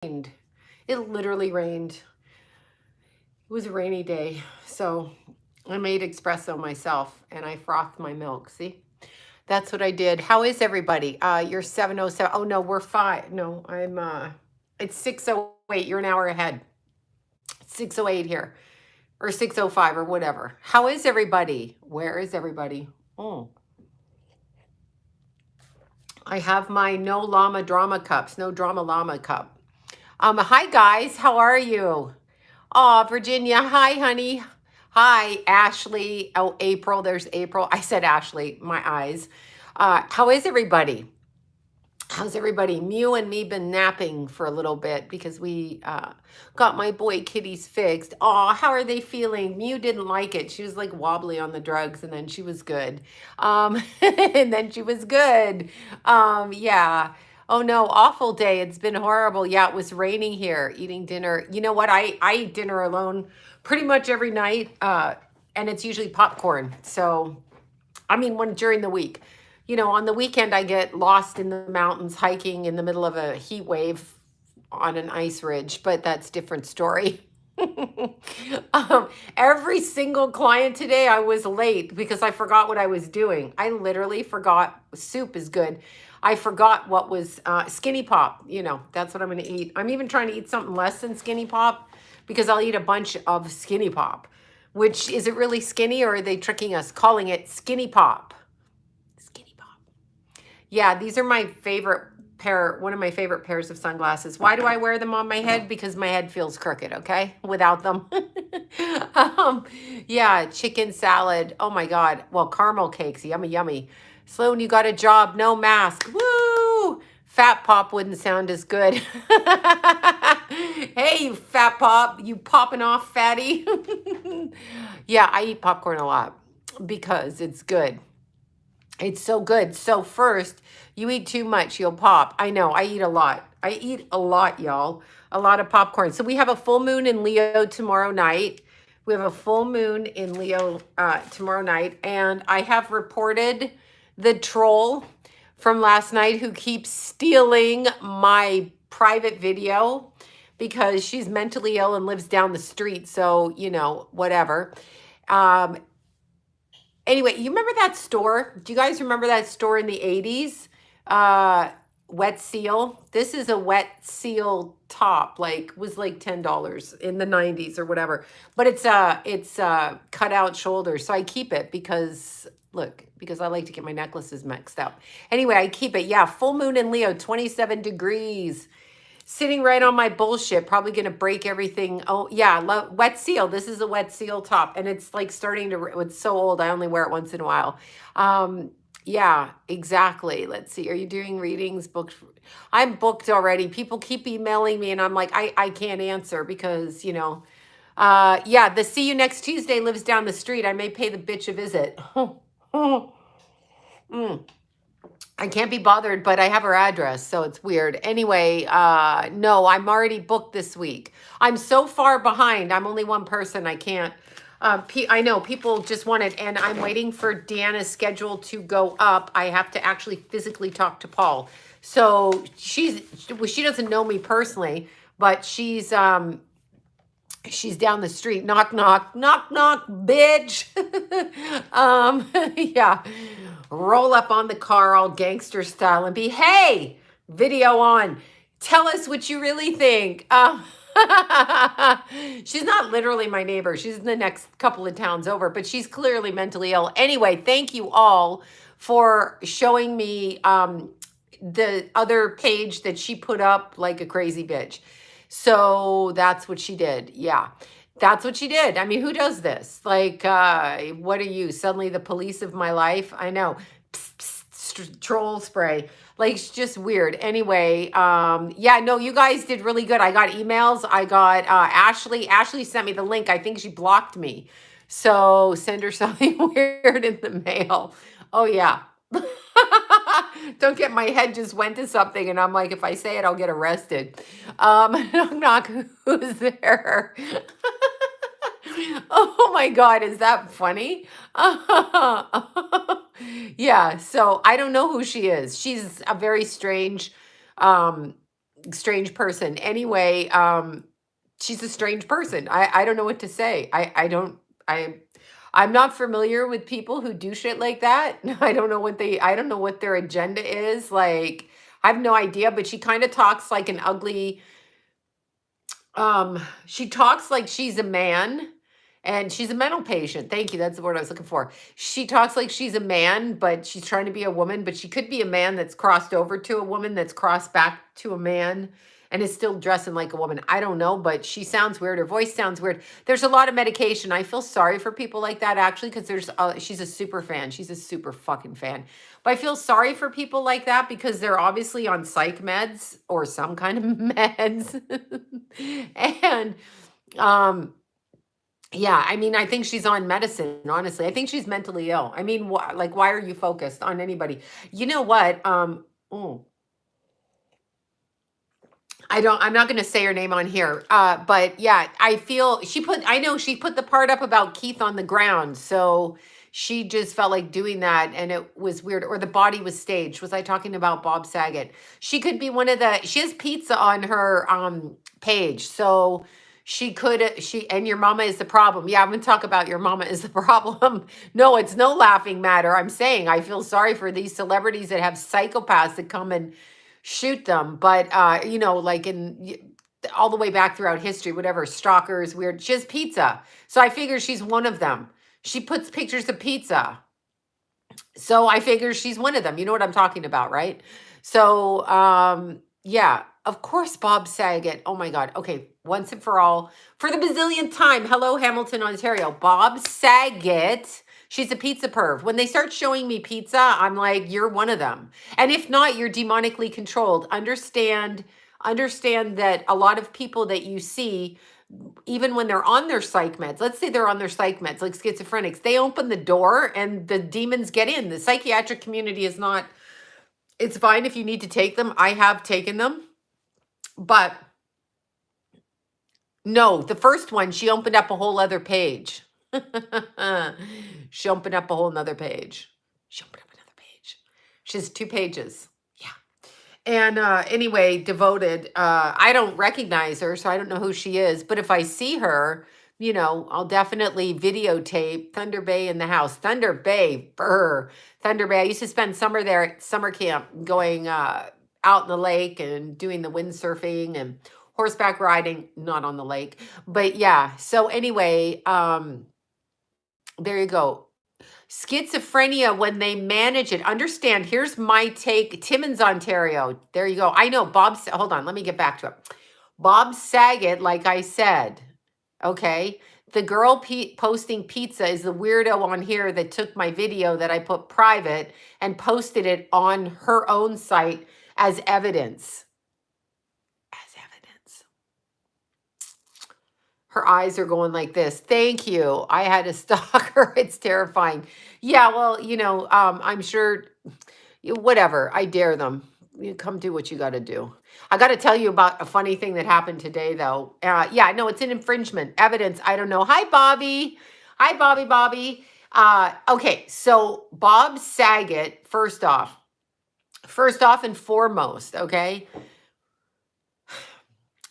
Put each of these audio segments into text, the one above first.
It literally rained. It was a rainy day. So I made espresso myself and I frothed my milk. See? That's what I did. How is everybody? You're 7:07. Oh no, we're 5. No, it's 6:08. You're an hour ahead. 6:08 here. Or 6:05 or whatever. How is everybody? Where is everybody? Oh. I have my no llama drama cups, no drama llama cup. Hi guys, how are you? Oh, Virginia, hi honey. Hi, Ashley. Oh, April, there's April. I said Ashley, my eyes. How is everybody? How's everybody? Mew and me been napping for a little bit because we got my boy Kitties fixed. Oh, how are they feeling? Mew didn't like it. She was like wobbly on the drugs and then she was good. And then she was good. Yeah. Oh no, awful day. It's been horrible. Yeah, it was raining here, eating dinner. You know what? I eat dinner alone pretty much every night. And it's usually popcorn. So, I mean, when during the week. On the weekend, I get lost in the mountains hiking in the middle of a heat wave on an ice ridge, but that's a different story. Every single client today, I was late because I forgot what I was doing. I literally forgot. Soup is good. I forgot what was Skinny Pop. That's what I'm going to eat. I'm even trying to eat something less than Skinny Pop because I'll eat a bunch of Skinny Pop, which is it really skinny or are they tricking us calling it Skinny Pop? Yeah, these are my favorite one of my favorite pairs of sunglasses. Why do I wear them on my head? Because my head feels crooked, okay? Without them. Yeah, chicken salad. Oh my God. Well, caramel cakes. Yummy, yummy. Sloan, you got a job. No mask. Woo! Fat Pop wouldn't sound as good. Hey, you Fat Pop. You popping off, fatty? Yeah, I eat popcorn a lot because it's good. It's so good. So first, you eat too much, you'll pop. I know, I eat a lot. I eat a lot, y'all. A lot of popcorn. So we have a full moon in Leo tomorrow night. We have a full moon in Leo tomorrow night. And I have reported the troll from last night who keeps stealing my private video because she's mentally ill and lives down the street. So, whatever. Anyway, you remember that store? Do you guys remember that store in the 80s? Wet Seal. This is a Wet Seal top, was like $10 in the 90s or whatever. But it's cut out shoulders. So I keep it because I like to get my necklaces mixed up. Anyway, I keep it. Yeah, full moon in Leo, 27 degrees. Sitting right on my bullshit, probably going to break everything. Oh, yeah, Wet Seal. This is a Wet Seal top, and it's like starting to, it's so old, I only wear it once in a while. Yeah, exactly. Let's see. Are you doing readings? Booked? I'm booked already. People keep emailing me, and I'm like, I can't answer because, yeah, the See You Next Tuesday lives down the street. I may pay the bitch a visit. I can't be bothered, but I have her address, so it's weird. Anyway, no, I'm already booked this week. I'm so far behind. I'm only one person. I can't. I know people just want it, and I'm waiting for Deanna's schedule to go up. I have to actually physically talk to Paul. So she doesn't know me personally, but she's down the street. Knock, knock, knock, knock, bitch. Yeah. Roll up on the car all gangster style and be, hey, video on. Tell us what you really think. She's not literally my neighbor. She's in the next couple of towns over, but she's clearly mentally ill. Anyway, thank you all for showing me the other page that she put up like a crazy bitch. So that's what she did. Yeah. That's what she did. I mean, who does this? Like, what are you? Suddenly the police of my life? I know. Psst, psst, troll spray. Like, it's just weird. Anyway, yeah, no, you guys did really good. I got emails. I got Ashley. Ashley sent me the link. I think she blocked me. So send her something weird in the mail. Oh, yeah. Don't get my head just went to something and I'm like, if I say it, I'll get arrested. Knock, knock, who's there? Oh my God, is that funny? Yeah, so I don't know who she is. She's a very strange strange person. Anyway, she's a strange person. I don't know what to say. I don't I'm not familiar with people who do shit like that. I don't know what their agenda is. Like, I have no idea, but she kind of talks like an ugly she talks like she's a man and she's a mental patient. Thank you. That's the word I was looking for. She talks like she's a man, but she's trying to be a woman, but she could be a man that's crossed over to a woman that's crossed back to a man and is still dressing like a woman. I don't know, but she sounds weird. Her voice sounds weird. There's a lot of medication. I feel sorry for people like that actually because she's a super fan. She's a super fucking fan. But I feel sorry for people like that because they're obviously on psych meds or some kind of meds. And um yeah, I mean, I think she's on medicine, honestly. I think she's mentally ill. I mean, like why are you focused on anybody? You know what? Oh, I'm not going to say her name on here. But yeah, I know she put the part up about Keith on the ground. So she just felt like doing that and it was weird. Or the body was staged. Was I talking about Bob Saget? She could be she has pizza on her page. So and your mama is the problem. Yeah, I'm going to talk about your mama is the problem. No, it's no laughing matter. I'm saying I feel sorry for these celebrities that have psychopaths that come and shoot them. But like all the way back throughout history, whatever, stalkers, weird, she has pizza. So I figure she's one of them. She puts pictures of pizza. So I figure she's one of them. You know what I'm talking about, right? So yeah, of course, Bob Saget. Oh my God. Okay, once and for all, for the bazillionth time. Hello, Hamilton, Ontario. Bob Saget. She's a pizza perv. When they start showing me pizza, I'm like, you're one of them. And if not, you're demonically controlled. Understand that a lot of people that you see, even when they're on their psych meds, let's say they're on their psych meds, like schizophrenics, they open the door and the demons get in. The psychiatric community is not, it's fine if you need to take them. I have taken them. But no, the first one, she opened up a whole other page. She opened up a whole nother page. She opened up another page. She has 2 pages. Yeah. And anyway, devoted. I don't recognize her, so I don't know who she is. But if I see her, I'll definitely videotape Thunder Bay in the house. Thunder Bay, brr. Thunder Bay. I used to spend summer there at summer camp going out in the lake and doing the windsurfing and horseback riding, not on the lake. But yeah, so anyway, there you go. Schizophrenia when they manage it. Understand, here's my take. Timmins, Ontario. There you go. I know hold on, let me get back to it. Bob Saget, like I said, okay? The girl posting pizza is the weirdo on here that took my video that I put private and posted it on her own site as evidence. Her eyes are going like this. Thank you. I had a stalker. It's terrifying. Yeah, well, I'm sure, whatever. I dare them. You come do what you got to do. I got to tell you about a funny thing that happened today, though. Yeah, no, it's an infringement. Evidence. I don't know. Hi, Bobby. Hi, Bobby. Okay, so Bob Saget, first off and foremost, okay,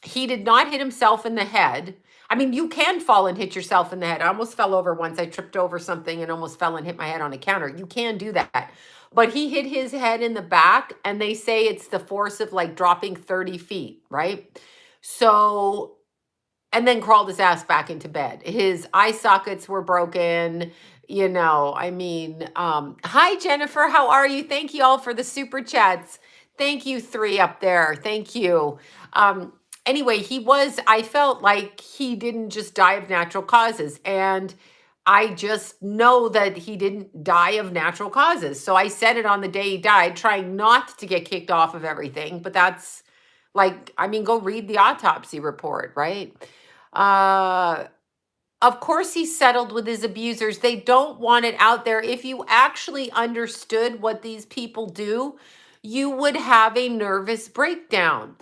he did not hit himself in the head. I mean, you can fall and hit yourself in the head. I almost fell over once. I tripped over something and almost fell and hit my head on a counter. You can do that. But he hit his head in the back, and they say it's the force of like dropping 30 feet, right? So, and then crawled his ass back into bed. His eye sockets were broken. Hi, Jennifer. How are you? Thank you all for the super chats. Thank you, 3 up there. Thank you. Anyway, I felt like he didn't just die of natural causes. And I just know that he didn't die of natural causes. So I said it on the day he died, trying not to get kicked off of everything. But that's go read the autopsy report, right? Of course, he settled with his abusers. They don't want it out there. If you actually understood what these people do, you would have a nervous breakdown.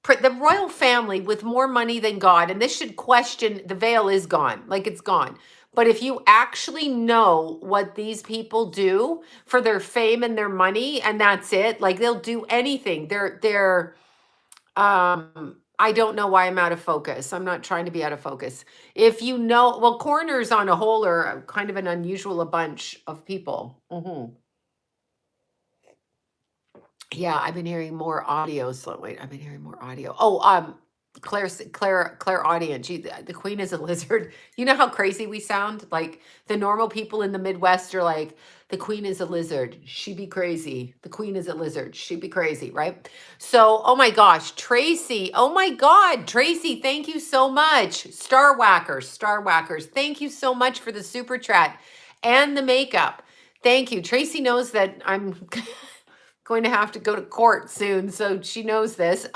The royal family with more money than God, and this should question, the veil is gone, like it's gone. But if you actually know what these people do for their fame and their money, and that's it, like they'll do anything. They're I don't know why I'm out of focus. I'm not trying to be out of focus. If you know, well, coroners on a whole are kind of an unusual a bunch of people. Yeah, I've been hearing more audio. So wait, I've been hearing more audio. Oh, Claire audience. The queen is a lizard. You know how crazy we sound? Like the normal people in the Midwest are like, the queen is a lizard. She be crazy. The queen is a lizard. She be crazy, right? So, oh my gosh, Tracy. Oh my God, Tracy, thank you so much. Star Whackers, Star Whackers. Thank you so much for the super chat and the makeup. Thank you. Tracy knows that I'm going to have to go to court soon, so she knows this.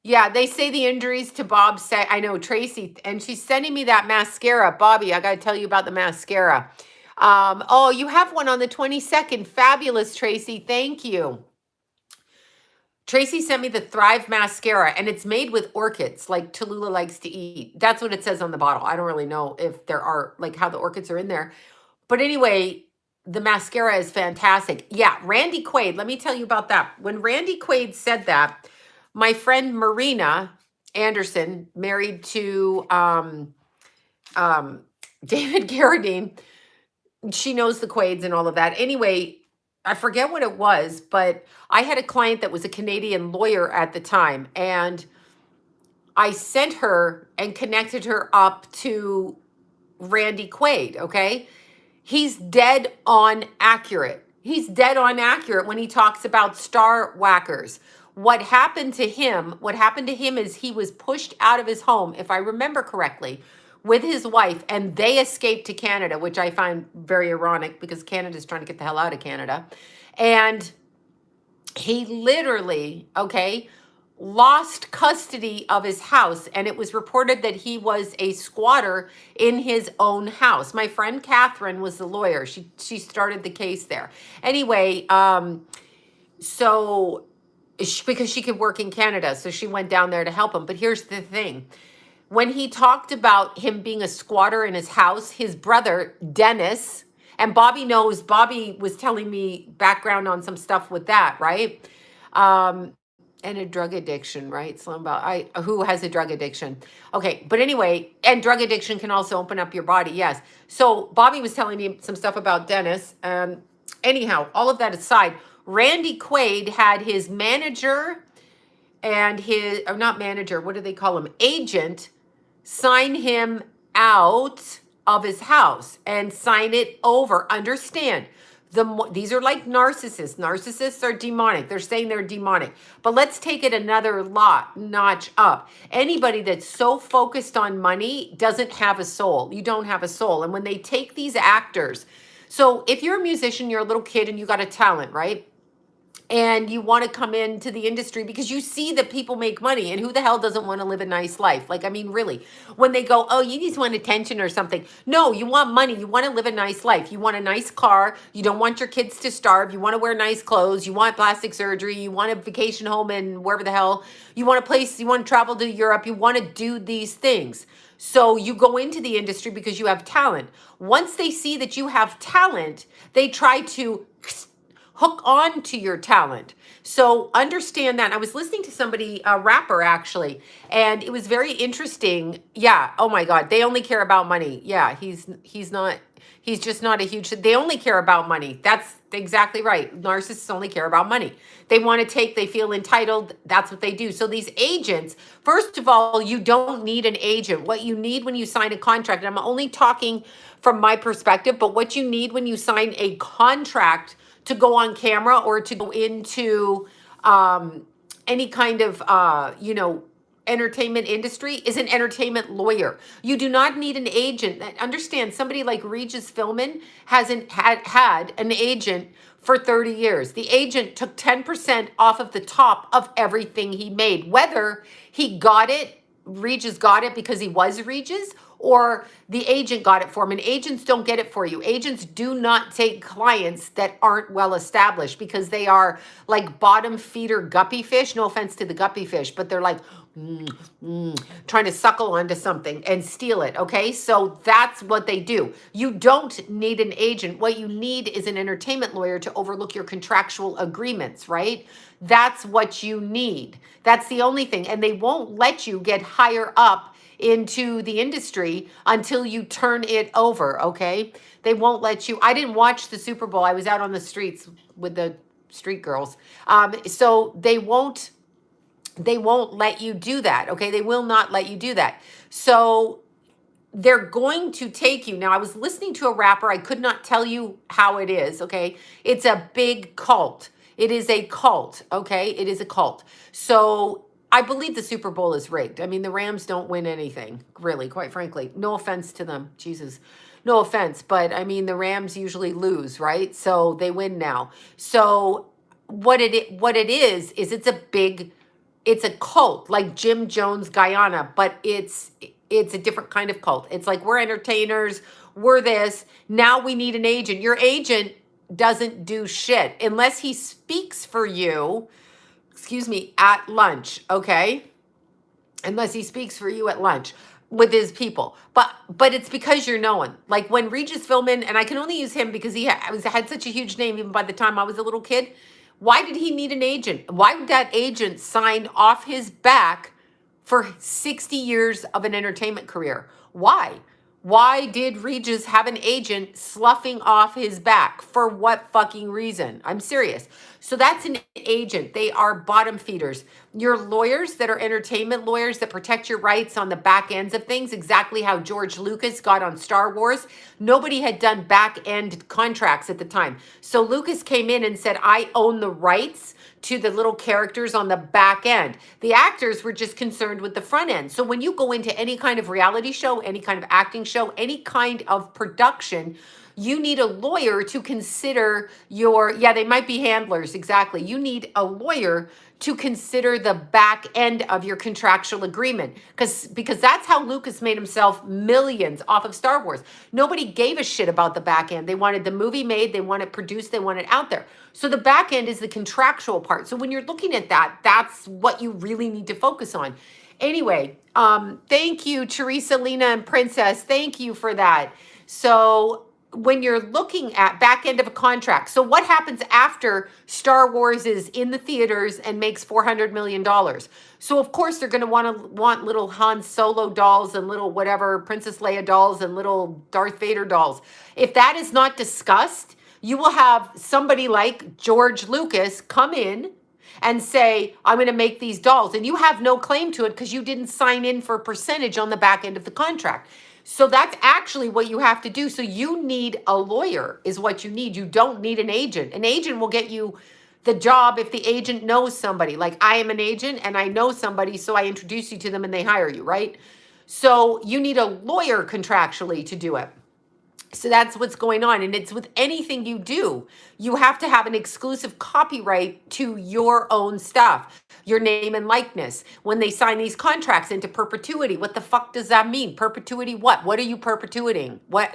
Yeah, they say the injuries to Bob Saget. I know Tracy, and she's sending me that mascara. Bobby, I got to tell you about the mascara. Oh, you have one on the 22nd. Fabulous, Tracy. Thank you. Tracy sent me the Thrive mascara, and it's made with orchids, like Tallulah likes to eat. That's what it says on the bottle. I don't really know if there are, like, how the orchids are in there. But anyway, the mascara is fantastic. Yeah, Randy Quaid, let me tell you about that. When Randy Quaid said that, my friend Marina Anderson, married to David Carradine, she knows the Quaids and all of that. Anyway, I forget what it was, but I had a client that was a Canadian lawyer at the time, and I sent her and connected her up to Randy Quaid, okay? He's dead on accurate. He's dead on accurate when he talks about star whackers. What happened to him is he was pushed out of his home, if I remember correctly, with his wife, and they escaped to Canada, which I find very ironic because Canada's trying to get the hell out of Canada. And he literally, okay, lost custody of his house, and it was reported that he was a squatter in his own house. My friend Catherine was the lawyer. She started the case there. Anyway, because she could work in Canada, so she went down there to help him. But here's the thing. When he talked about him being a squatter in his house, his brother, Dennis, and Bobby knows, Bobby was telling me background on some stuff with that, right? And a drug addiction, right? Who has a drug addiction? Okay, but anyway, and drug addiction can also open up your body, yes. So Bobby was telling me some stuff about Dennis. Anyhow, all of that aside, Randy Quaid had his manager and his, or not manager, what do they call him? Agent, sign him out of his house and sign it over. Understand, these are like narcissists. Narcissists are demonic. They're saying they're demonic. But let's take it another notch up. Anybody that's so focused on money doesn't have a soul. You don't have a soul. And when they take these actors, so if you're a musician, you're a little kid and you got a talent, right? And you want to come into the industry because you see that people make money, and who the hell doesn't want to live a nice life? Like, I mean, really, when they go, oh, you just want attention or something. No, you want money. You want to live a nice life. You want a nice car. You don't want your kids to starve. You want to wear nice clothes. You want plastic surgery. You want a vacation home and wherever the hell. You want a place. You want to travel to Europe. You want to do these things. So you go into the industry because you have talent. Once they see that you have talent, they try to hook on to your talent. So understand that. I was listening to somebody, a rapper actually, and it was very interesting. Yeah. Oh my God. They only care about money. Yeah. He's just not a huge, they only care about money. That's exactly right. Narcissists only care about money. They want to they feel entitled. That's what they do. So these agents, first of all, you don't need an agent. What you need when you sign a contract, and I'm only talking from my perspective, but what you need when you sign a contract to go on camera or to go into any kind of, entertainment industry is an entertainment lawyer. You do not need an agent. Understand, somebody like Regis Philbin hasn't had an agent for 30 years. The agent took 10% off of the top of everything he made, whether he got it, Regis got it because he was Regis, or the agent got it for him. And agents don't get it for you. Agents do not take clients that aren't well established because they are like bottom feeder guppy fish. No offense to the guppy fish, but they're like trying to suckle onto something and steal it. Okay, so that's what they do. You don't need an agent. What you need is an entertainment lawyer to overlook your contractual agreements, right? That's what you need. That's the only thing. And they won't let you get higher up into the industry until you turn it over. Okay, they won't let you. I didn't watch the Super Bowl. I was out on the streets with the street girls. So they won't let you do that. Okay, they will not let you do that. So they're going to take you. Now, I was listening to a rapper. I could not tell you how it is. Okay, it's a big cult. It is a cult. Okay, it is a cult. So I believe the Super Bowl is rigged. I mean, the Rams don't win anything, really, quite frankly. No offense to them, Jesus. No offense, but I mean, the Rams usually lose, right? So they win now. So what it is it's a cult like Jim Jones Guyana, but it's a different kind of cult. It's like, we're entertainers, we're this. Now we need an agent. Your agent doesn't do shit unless he speaks for you, at lunch, okay? Unless he speaks for you at lunch with his people. But it's because you're known. Like when Regis Philbin, and I can only use him because he had such a huge name even by the time I was a little kid. Why did he need an agent? Why would that agent sign off his back for 60 years of an entertainment career? Why? Why did Regis have an agent sloughing off his back? For what fucking reason? I'm serious. So that's an agent. They are bottom feeders. Your lawyers that are entertainment lawyers that protect your rights on the back ends of things, exactly how George Lucas got on Star Wars. Nobody had done back end contracts at the time. So Lucas came in and said, I own the rights to the little characters on the back end. The actors were just concerned with the front end. So when you go into any kind of reality show, any kind of acting show, any kind of production, you need a lawyer to consider they might be handlers, exactly. You need a lawyer to consider the back end of your contractual agreement because that's how Lucas made himself millions off of Star Wars. Nobody gave a shit about the back end. They wanted the movie made, they want it produced, they want it out there. So the back end is the contractual part. So when you're looking at that, that's what you really need to focus on. Anyway, thank you, Teresa, Lena, and Princess. Thank you for that. So when you're looking at back end of a contract, so what happens after Star Wars is in the theaters and makes $400 million? So of course they're going to want little Han Solo dolls and little whatever Princess Leia dolls and little Darth Vader dolls. If that is not discussed, you will have somebody like George Lucas come in and say, I'm going to make these dolls. And you have no claim to it because you didn't sign in for a percentage on the back end of the contract. So that's actually what you have to do. So you need a lawyer is what you need. You don't need an agent. An agent will get you the job if the agent knows somebody. Like I am an agent and I know somebody, so I introduce you to them and they hire you, right? So you need a lawyer contractually to do it. So that's what's going on. And it's with anything you do. You have to have an exclusive copyright to your own stuff, your name and likeness. When they sign these contracts into perpetuity, what the fuck does that mean? Perpetuity what? What are you perpetuating? What,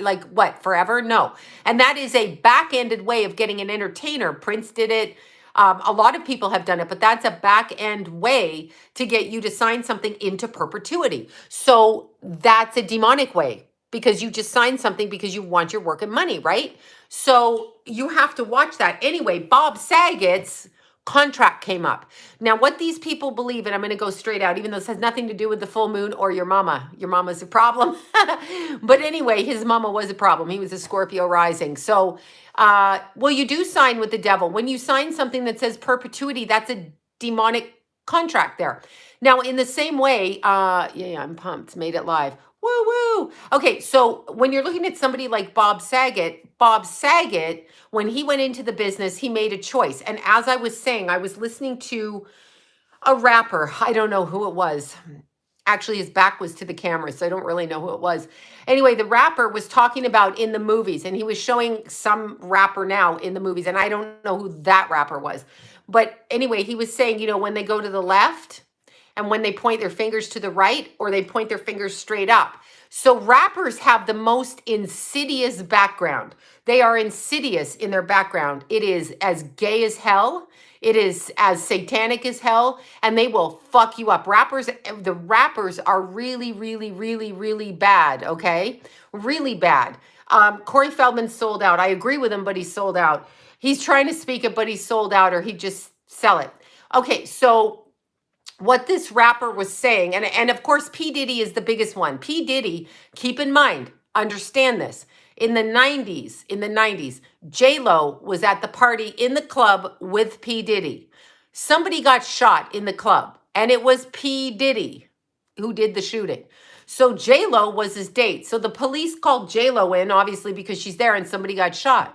forever? No. And that is a back-ended way of getting an entertainer. Prince did it. A lot of people have done it, but that's a back-end way to get you to sign something into perpetuity. So that's a demonic way. Because you just signed something because you want your work and money, right? So you have to watch that. Anyway, Bob Saget's contract came up. Now, what these people believe, and I'm going to go straight out, even though this has nothing to do with the full moon or your mama. Your mama's a problem. But anyway, his mama was a problem. He was a Scorpio rising. So, you do sign with the devil. When you sign something that says perpetuity, that's a demonic contract there. Now, in the same way, I'm pumped. Made it live. Woo woo. Okay, so when you're looking at somebody like Bob Saget, when he went into the business, he made a choice. And as I was saying, I was listening to a rapper. I don't know who it was. Actually, his back was to the camera, so I don't really know who it was. Anyway, the rapper was talking about in the movies, and he was showing some rapper now in the movies, and I don't know who that rapper was. But anyway, he was saying, when they go to the left, and when they point their fingers to the right or they point their fingers straight up. So rappers have the most insidious background. They are insidious in their background. It is as gay as hell. It is as satanic as hell, and they will fuck you up. The rappers are really, really, really, really bad, okay? Really bad. Corey Feldman sold out. I agree with him, but he's sold out. He's trying to speak it, but he's sold out, or he'd just sell it. Okay, so what this rapper was saying, and of course, P. Diddy is the biggest one. P. Diddy, keep in mind, understand this. In the 90s, J-Lo was at the party in the club with P. Diddy. Somebody got shot in the club, and it was P. Diddy who did the shooting. So J-Lo was his date. So the police called J-Lo in, obviously, because she's there and somebody got shot.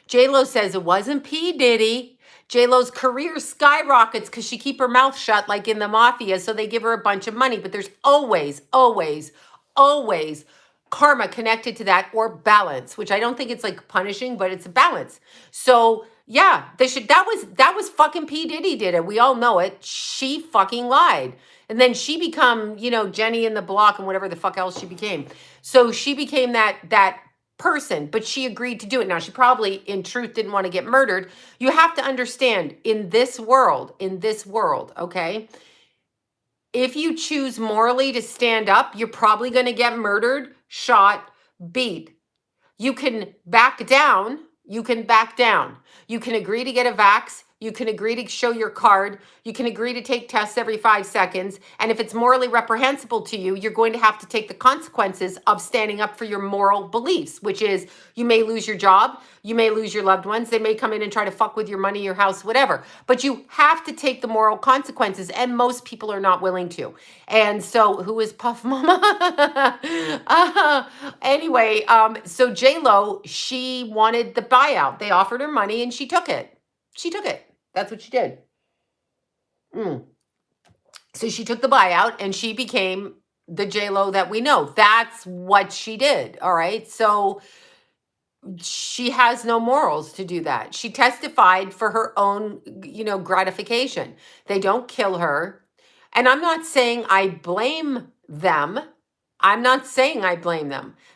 J-Lo says it wasn't P. Diddy. J-Lo's career skyrockets because she keep her mouth shut like in the mafia, so they give her a bunch of money. But there's always, always, always karma connected to that, or balance, which I don't think it's like punishing, but it's a balance. So yeah, that was fucking P. Diddy did it. We all know it. She fucking lied. And then she become, Jenny in the Block and whatever the fuck else she became. So she became that person, but she agreed to do it. Now, she probably in truth didn't want to get murdered. You have to understand, in this world, okay, if you choose morally to stand up, you're probably going to get murdered, shot, beat. You can back down. You can agree to get a vax. You can agree to show your card. You can agree to take tests every 5 seconds. And if it's morally reprehensible to you, you're going to have to take the consequences of standing up for your moral beliefs, which is you may lose your job. You may lose your loved ones. They may come in and try to fuck with your money, your house, whatever. But you have to take the moral consequences. And most people are not willing to. And so who is Puff Mama? Anyway, so J-Lo, she wanted the buyout. They offered her money and she took it. That's what she did. So she took the buyout and she became the J-Lo that we know. That's what she did. All right. So she has no morals to do that. She testified for her own, gratification. They don't kill her. And I'm not saying I blame them.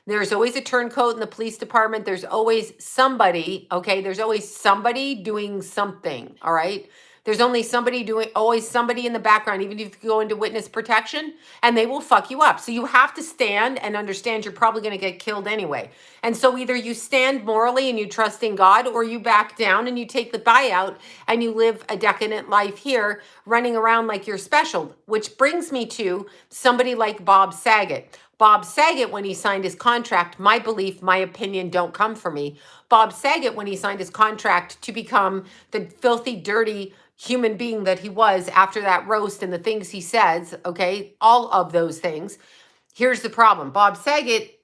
There's always a turncoat in the police department. There's always somebody, okay? There's always somebody doing something, all right? There's always somebody in the background, even if you go into witness protection, and they will fuck you up. So you have to stand and understand you're probably going to get killed anyway. And so either you stand morally and you trust in God, or you back down and you take the buyout and you live a decadent life here running around like you're special, which brings me to somebody like Bob Saget. Bob Saget, when he signed his contract, my belief, my opinion don't come from me. Bob Saget, when he signed his contract to become the filthy, dirty human being that he was after that roast and the things he says, okay, all of those things. Here's the problem. Bob Saget,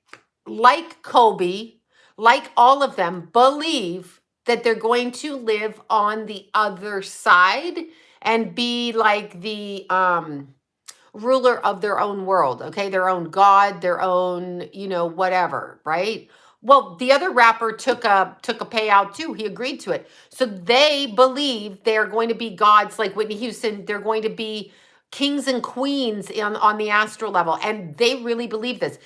like Kobe, like all of them, believe that they're going to live on the other side and be like the ruler of their own world, okay? Their own God, their own, whatever, right? Well, the other rapper took a payout too. He agreed to it. So they believe they're going to be gods like Whitney Houston. They're going to be kings and queens on the astral level. And they really believe this.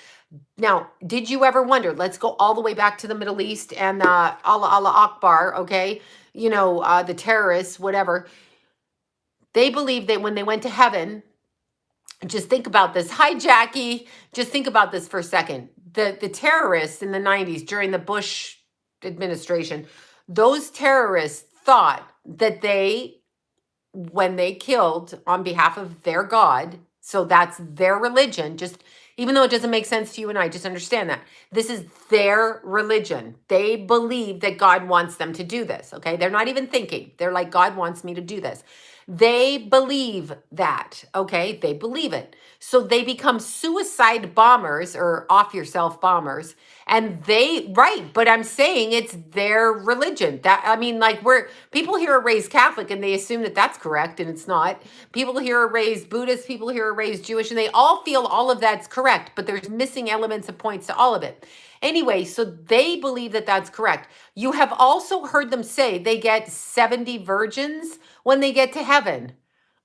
Now, did you ever wonder, let's go all the way back to the Middle East and Allah Akbar, okay? The terrorists, whatever. They believe that when they went to heaven, just think about this. Hi, Jackie. Just think about this for a second. The terrorists in the 90s during the Bush administration, those terrorists thought that when they killed on behalf of their God, so that's their religion, just even though it doesn't make sense to you and I, just understand that. This is their religion. They believe that God wants them to do this, okay? They're not even thinking. They're like, God wants me to do this. They believe that, okay? They believe it. So they become suicide bombers or off yourself bombers. And right, but I'm saying it's their religion. People here are raised Catholic and they assume that that's correct and it's not. People here are raised Buddhist, people here are raised Jewish, and they all feel all of that's correct, but there's missing elements and points to all of it. Anyway, so they believe that that's correct. You have also heard them say they get 70 virgins when they get to heaven.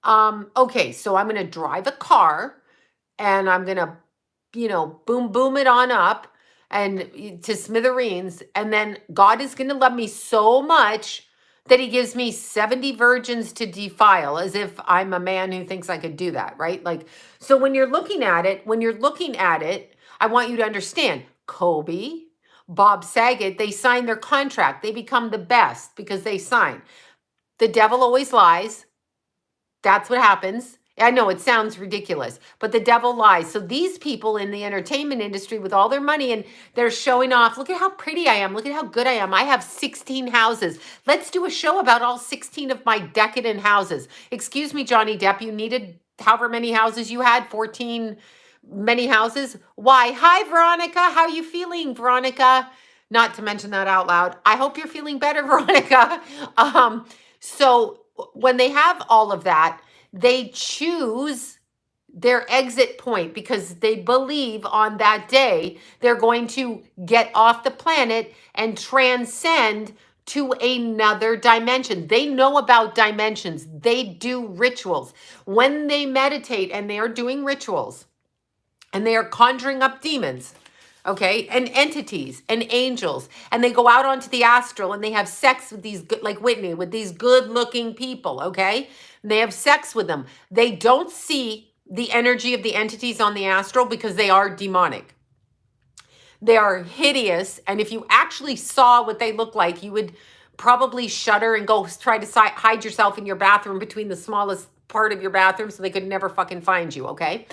Okay, so I'm going to drive a car and I'm going to, boom it on up and to smithereens. And then God is going to love me so much that he gives me 70 virgins to defile, as if I'm a man who thinks I could do that, right? Like, so when you're looking at it, I want you to understand Kobe, Bob Saget, they sign their contract. They become the best because they sign. The devil always lies. That's what happens. I know it sounds ridiculous, but the devil lies. So these people in the entertainment industry with all their money and they're showing off, look at how pretty I am. Look at how good I am. I have 16 houses. Let's do a show about all 16 of my decadent houses. Excuse me, Johnny Depp, you needed however many houses you had, 14 many houses. Why? Hi, Veronica. How you feeling, Veronica? Not to mention that out loud. I hope you're feeling better, Veronica. So when they have all of that, they choose their exit point because they believe on that day they're going to get off the planet and transcend to another dimension. They know about dimensions. They do rituals. When they meditate and they are doing rituals and they are conjuring up demons, okay, and entities and angels, and they go out onto the astral and they have sex with these good, like Whitney, with these good looking people, okay, and they have sex with them. They don't see the energy of the entities on the astral because they are demonic. They are hideous, and if you actually saw what they look like, you would probably shudder and go try to hide yourself in your bathroom between the smallest part of your bathroom so they could never fucking find you, okay?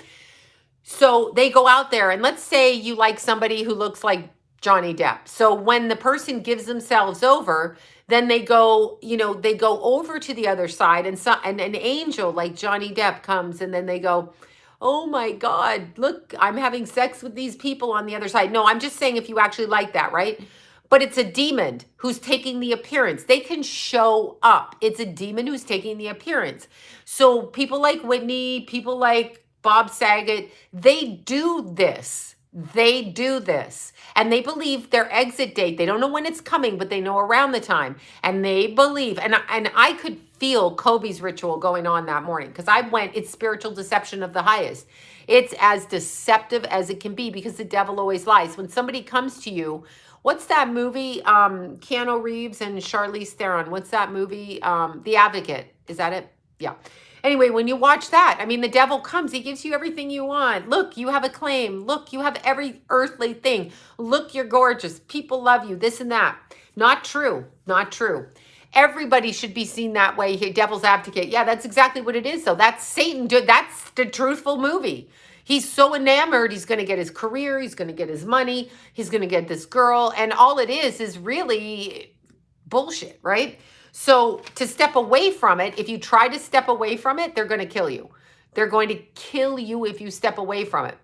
So they go out there and let's say you like somebody who looks like Johnny Depp. So when the person gives themselves over, then they go, they go over to the other side and an angel like Johnny Depp comes and then they go, oh my God, look, I'm having sex with these people on the other side. No, I'm just saying if you actually like that, right? But it's a demon who's taking the appearance. They can show up. It's a demon who's taking the appearance. So people like Whitney, people like Bob Saget, they do this. They do this. And they believe their exit date. They don't know when it's coming, but they know around the time. And they believe, and I could feel Kobe's ritual going on that morning because it's spiritual deception of the highest. It's as deceptive as it can be because the devil always lies. When somebody comes to you, what's that movie? Keanu Reeves and Charlize Theron. What's that movie? The Advocate. Is that it? Yeah. Anyway, when you watch that, I mean, the devil comes, he gives you everything you want. Look, you have a claim. Look, you have every earthly thing. Look, you're gorgeous. People love you, this and that. Not true. Not true. Everybody should be seen that way. Devil's advocate. Yeah, that's exactly what it is. So that's Satan. That's the truthful movie. He's so enamored. He's going to get his career. He's going to get his money. He's going to get this girl. And all it is really bullshit, right? So to step away from it, if you try to step away from it, they're going to kill you. They're going to kill you if you step away from it.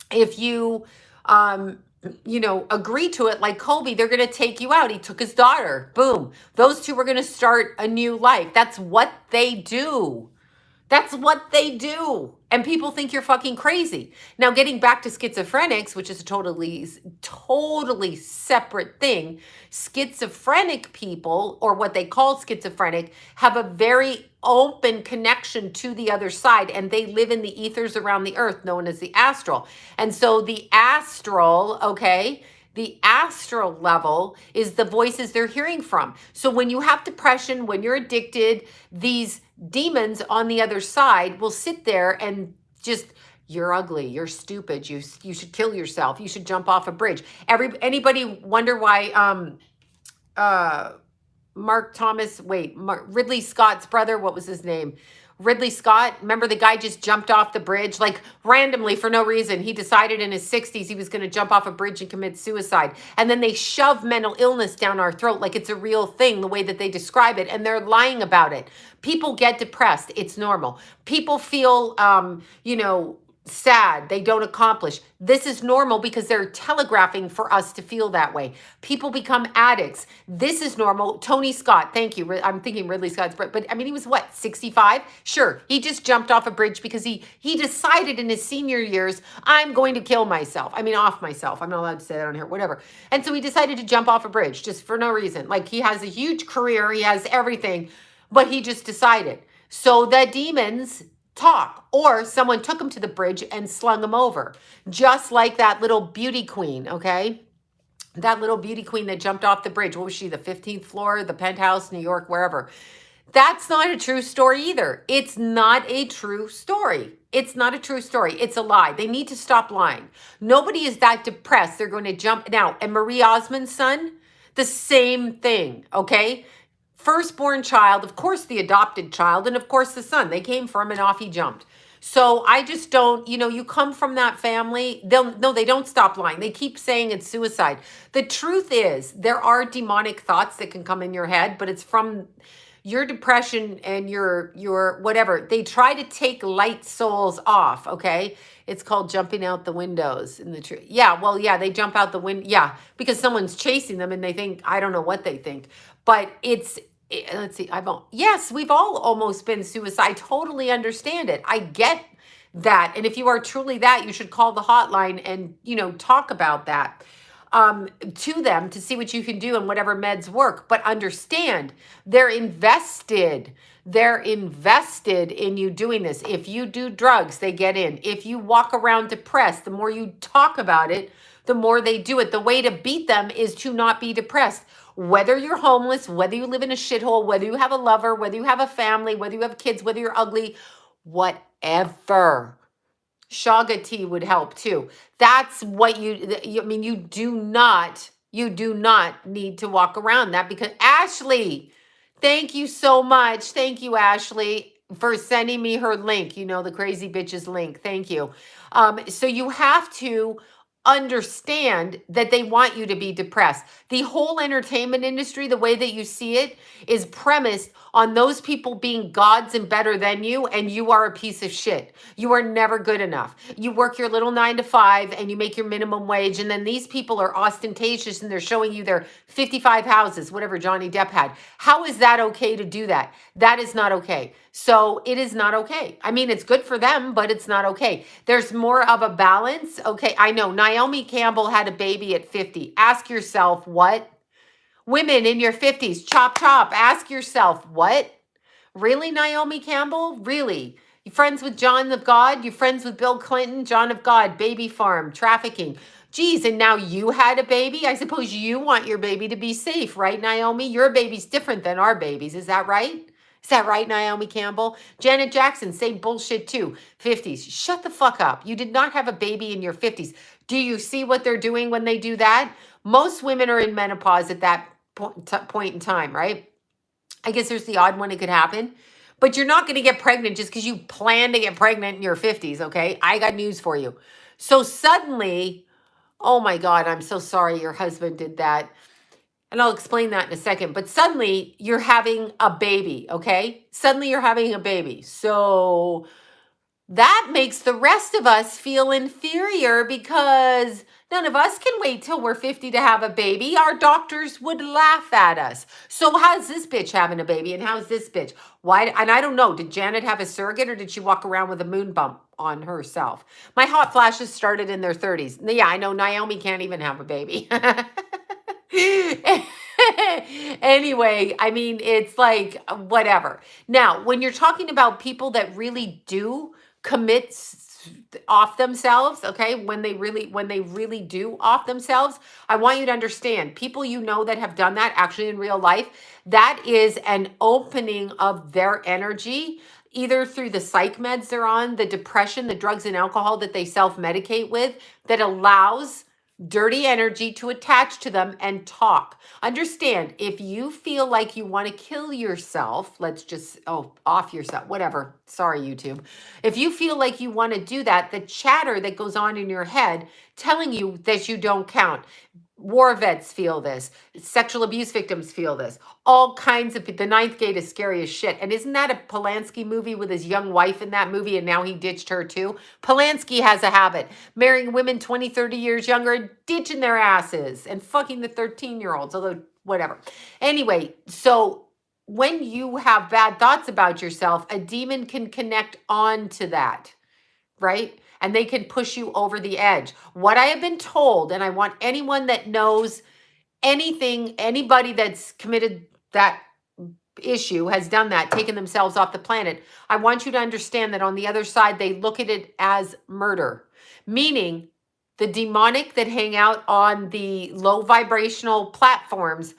If you, agree to it like Kobe, they're going to take you out. He took his daughter. Boom. Those two were going to start a new life. That's what they do. That's what they do. And people think you're fucking crazy. Now, getting back to schizophrenics, which is a totally separate thing. Schizophrenic people, or what they call schizophrenic, have a very open connection to the other side, and they live in the ethers around the earth, known as the astral. And so the astral, okay, the astral level is the voices they're hearing from. So when you have depression, when you're addicted, these demons on the other side will sit there and just, you're ugly, you're stupid, you should kill yourself, you should jump off a bridge. Anybody wonder why Ridley Scott's brother, what was his name? Ridley Scott, remember the guy just jumped off the bridge, like randomly for no reason. He decided in his 60s he was going to jump off a bridge and commit suicide. And then they shove mental illness down our throat like it's a real thing, the way that they describe it. And they're lying about it. People get depressed. It's normal. People feel, sad. They don't accomplish. This is normal because they're telegraphing for us to feel that way. People become addicts. This is normal. Tony Scott, thank you. I'm thinking Ridley Scott's, but I mean, he was what, 65? Sure. He just jumped off a bridge because he decided in his senior years, I'm going to kill myself. I mean, off myself. I'm not allowed to say that on here, whatever. And so he decided to jump off a bridge just for no reason. Like he has a huge career. He has everything, but he just decided. So the demons talk, or someone took them to the bridge and slung them over, just like that little beauty queen, okay? That little beauty queen that jumped off the bridge. What was she, the 15th floor, the penthouse, New York, wherever? That's not a true story either. It's not a true story. It's not a true story. It's a lie. They need to stop lying. Nobody is that depressed. They're going to jump now. And Marie Osmond's son, the same thing, okay? Firstborn child, of course, the adopted child, and of course, the son. They came from and off he jumped. So I just don't, you come from that family. They don't stop lying. They keep saying it's suicide. The truth is, there are demonic thoughts that can come in your head, but it's from your depression and your whatever. They try to take light souls off, okay? It's called jumping out the windows in the tree. Yeah, well, yeah, they jump out the window. Yeah, because someone's chasing them and they think, I don't know what they think. But let's see, yes, we've all almost been suicide. I totally understand it. I get that. And if you are truly that, you should call the hotline and, talk about that to them to see what you can do and whatever meds work. But understand, they're invested. They're invested in you doing this. If you do drugs, they get in. If you walk around depressed, the more you talk about it, the more they do it. The way to beat them is to not be depressed. Whether you're homeless, whether you live in a shithole, whether you have a lover, whether you have a family, whether you have kids, whether you're ugly, whatever. Shaga tea would help too. That's what you do not need to walk around that, because Ashley, thank you so much. Thank you, Ashley, for sending me her link, the crazy bitches link. Thank you. So you have to understand that they want you to be depressed. The whole entertainment industry, the way that you see it, is premised on those people being gods and better than you, and you are a piece of shit. You are never good enough. You work your little 9 to 5 and you make your minimum wage, and then these people are ostentatious and they're showing you their 55 houses, whatever Johnny Depp had. How is that okay to do that? That is not okay. So it is not okay. I mean, it's good for them, but it's not okay. There's more of a balance. Okay, I know Naomi Campbell had a baby at 50. Ask yourself, what? Women in your 50s, chop, chop. Ask yourself, what? Really, Naomi Campbell? Really? You friends with John of God? You friends with Bill Clinton? John of God, baby farm, trafficking. Geez, and now you had a baby? I suppose you want your baby to be safe, right, Naomi? Your baby's different than our babies. Is that right? Is that right, Naomi Campbell? Janet Jackson, same bullshit too. 50s. Shut the fuck up. You did not have a baby in your 50s. Do you see what they're doing when they do that? Most women are in menopause at that point in time, right? I guess there's the odd one it could happen. But you're not going to get pregnant just because you plan to get pregnant in your 50s, okay? I got news for you. So suddenly, oh my God, I'm so sorry your husband did that. And I'll explain that in a second. But suddenly you're having a baby, okay? Suddenly you're having a baby. So that makes the rest of us feel inferior because none of us can wait till we're 50 to have a baby. Our doctors would laugh at us. So how's this bitch having a baby? And how's this bitch? Why? And I don't know. Did Janet have a surrogate or did she walk around with a moon bump on herself? My hot flashes started in their 30s. Yeah, I know Naomi can't even have a baby. Anyway, I mean, it's like whatever. Now, when you're talking about people that really do commit off themselves, okay, when they really do off themselves, I want you to understand, people that have done that actually in real life, that is an opening of their energy, either through the psych meds they're on, the depression, the drugs and alcohol that they self-medicate with, that allows dirty energy to attach to them and talk. Understand, if you feel like you want to kill yourself, let's just, off yourself, whatever. Sorry, YouTube. If you feel like you want to do that, the chatter that goes on in your head telling you that you don't count. War vets feel this. Sexual abuse victims feel this. All kinds of people. The Ninth Gate is scary as shit. And isn't that a Polanski movie with his young wife in that movie and now he ditched her too? Polanski has a habit. Marrying women 20, 30 years younger and ditching their asses and fucking the 13-year-olds, although whatever. Anyway, so when you have bad thoughts about yourself, a demon can connect on to that, right? And they can push you over the edge. What I have been told, and I want anyone that knows anything, anybody that's committed that issue has done that, taken themselves off the planet. I want you to understand that on the other side, they look at it as murder, meaning the demonic that hang out on the low vibrational platforms,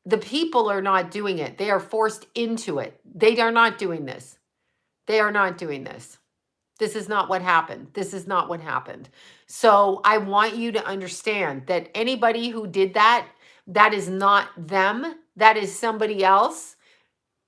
the people are not doing it. They are forced into it. They are not doing this. They are not doing this. This is not what happened. This is not what happened. So I want you to understand that anybody who did that, that is not them. That is somebody else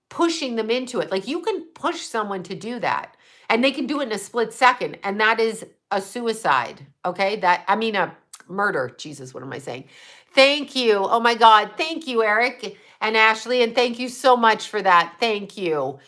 pushing them into it. Like, you can push someone to do that and they can do it in a split second. And that is a suicide. Okay. A murder. Jesus, what am I saying? Thank you. Oh my God. Thank you, Eric and Ashley. And thank you so much for that. Thank you.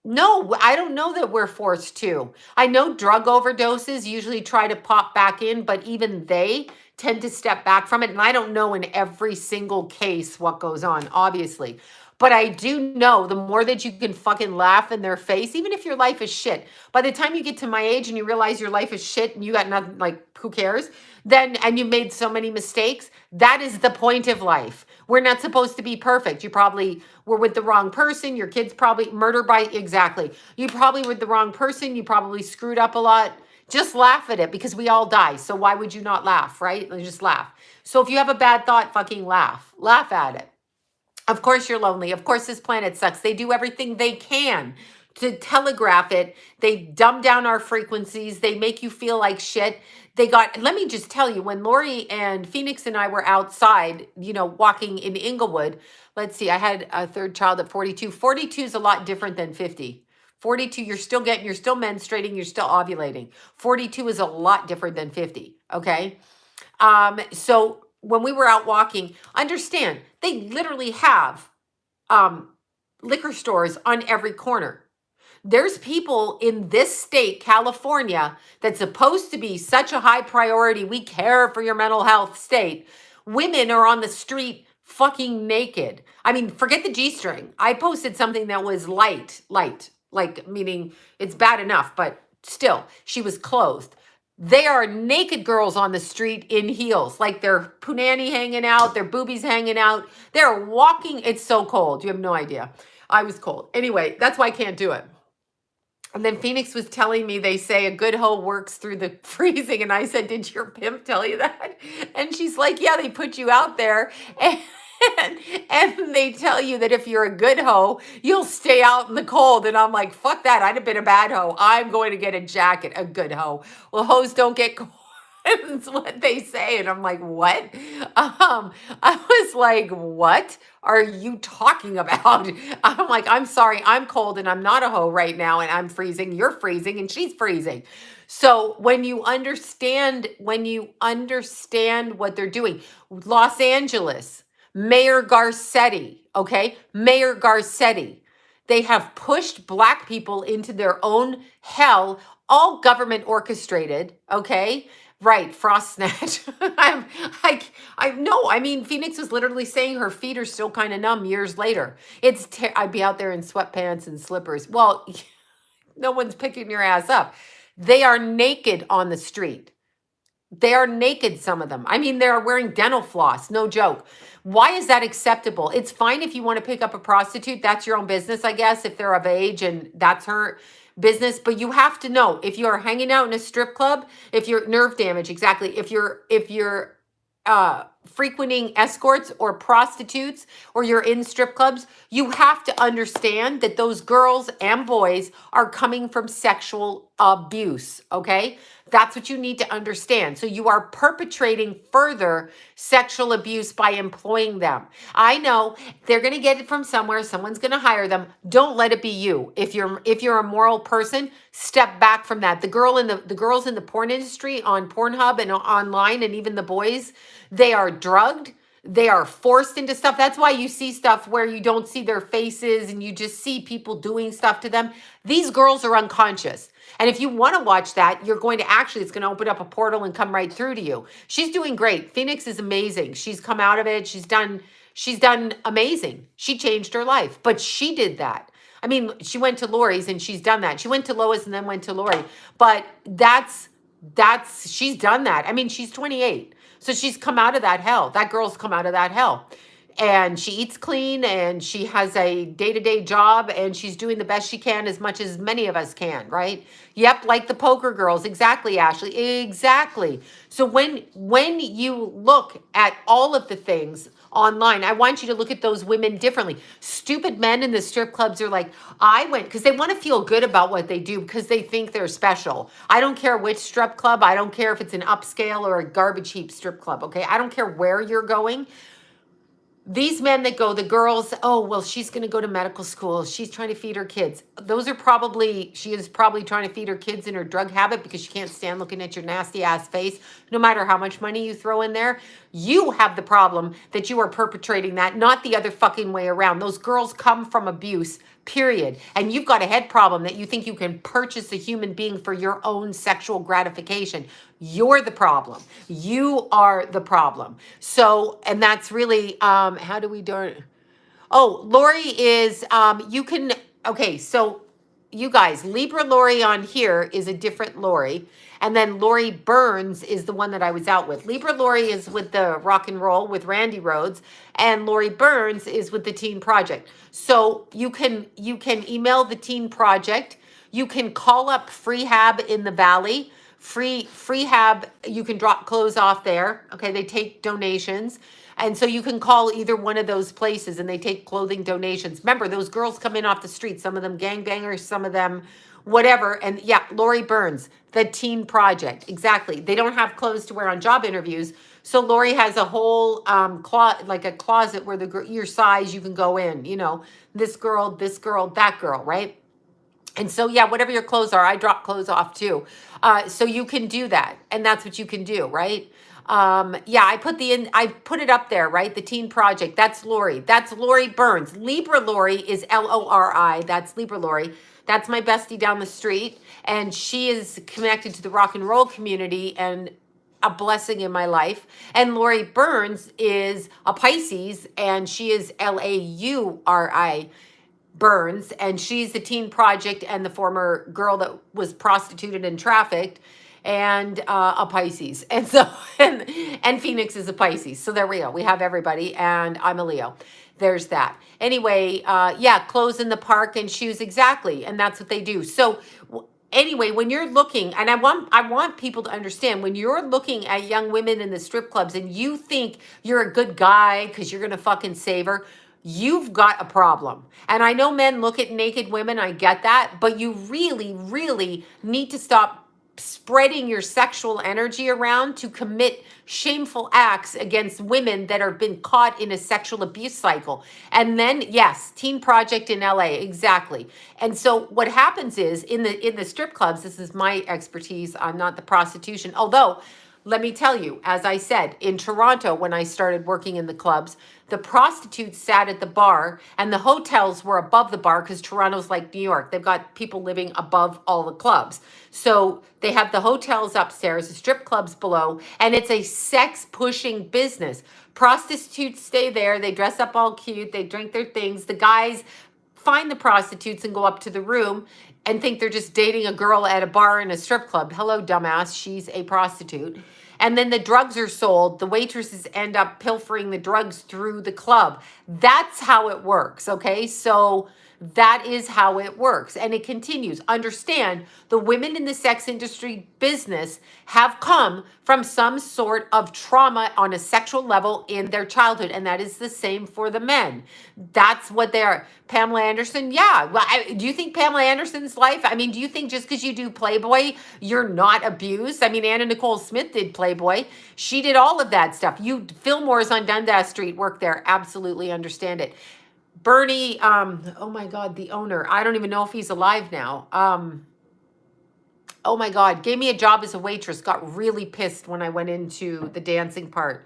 No, I don't know that we're forced to. I know drug overdoses usually try to pop back in, but even they tend to step back from it. And I don't know in every single case what goes on, obviously. But I do know the more that you can fucking laugh in their face, even if your life is shit, by the time you get to my age and you realize your life is shit and you got nothing, like, who cares? Then, and you made so many mistakes, that is the point of life. We're not supposed to be perfect. You probably were with the wrong person. Your kids probably exactly. You probably were with the wrong person. You probably screwed up a lot. Just laugh at it because we all die. So why would you not laugh, right? Just laugh. So if you have a bad thought, fucking laugh. Laugh at it. Of course you're lonely. Of course this planet sucks. They do everything they can to telegraph it. They dumb down our frequencies. They make you feel like shit. Let me just tell you, when Lori and Phoenix and I were outside, walking in Inglewood, let's see, I had a third child at 42. 42 is a lot different than 50. 42, you're still menstruating, you're still ovulating. 42 is a lot different than 50. Okay. So when we were out walking, understand, they literally have liquor stores on every corner. There's people in this state, California, that's supposed to be such a high priority. We care for your mental health state. Women are on the street fucking naked. I mean, forget the G-string. I posted something that was light, like, meaning it's bad enough, but still, she was clothed. They are naked girls on the street in heels, like their punani hanging out, their boobies hanging out. They're walking. It's so cold. You have no idea. I was cold. Anyway, that's why I can't do it. And then Phoenix was telling me, they say a good hoe works through the freezing. And I said, did your pimp tell you that? And she's like, yeah, they put you out there. And they tell you that if you're a good hoe, you'll stay out in the cold. And I'm like, fuck that. I'd have been a bad hoe. I'm going to get a jacket, a good hoe. Well, hoes don't get cold. That's what they say. And I'm like, what? I was like, what are you talking about? I'm like, I'm sorry, I'm cold and I'm not a hoe right now. And I'm freezing, you're freezing, and she's freezing. So when you understand what they're doing, Los Angeles, Mayor Garcetti, okay? Mayor Garcetti, they have pushed Black people into their own hell, all government orchestrated, okay? Right, frost snatch. I mean, Phoenix was literally saying her feet are still kind of numb years later. I'd be out there in sweatpants and slippers. Well, no one's picking your ass up. They are naked on the street. They are naked, some of them. I mean, they're wearing dental floss, no joke. Why is that acceptable? It's fine if you want to pick up a prostitute. That's your own business, I guess, if they're of age and that's her business. But you have to know, if you're hanging out in a strip club, if you're nerve damage, exactly. If you're frequenting escorts or prostitutes, or you're in strip clubs, you have to understand that those girls and boys are coming from sexual abuse, okay? That's what you need to understand. So you are perpetrating further sexual abuse by employing them. I know they're going to get it from somewhere. Someone's going to hire them. Don't let it be you. If you're a moral person, step back from that. The girls in the porn industry on Pornhub and online, and even the boys, they are drugged. They are forced into stuff. That's why you see stuff where you don't see their faces and you just see people doing stuff to them. These girls are unconscious. And if you want to watch that, it's going to open up a portal and come right through to you. She's doing great. Phoenix is amazing. She's come out of it. She's done amazing. She changed her life, but she did that. I mean, she went to Lori's and she's done that. She went to Lois and then went to Lori, but she's done that. I mean, she's 28. So she's come out of that hell. That girl's come out of that hell. and she eats clean and she has a day-to-day job and she's doing the best she can, as much as many of us can, right? Yep, like the poker girls. Exactly, Ashley. Exactly. So when you look at all of the things online, I want you to look at those women differently. Stupid men in the strip clubs are like, I went because they want to feel good about what they do because they think they're special. I don't care which strip club. I don't care if it's an upscale or a garbage heap strip club. Okay. I don't care where you're going. These men that go, the girls, oh, well, she's going to go to medical school. She's trying to feed her kids. Those are probably, she is probably trying to feed her kids in her drug habit because she can't stand looking at your nasty ass face, no matter how much money you throw in there. You have the problem that you are perpetrating that, not the other fucking way around. Those girls come from abuse, period. And you've got a head problem that you think you can purchase a human being for your own sexual gratification. You're the problem. You are the problem. So, and that's really, how do we do it? Oh, Lori is, you can, okay, so you guys, Libra Lori on here is a different Lori. And then Lori Burns is the one that I was out with. Libra Lori is with the rock and roll with Randy Rhoads, and Lori Burns is with the Teen Project. So you can email the Teen Project. You can call up Freehab in the Valley. Freehab, you can drop clothes off there. Okay, they take donations. And so you can call either one of those places and they take clothing donations. Remember, those girls come in off the street, some of them gangbangers, some of them whatever. And yeah, Lori Burns, the Teen Project. Exactly. They don't have clothes to wear on job interviews. So Lori has a whole like a closet where your size, you can go in, you know, this girl, that girl, right? And so, yeah, whatever your clothes are, I drop clothes off too. So you can do that. And that's what you can do, right? Yeah, I put it up there, right? The Teen Project. That's Lori. That's Lori Burns. Libra Lori is Lori. That's Libra Lori. That's my bestie down the street. And she is connected to the rock and roll community and a blessing in my life. And Lori Burns is a Pisces and she is Lauri. Burns, and she's the Teen Project and the former girl that was prostituted and trafficked, and a Pisces. And so, and Phoenix is a Pisces. So there we go. We have everybody, and I'm a Leo. There's that. Anyway, yeah, clothes in the park and shoes, exactly, and that's what they do. So anyway, when you're looking, and I want people to understand, when you're looking at young women in the strip clubs and you think you're a good guy because you're gonna fucking save her, you've got a problem. And I know men look at naked women, I get that, but you really, really need to stop spreading your sexual energy around to commit shameful acts against women that have been caught in a sexual abuse cycle. And then, yes, Teen Project in LA, exactly. And so what happens is in the strip clubs, this is my expertise, I'm not the prostitution, although let me tell you, as I said, in Toronto, when I started working in the clubs, the prostitutes sat at the bar and the hotels were above the bar because Toronto's like New York. They've got people living above all the clubs. So they have the hotels upstairs, the strip clubs below, and it's a sex pushing business. Prostitutes stay there. They dress up all cute. They drink their things. The guys find the prostitutes and go up to the room and think they're just dating a girl at a bar in a strip club. Hello, dumbass. She's a prostitute. And then the drugs are sold. The waitresses end up pilfering the drugs through the club. That's how it works, okay? So that is how it works. And it continues. Understand, the women in the sex industry business have come from some sort of trauma on a sexual level in their childhood. And that is the same for the men. That's what they are. Pamela Anderson, yeah. Well, do you think Pamela Anderson's life, I mean, do you think just because you do Playboy, you're not abused? I mean, Anna Nicole Smith did Playboy. She did all of that stuff. Fillmore's on Dundas Street, work there. Absolutely understand it. Bernie, oh my God, the owner. I don't even know if he's alive now. Oh my God, gave me a job as a waitress. Got really pissed when I went into the dancing part.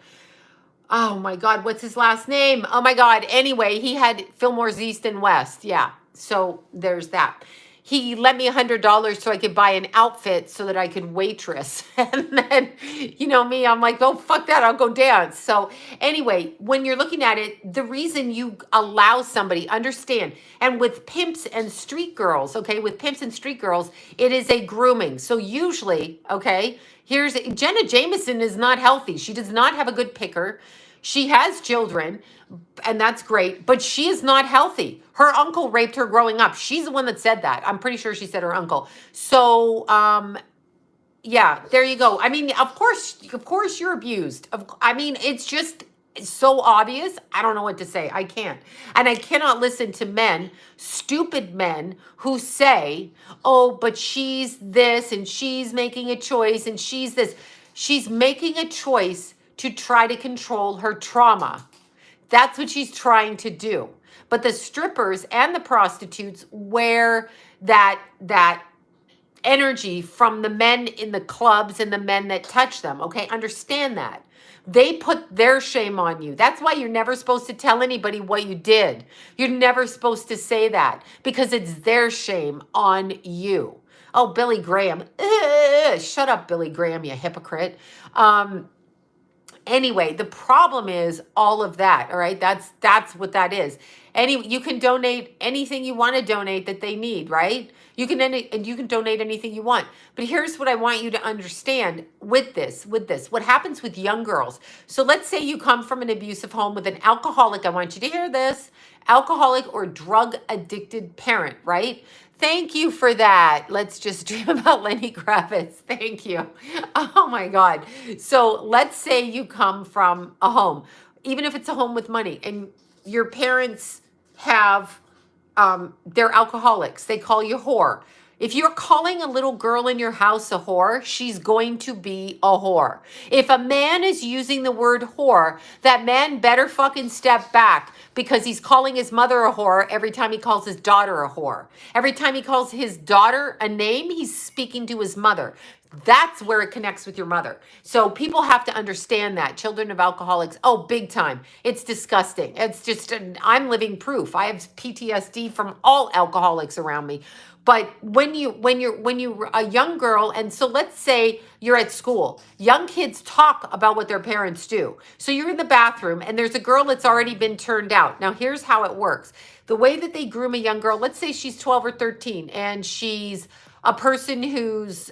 Oh my God, what's his last name? Oh my God. Anyway, he had Fillmore's East and West. Yeah, so there's that. He lent me $100 so I could buy an outfit so that I could waitress. And then, you know me, I'm like, oh, fuck that, I'll go dance. So anyway, when you're looking at it, the reason you allow somebody, understand, and with pimps and street girls, okay, with pimps and street girls, it is a grooming. So usually, okay, Jenna Jameson is not healthy. She does not have a good picker. She has children, and that's great, but she is not healthy. Her uncle raped her growing up. She's the one that said that. I'm pretty sure she said her uncle. So, yeah, there you go. I mean, of course you're abused. I mean, it's just so obvious. I don't know what to say. I can't. And I cannot listen to men, stupid men, who say, oh, but she's this and she's making a choice and she's this. She's making a choice to try to control her trauma. That's what she's trying to do. But the strippers and the prostitutes wear that energy from the men in the clubs and the men that touch them. Okay, understand that. They put their shame on you. That's why you're never supposed to tell anybody what you did. You're never supposed to say that because it's their shame on you. Oh, Billy Graham. Ugh, shut up, Billy Graham, you hypocrite. Anyway, the problem is all of that. All right, that's what that is. You can donate anything you want to donate that they need, right? You can donate anything you want. But here's what I want you to understand with this. What happens with young girls? So let's say you come from an abusive home with an alcoholic. I want you to hear this. Alcoholic or drug addicted parent, right? Thank you for that. Let's just dream about Lenny Kravitz. Thank you. Oh my God. So let's say you come from a home, even if it's a home with money, and your parents have, they're alcoholics. They call you whore. If you're calling a little girl in your house a whore, she's going to be a whore. If a man is using the word whore, that man better fucking step back because he's calling his mother a whore every time he calls his daughter a whore. Every time he calls his daughter a name, he's speaking to his mother. That's where it connects with your mother. So people have to understand that. Children of alcoholics, oh, big time. It's disgusting. It's just, I'm living proof. I have PTSD from all alcoholics around me. But when you're a young girl, and so let's say you're at school, young kids talk about what their parents do. So you're in the bathroom and there's a girl that's already been turned out. Now here's how it works. The way that they groom a young girl, let's say she's 12 or 13 and she's a person who's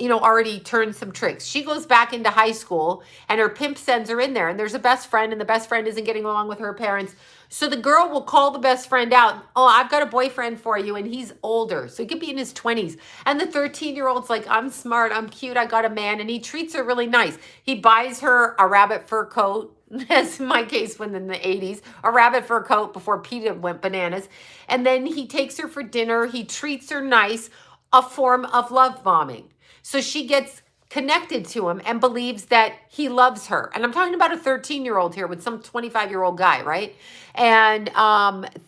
already turned some tricks. She goes back into high school and her pimp sends her in there and there's a best friend and the best friend isn't getting along with her parents. So the girl will call the best friend out. Oh, I've got a boyfriend for you and he's older. So he could be in his 20s. And the 13-year-old's like, I'm smart, I'm cute, I got a man. And he treats her really nice. He buys her a rabbit fur coat. As in my case, when in the 80s, a rabbit fur coat before PETA went bananas. And then he takes her for dinner. He treats her nice, a form of love bombing. So she gets connected to him and believes that he loves her. And I'm talking about a 13-year-old here with some 25-year-old guy, right? And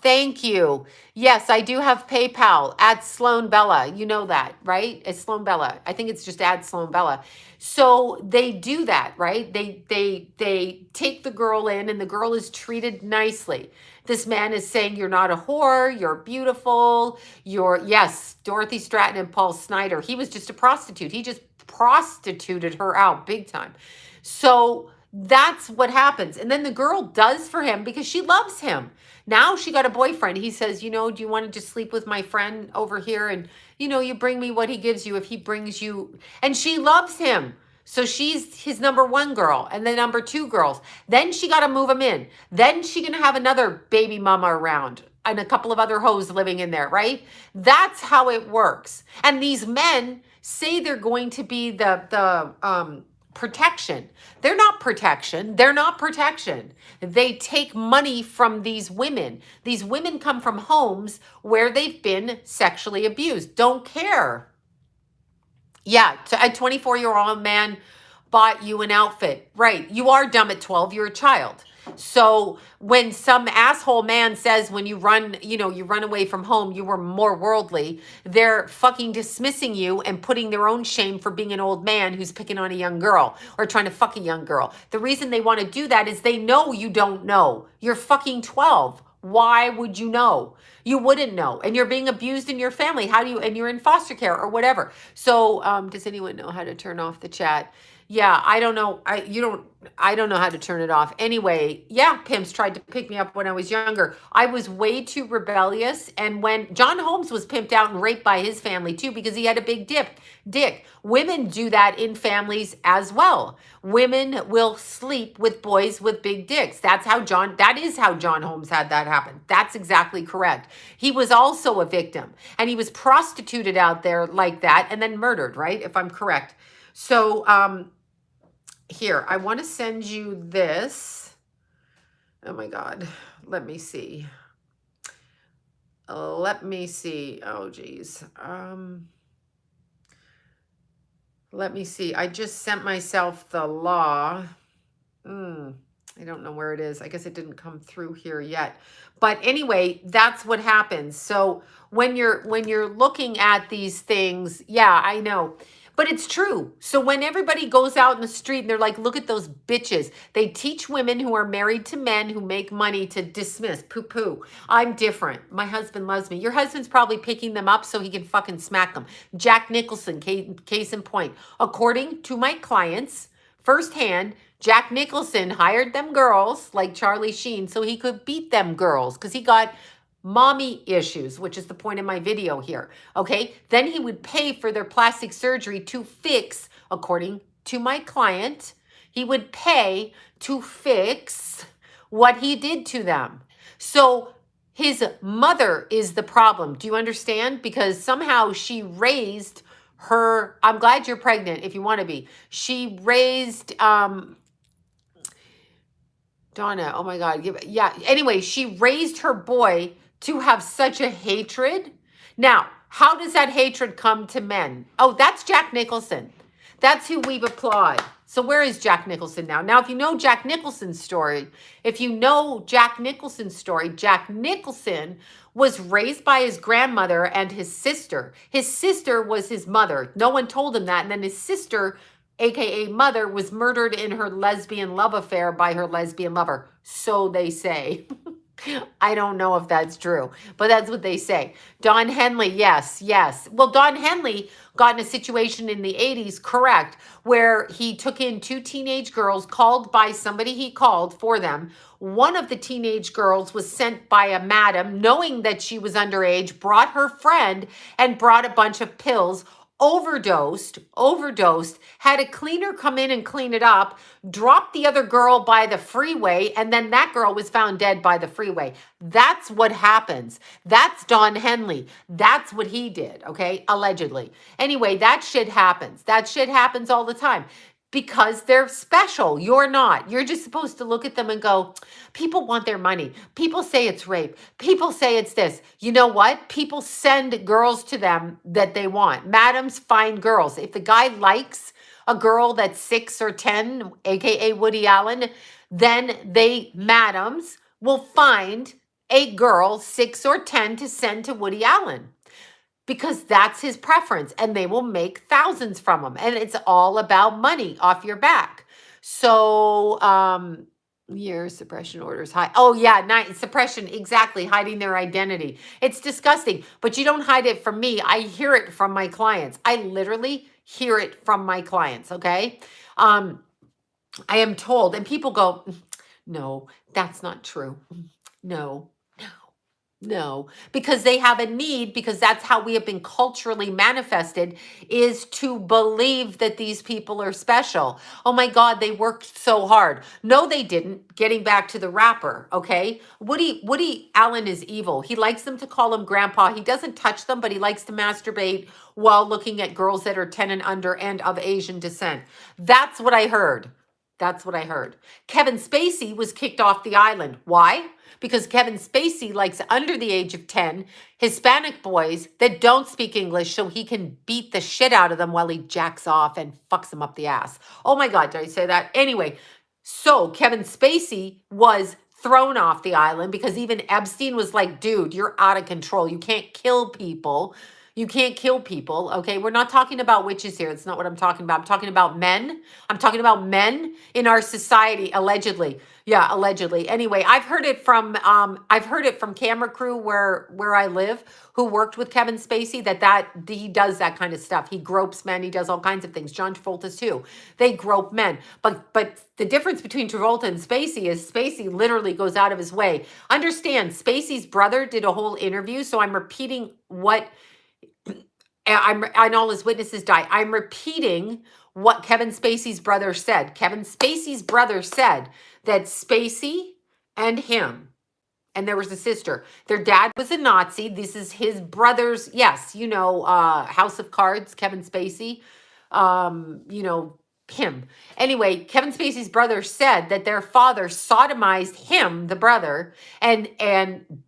thank you. Yes, I do have PayPal at Sloan Bella. You know that, right? It's Sloan Bella. I think it's just at Sloan Bella. So they do that, right? They take the girl in and the girl is treated nicely. This man is saying, you're not a whore, you're beautiful, yes, Dorothy Stratton and Paul Snider. He was just a prostitute. He just prostituted her out big time. So that's what happens. And then the girl does for him because she loves him. Now she got a boyfriend. He says, do you want to just sleep with my friend over here? And, you bring me what he gives you if he brings you. And she loves him. So she's his number one girl and the number two girls. Then she got to move him in. Then she going to have another baby mama around and a couple of other hoes living in there, right? That's how it works. And these men say they're going to be the protection. They're not protection. They're not protection. They take money from these women. These women come from homes where they've been sexually abused. Don't care. Yeah, a 24-year-old man bought you an outfit. Right. You are dumb at 12. You're a child. So when some asshole man says when you run away from home, you were more worldly, they're fucking dismissing you and putting their own shame for being an old man who's picking on a young girl or trying to fuck a young girl. The reason they want to do that is they know you don't know. You're fucking 12. Why would you know? You wouldn't know. And you're being abused in your family. How do you, and you're in foster care or whatever. So, does anyone know how to turn off the chat? Yeah, I don't know. I don't know how to turn it off. Anyway, yeah, pimps tried to pick me up when I was younger. I was way too rebellious. And when John Holmes was pimped out and raped by his family too, because he had a big dick. Women do that in families as well. Women will sleep with boys with big dicks. That is how John Holmes had that happen. That's exactly correct. He was also a victim, and he was prostituted out there like that and then murdered, right? If I'm correct. So, here, I want to send you this. Oh my God. Let me see. Oh, geez. Let me see. I just sent myself the law. I don't know where it is. I guess it didn't come through here yet. But anyway, that's what happens. So when you're looking at these things, yeah, I know. But it's true. So when everybody goes out in the street and they're like, look at those bitches. They teach women who are married to men who make money to dismiss, poo-poo. I'm different. My husband loves me. Your husband's probably picking them up so he can fucking smack them. Jack Nicholson, case in point. According to my clients, firsthand, Jack Nicholson hired them girls like Charlie Sheen so he could beat them girls because he got mommy issues, which is the point of my video here. Okay. Then he would pay for their plastic surgery to fix, according to my client, he would pay to fix what he did to them. So his mother is the problem. Do you understand? Because somehow she raised her, I'm glad you're pregnant if you want to be. She raised, Donna, oh my God. Yeah. Anyway, she raised her boy to have such a hatred. Now, how does that hatred come to men? Oh, that's Jack Nicholson. That's who we applaud. So where is Jack Nicholson now? Now, if you know Jack Nicholson's story, Jack Nicholson was raised by his grandmother and his sister. His sister was his mother. No one told him that. And then his sister, AKA mother, was murdered in her lesbian love affair by her lesbian lover. So they say. I don't know if that's true, but that's what they say. Don Henley, yes. Well, Don Henley got in a situation in the 80s, correct, where he took in 2 teenage girls called by somebody he called for them. One of the teenage girls was sent by a madam, knowing that she was underage, brought her friend and brought a bunch of pills, overdosed, had a cleaner come in and clean it up, dropped the other girl by the freeway, and then that girl was found dead by the freeway. That's what happens. That's Don Henley. That's what he did, okay? Allegedly. Anyway, that shit happens. That shit happens all the time. Because they're special. You're not. You're just supposed to look at them and go, people want their money. People say it's rape. People say it's this. You know what? People send girls to them that they want. Madams find girls. If the guy likes a girl that's 6 or 10, aka Woody Allen, then madams will find a girl 6 or 10 to send to Woody Allen. Because that's his preference, and they will make thousands from him. And it's all about money off your back. So, your suppression orders high. Oh yeah, suppression, exactly, hiding their identity. It's disgusting, but you don't hide it from me. I hear it from my clients. I literally hear it from my clients, okay? I am told, and people go, no, that's not true. No, because they have a need, because that's how we have been culturally manifested, is to believe that these people are special. Oh my God, they worked so hard. No, they didn't. Getting back to the rapper, okay? Woody Allen is evil. He likes them to call him grandpa. He doesn't touch them, but he likes to masturbate while looking at girls that are 10 and under and of Asian descent. That's what I heard. Kevin Spacey was kicked off the island. Why? Because Kevin Spacey likes under the age of 10 Hispanic boys that don't speak English so he can beat the shit out of them while he jacks off and fucks them up the ass. Oh my God, did I say that? Anyway, so Kevin Spacey was thrown off the island because even Epstein was like, dude, you're out of control. You can't kill people. You can't kill people, okay? We're not talking about witches here. That's not what I'm talking about. I'm talking about men. I'm talking about men in our society, allegedly. Yeah, allegedly. Anyway, I've heard it from camera crew where I live, who worked with Kevin Spacey, that he does that kind of stuff. He gropes men. He does all kinds of things. John Travolta too. They grope men. But the difference between Travolta and Spacey is Spacey literally goes out of his way. Understand, Spacey's brother did a whole interview, so I'm repeating what and all his witnesses died. I'm repeating what Kevin Spacey's brother said. Kevin Spacey's brother said that Spacey and him, and there was a sister. Their dad was a Nazi. This is his brother's, yes, House of Cards, Kevin Spacey, him. Anyway, Kevin Spacey's brother said that their father sodomized him, the brother, and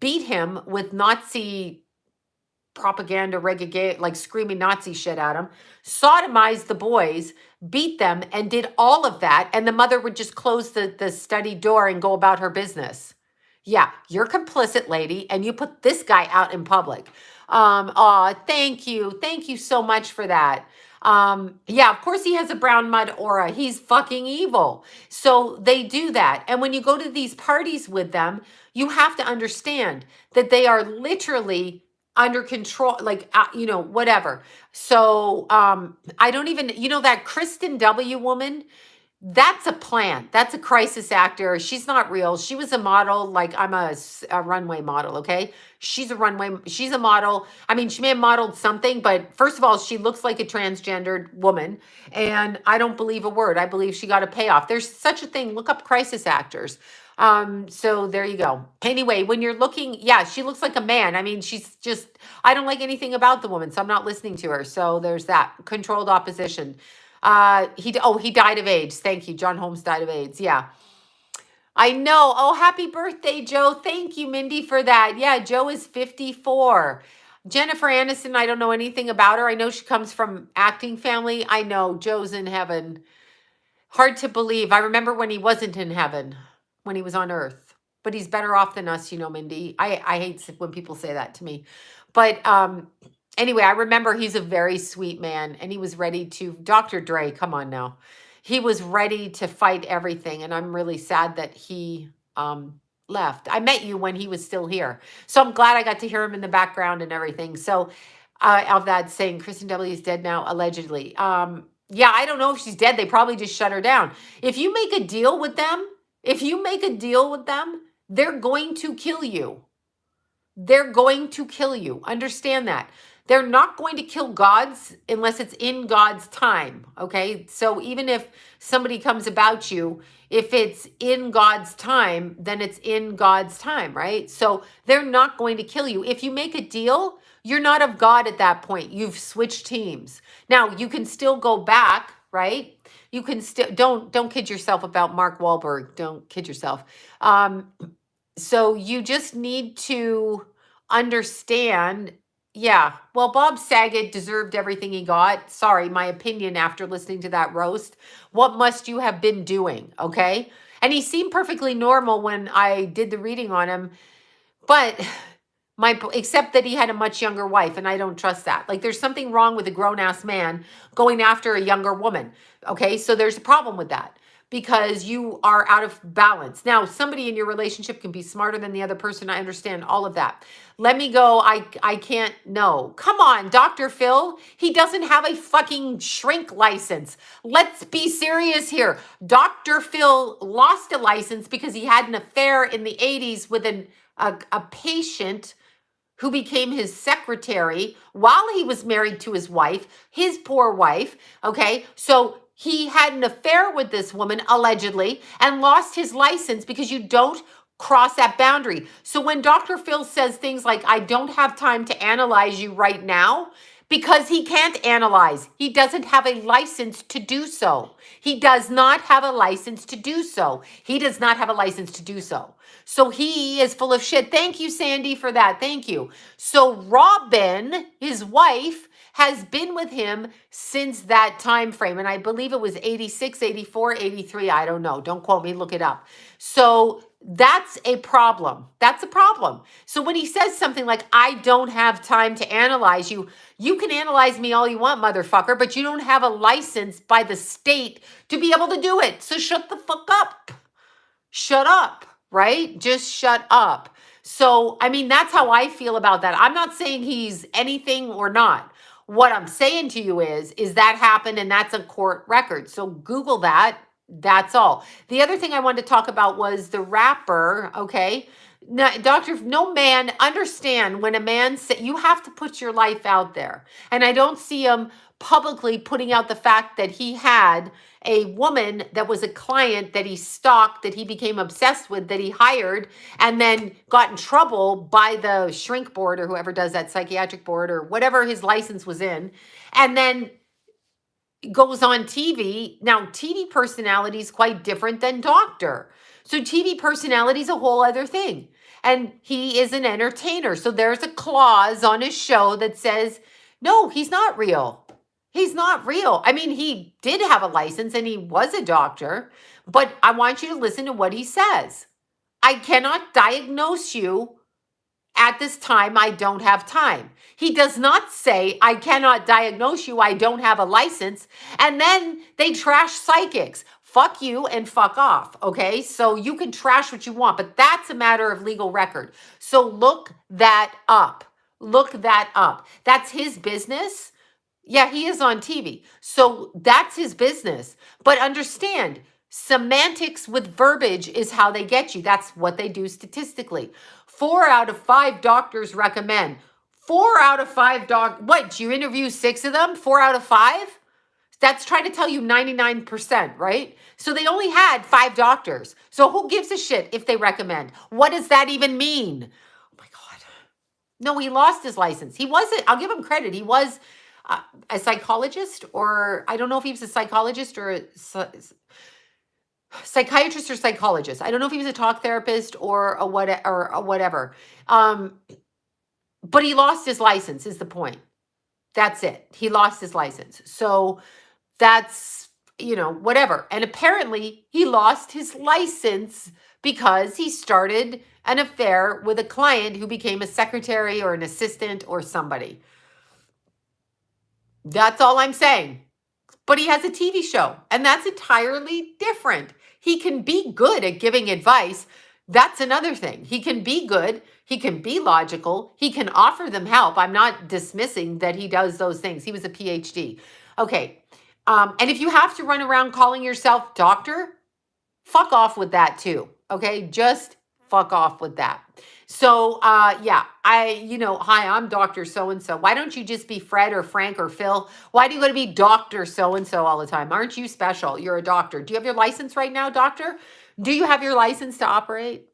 beat him with Nazi propaganda, like screaming Nazi shit at him, sodomized the boys, beat them, and did all of that. And the mother would just close the study door and go about her business. Yeah, you're complicit, lady, and you put this guy out in public. Thank you. Thank you so much for that. Yeah, of course he has a brown mud aura. He's fucking evil. So they do that. And when you go to these parties with them, you have to understand that they are literally under control, like, whatever. So I don't even, that Kristen W woman, that's a plant. That's a crisis actor. She's not real. She was a model. Like, I'm a runway model, okay? She's a model. I mean, she may have modeled something, but first of all, she looks like a transgendered woman, and I don't believe a word. I believe she got a payoff. There's such a thing. Look up crisis actors. So there you go. Anyway, when you're looking, yeah, she looks like a man. I mean, I don't like anything about the woman, so I'm not listening to her. So there's that. Controlled opposition. He died of AIDS. Thank you. John Holmes died of AIDS. Yeah. I know. Oh, happy birthday, Joe. Thank you, Mindy, for that. Yeah, Joe is 54. Jennifer Aniston, I don't know anything about her. I know she comes from acting family. I know Joe's in heaven. Hard to believe. I remember when he wasn't in heaven, when he was on earth. But he's better off than us, Mindy. I hate when people say that to me. But anyway, I remember he's a very sweet man, and he was ready to, Dr. Dre, come on now. He was ready to fight everything, and I'm really sad that he left. I met you when he was still here. So I'm glad I got to hear him in the background and everything. So of that saying, Kristen W is dead now, allegedly. Yeah, I don't know if she's dead. They probably just shut her down. If you make a deal with them, they're going to kill you. They're going to kill you. Understand that. They're not going to kill gods unless it's in God's time, okay? So even if somebody comes about you, if it's in God's time, then it's in God's time, right? So they're not going to kill you. If you make a deal, you're not of God at that point. You've switched teams. Now, you can still go back, right? You can still, don't kid yourself about Mark Wahlberg. Don't kid yourself. So you just need to understand. Yeah, well, Bob Saget deserved everything he got. Sorry, my opinion after listening to that roast. What must you have been doing, okay? And he seemed perfectly normal when I did the reading on him, but except that he had a much younger wife, and I don't trust that. Like, there's something wrong with a grown-ass man going after a younger woman, okay? So there's a problem with that, because you are out of balance. Now, somebody in your relationship can be smarter than the other person. I understand all of that. Let me go. I can't. No. Come on, Dr. Phil. He doesn't have a fucking shrink license. Let's be serious here. Dr. Phil lost a license because he had an affair in the 80s with a patient who became his secretary while he was married to his wife, his poor wife. Okay. So he had an affair with this woman, allegedly, and lost his license because you don't cross that boundary. So when Dr. Phil says things like, I don't have time to analyze you right now, because he can't analyze. He doesn't have a license to do so. He does not have a license to do so. He does not have a license to do so. So he is full of shit. Thank you, Sandy, for that. Thank you. So Robin, his wife, has been with him since that time frame. And I believe it was 86, 84, 83. I don't know. Don't quote me. Look it up. So That's a problem. That's a problem. So when he says something like, I don't have time to analyze you, you can analyze me all you want, motherfucker, but you don't have a license by the state to be able to do it. So shut the fuck up. Shut up, right? Just shut up. So, I mean, that's how I feel about that. I'm not saying he's anything or not. What I'm saying to you is that happened and that's a court record. So Google that. That's all. The other thing I wanted to talk about was the rapper, okay? Now, doctor, no man, understand when a man say you have to put your life out there. And I don't see him publicly putting out the fact that he had a woman that was a client that he stalked, that he became obsessed with, that he hired, and then got in trouble by the shrink board or whoever does that psychiatric board or whatever his license was in. And then goes on TV. Now, TV personality is quite different than doctor. So TV personality is a whole other thing. And he is an entertainer. So there's a clause on his show that says, no, he's not real. He's not real. I mean, he did have a license and he was a doctor, but I want you to listen to what he says. I cannot diagnose you at this time. I don't have time. He does not say, I cannot diagnose you. I don't have a license. And then they trash psychics. Fuck you and fuck off. Okay. So you can trash what you want, but that's a matter of legal record. So look that up. Look that up. That's his business. Yeah, he is on TV. So that's his business. But understand, semantics with verbiage is how they get you. That's what they do statistically. 4 out of 5 doctors recommend. 4 out of 5 what, you interview 6 of them? 4 out of 5? That's trying to tell you 99%, right? So they only had 5 doctors. So who gives a shit if they recommend? What does that even mean? Oh my God. No, he lost his license. He wasn't, I'll give him credit. He was a psychologist, or I don't know if he was a psychologist or a psychiatrist or psychologist. I don't know if he was a talk therapist or a whatever. But he lost his license is the point. That's it. He lost his license. So that's, whatever. And apparently he lost his license because he started an affair with a client who became a secretary or an assistant or somebody. That's all I'm saying. But he has a TV show, and that's entirely different. He can be good at giving advice. That's another thing. He can be good. He can be logical. He can offer them help. I'm not dismissing that he does those things. He was a PhD. Okay. And if you have to run around calling yourself doctor, fuck off with that too. Okay. Just fuck off with that. So, yeah, hi, I'm Dr. So-and-so. Why don't you just be Fred or Frank or Phil? Why do you got to be Dr. So-and-so all the time? Aren't you special? You're a doctor. Do you have your license right now, doctor? Do you have your license to operate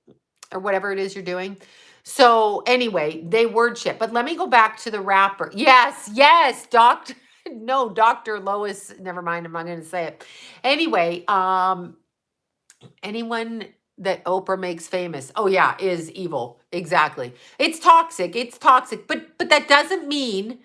or whatever it is you're doing? So anyway, they word shit. But let me go back to the rapper. Yes, doctor. No, Dr. Lois. Never mind. I'm not going to say it. Anyway, anyone that Oprah makes famous, oh yeah, is evil. Exactly. It's toxic. But that doesn't mean,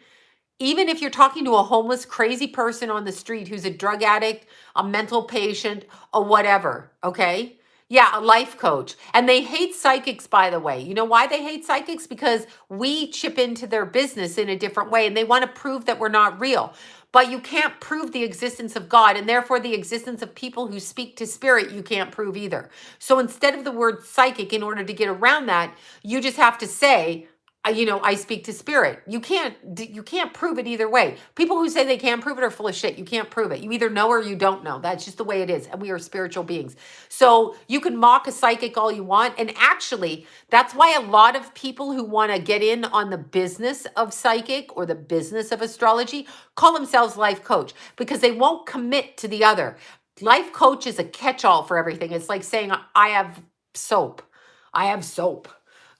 even if you're talking to a homeless, crazy person on the street who's a drug addict, a mental patient, or whatever, okay? Yeah, a life coach. And they hate psychics, by the way. You know why they hate psychics? Because we chip into their business in a different way, and they want to prove that we're not real. But you can't prove the existence of God, and therefore the existence of people who speak to spirit, you can't prove either. So instead of the word psychic, in order to get around that, you just have to say, I speak to spirit. You can't prove it either way. People who say they can't prove it are full of shit. You can't prove it. You either know or you don't know. That's just the way it is. And we are spiritual beings. So you can mock a psychic all you want. And actually, that's why a lot of people who want to get in on the business of psychic or the business of astrology call themselves life coach, because they won't commit to the other. Life coach is a catch-all for everything. It's like saying, I have soap.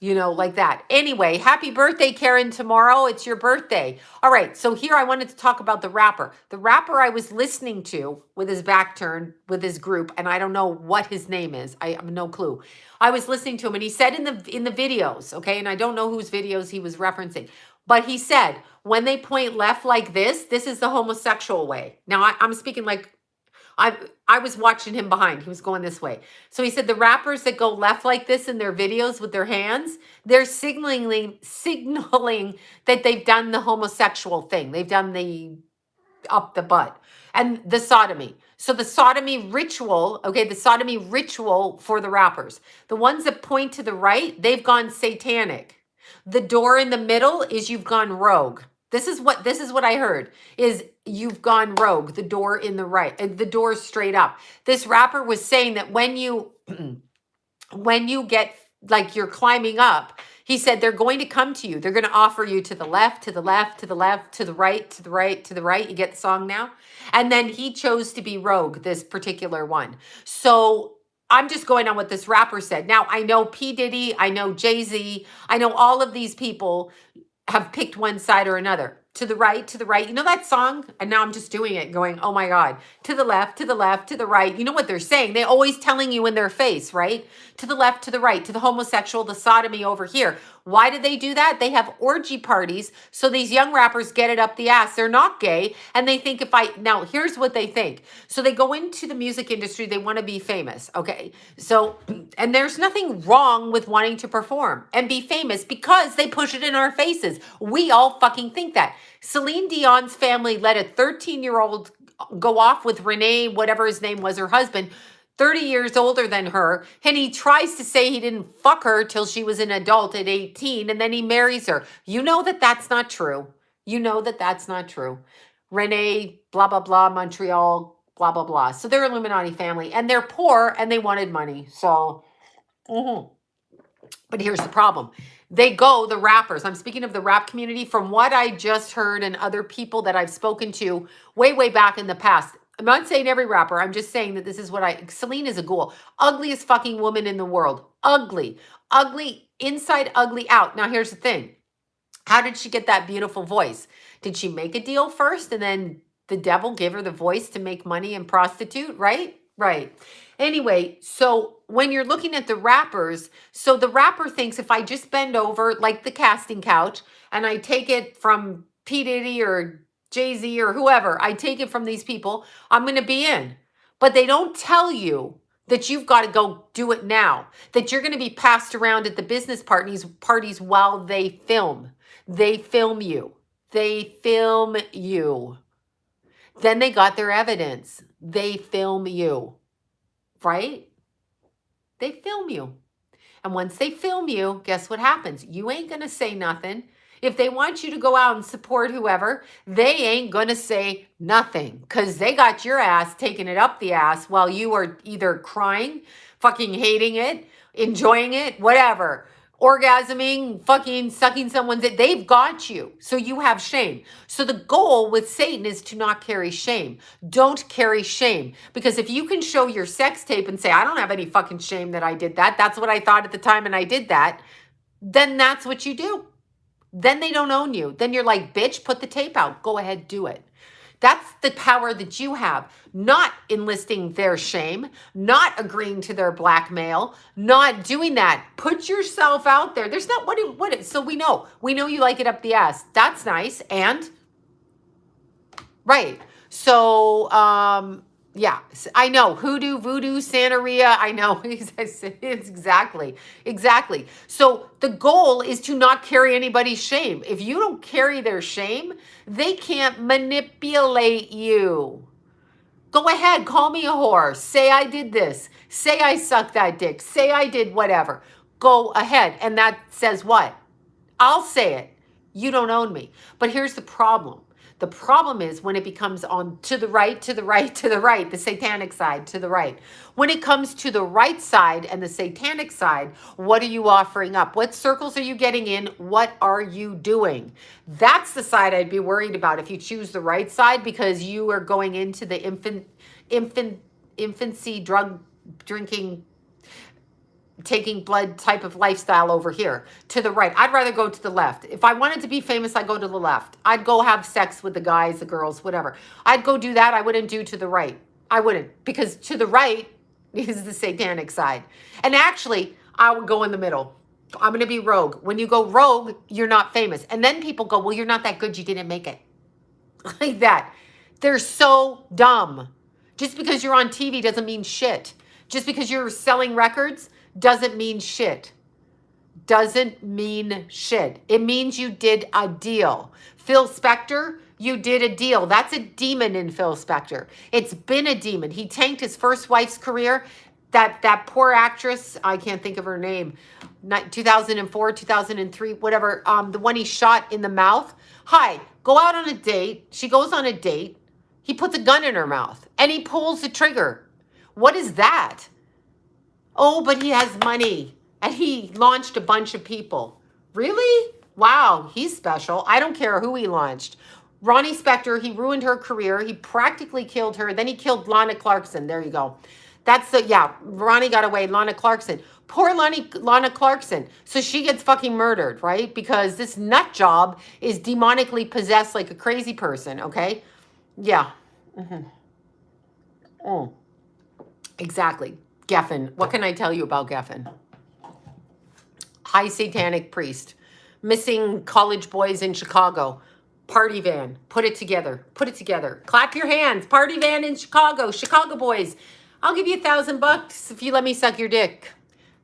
Like that. Anyway, happy birthday, Karen, tomorrow. It's your birthday. All right. So here I wanted to talk about the rapper. The rapper I was listening to with his back turned with his group, and I don't know what his name is. I have no clue. I was listening to him, and he said in the videos, okay, and I don't know whose videos he was referencing, but he said, when they point left like this is the homosexual way. Now I'm speaking like I was watching him behind. He was going this way. So he said the rappers that go left like this in their videos with their hands, they're signaling that they've done the homosexual thing. They've done the up the butt and the sodomy. So the sodomy ritual, okay, the sodomy ritual for the rappers. The ones that point to the right, they've gone satanic. The door in the middle is you've gone rogue. This is what I heard is you've gone rogue. The door in the right, the door straight up. This rapper was saying that when you get like you're climbing up, he said they're going to come to you. They're going to offer you to the left, to the left, to the left, to the right, to the right, to the right. You get the song now? And then he chose to be rogue, this particular one. So I'm just going on what this rapper said. Now, I know P. Diddy, I know Jay-Z, I know all of these people have picked one side or another. To the right, to the right. You know that song? And now I'm just doing it going, oh my God. To the left, to the left, to the right. You know what they're saying? They're always telling you in their face, right? To the left, to the right, to the homosexual, the sodomy over here. Why do they do that? They have orgy parties. So these young rappers get it up the ass. They're not gay. And they think now here's what they think. So they go into the music industry. They want to be famous. Okay. So, and there's nothing wrong with wanting to perform and be famous because they push it in our faces. We all fucking think that. Celine Dion's family let a 13-year-old go off with Renee, whatever his name was, her husband, 30 years older than her. And he tries to say he didn't fuck her till she was an adult at 18. And then he marries her. You know that that's not true. You know that that's not true. Renee, blah, blah, blah, Montreal, blah, blah, blah. So they're Illuminati family and they're poor and they wanted money. So, but here's the problem. The rappers, I'm speaking of the rap community, from what I just heard and other people that I've spoken to way, way back in the past. I'm not saying every rapper. I'm just saying that this is Celine is a ghoul. Ugliest fucking woman in the world. Ugly. Ugly inside, ugly out. Now, here's the thing. How did she get that beautiful voice? Did she make a deal first and then the devil gave her the voice to make money and prostitute, right? Right. Anyway, so when you're looking at the rappers, so the rapper thinks if I just bend over like the casting couch and I take it from P. Diddy or Jay-Z or whoever, I take it from these people, I'm going to be in. But they don't tell you that you've got to go do it now, that you're going to be passed around at the business parties while they film. They film you. They film you. Then they got their evidence. They film you, right? They film you. And once they film you, guess what happens? You ain't going to say nothing. If they want you to go out and support whoever, they ain't going to say nothing because they got your ass taking it up the ass while you are either crying, fucking hating it, enjoying it, whatever. Orgasming, fucking sucking someone's dick. They've got you. So you have shame. So the goal with Satan is to not carry shame. Don't carry shame. Because if you can show your sex tape and say, I don't have any fucking shame that I did that. That's what I thought at the time and I did that. Then that's what you do. Then they don't own you. Then you're like, bitch, put the tape out. Go ahead, do it. That's the power that you have, not enlisting their shame, not agreeing to their blackmail, not doing that. Put yourself out there. There's not so we know you like it up the ass. That's nice. And right. So, yeah, I know. Hoodoo, voodoo, Santeria. I know. It's exactly. So the goal is to not carry anybody's shame. If you don't carry their shame, they can't manipulate you. Go ahead. Call me a whore. Say I did this. Say I sucked that dick. Say I did whatever. Go ahead. And that says what? I'll say it. You don't own me. But here's the problem. The problem is when it becomes on to the right, the satanic side, to the right. When it comes to the right side and the satanic side, what are you offering up? What circles are you getting in? What are you doing? That's the side I'd be worried about if you choose the right side, because you are going into the infancy drug drinking, taking blood type of lifestyle over here to the right. I'd rather go to the left. If I wanted to be famous, I'd go to the left. I'd go have sex with the guys, the girls, whatever. I'd go do that. I wouldn't do to the right. I wouldn't, because to the right is the satanic side. And actually, I would go in the middle. I'm going to be rogue. When you go rogue, you're not famous. And then people go, well, you're not that good. You didn't make it. Like that. They're so dumb. Just because you're on TV doesn't mean shit. Just because you're selling records doesn't mean shit. Doesn't mean shit. It means you did a deal. Phil Spector, you did a deal. That's a demon in Phil Spector. It's been a demon. He tanked his first wife's career. That poor actress, I can't think of her name, 2004, 2003, whatever, the one he shot in the mouth. Hi, go out on a date. She goes on a date. He puts a gun in her mouth and he pulls the trigger. What is that? Oh, but he has money and he launched a bunch of people. Really? Wow, he's special. I don't care who he launched. Ronnie Spector, he ruined her career. He practically killed her. Then he killed Lana Clarkson. There you go. That's the, yeah, Ronnie got away, Lana Clarkson. Poor Lana Clarkson. So she gets fucking murdered, right? Because this nut job is demonically possessed like a crazy person, okay? Yeah. Exactly. Geffen. What can I tell you about Geffen? High satanic priest. Missing college boys in Chicago. Party van. Put it together. Put it together. Clap your hands. Party van in Chicago. Chicago boys. I'll give you $1,000 if you let me suck your dick.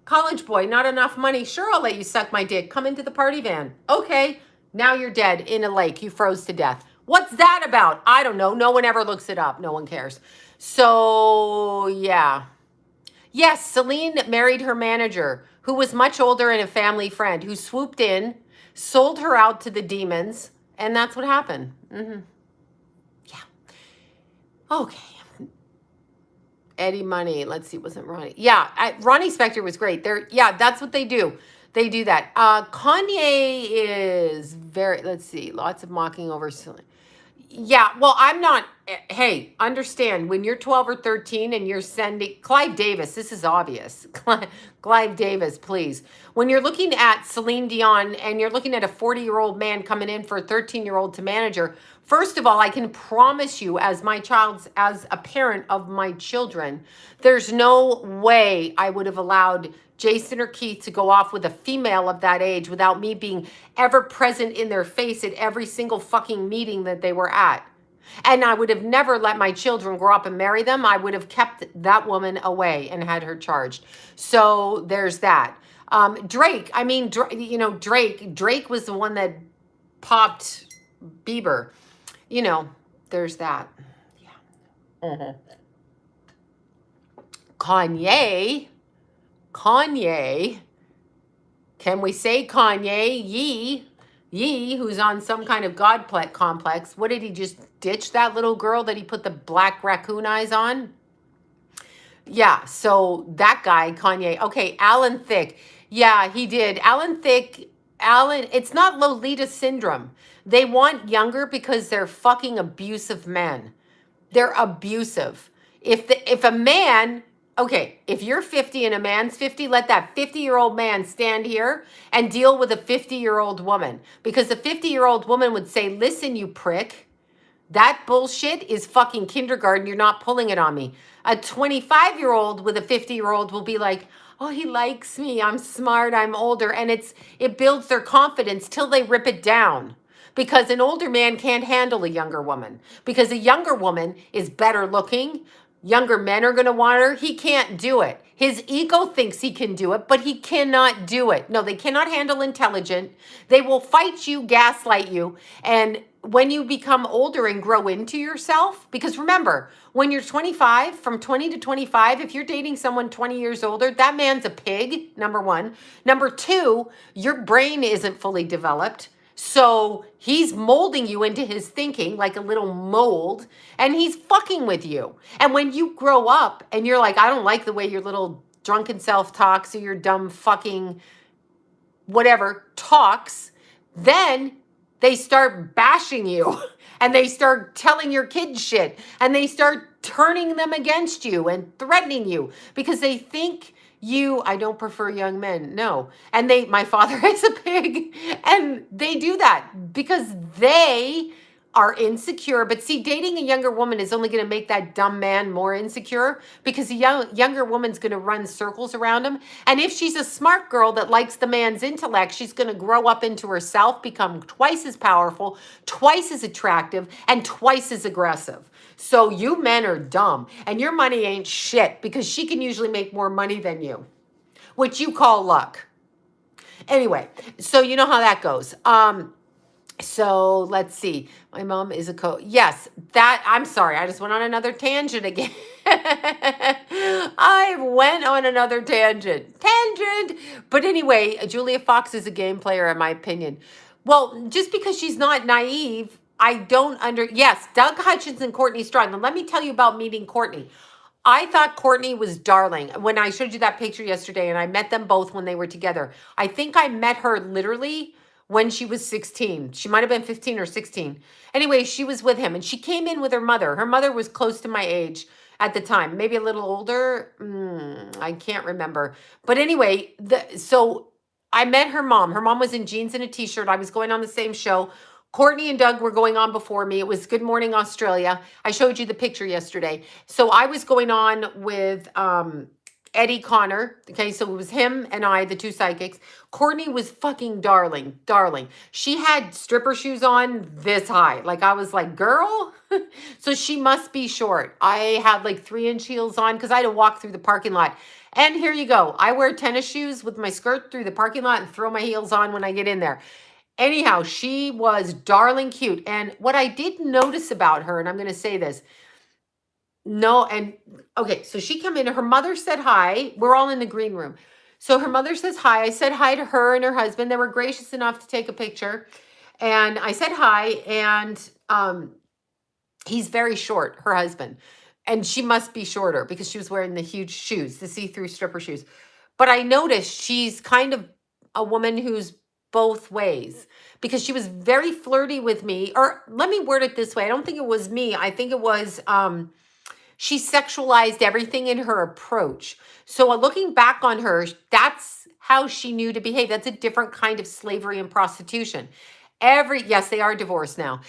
College boy, not enough money. Sure, I'll let you suck my dick. Come into the party van. Okay, now you're dead in a lake. You froze to death. What's that about? I don't know. No one ever looks it up. No one cares. So, yeah. Yes, Celine married her manager, who was much older and a family friend, who swooped in, sold her out to the demons, and that's what happened. Yeah. Okay. Eddie Money. Let's see, wasn't Ronnie? Yeah, Ronnie Spector was great. Yeah, that's what they do. They do that. Kanye is very, let's see, lots of mocking over. Yeah, well, I'm not, hey, understand, when you're 12 or 13 and you're sending, Clive Davis, this is obvious. Clive Davis, please. When you're looking at Celine Dion and you're looking at a 40-year-old man coming in for a 13-year-old to manage her, first of all, I can promise you as a parent of my children, there's no way I would have allowed Jason or Keith to go off with a female of that age without me being ever present in their face at every single fucking meeting that they were at. And I would have never let my children grow up and marry them. I would have kept that woman away and had her charged. So there's that. Drake, I mean, Drake was the one that popped Bieber. You know, there's that. Yeah. Kanye, can we say Kanye? Yee, who's on some kind of God complex. What did he just ditch that little girl that he put the black raccoon eyes on? Yeah, so that guy, Kanye. Okay, Alan Thicke. Yeah, he did. Alan Thicke, it's not Lolita syndrome. They want younger because they're fucking abusive men. They're abusive. If a man, okay, if you're 50 and a man's 50, let that 50-year-old man stand here and deal with a 50-year-old woman. Because the 50-year-old woman would say, listen, you prick, that bullshit is fucking kindergarten. You're not pulling it on me. A 25-year-old with a 50-year-old will be like, oh, he likes me. I'm smart. I'm older. And it builds their confidence till they rip it down. Because an older man can't handle a younger woman. Because a younger woman is better looking. Younger men are going to want her. He can't do it. His ego thinks he can do it, but he cannot do it. No, they cannot handle intelligent. They will fight you, gaslight you. And when you become older and grow into yourself, because remember, when you're 25, from 20 to 25, if you're dating someone 20 years older, that man's a pig, number one. Number two, your brain isn't fully developed. So he's molding you into his thinking like a little mold, and he's fucking with you. And when you grow up and you're like, I don't like the way your little drunken self talks or your dumb fucking whatever talks, then they start bashing you and they start telling your kids shit and they start turning them against you and threatening you because they think I don't prefer young men. No. And my father is a pig and they do that because they are insecure. But see, dating a younger woman is only going to make that dumb man more insecure, because the younger woman's going to run circles around him. And if she's a smart girl that likes the man's intellect, she's going to grow up into herself, become twice as powerful, twice as attractive, and twice as aggressive. So you men are dumb, and your money ain't shit, because she can usually make more money than you, which you call luck. Anyway, so you know how that goes. So let's see. My mom is a yes, that I'm sorry. I just went on another tangent again. I went on another tangent. But anyway, Julia Fox is a game player, in my opinion. Well, just because she's not naive, I don't yes, Doug Hutchins and Courtney Strong. Now let me tell you about meeting Courtney. I thought Courtney was darling when I showed you that picture yesterday, and I met them both when they were together. I think I met her literally when she was 16. She might have been 15 or 16. Anyway, she was with him, and she came in with her mother. Her mother was close to my age at the time, maybe a little older. I can't remember. But anyway, so I met her mom. Her mom was in jeans and a t-shirt. I was going on the same show. Courtney and Doug were going on before me. It was Good Morning Australia. I showed you the picture yesterday. So I was going on with Eddie Connor. Okay, so it was him and I, the two psychics. Courtney was fucking darling. She had stripper shoes on this high. Like, I was like, girl. So she must be short. I had like 3-inch heels on because I had to walk through the parking lot. And here you go. I wear tennis shoes with my skirt through the parking lot and throw my heels on when I get in there. Anyhow, she was darling cute. And what I did notice about her, and I'm going to say this, okay, so she came in, her mother said hi. We're all in the green room. So her mother says hi. I said hi to her and her husband. They were gracious enough to take a picture. And I said hi, and he's very short, her husband. And she must be shorter because she was wearing the huge shoes, the see-through stripper shoes. But I noticed she's kind of a woman who's both ways, because she was very flirty with me. Or let me word it this way. I don't think it was me. I think it was she sexualized everything in her approach. So looking back on her, that's how she knew to behave. That's a different kind of slavery and prostitution. Yes, they are divorced now.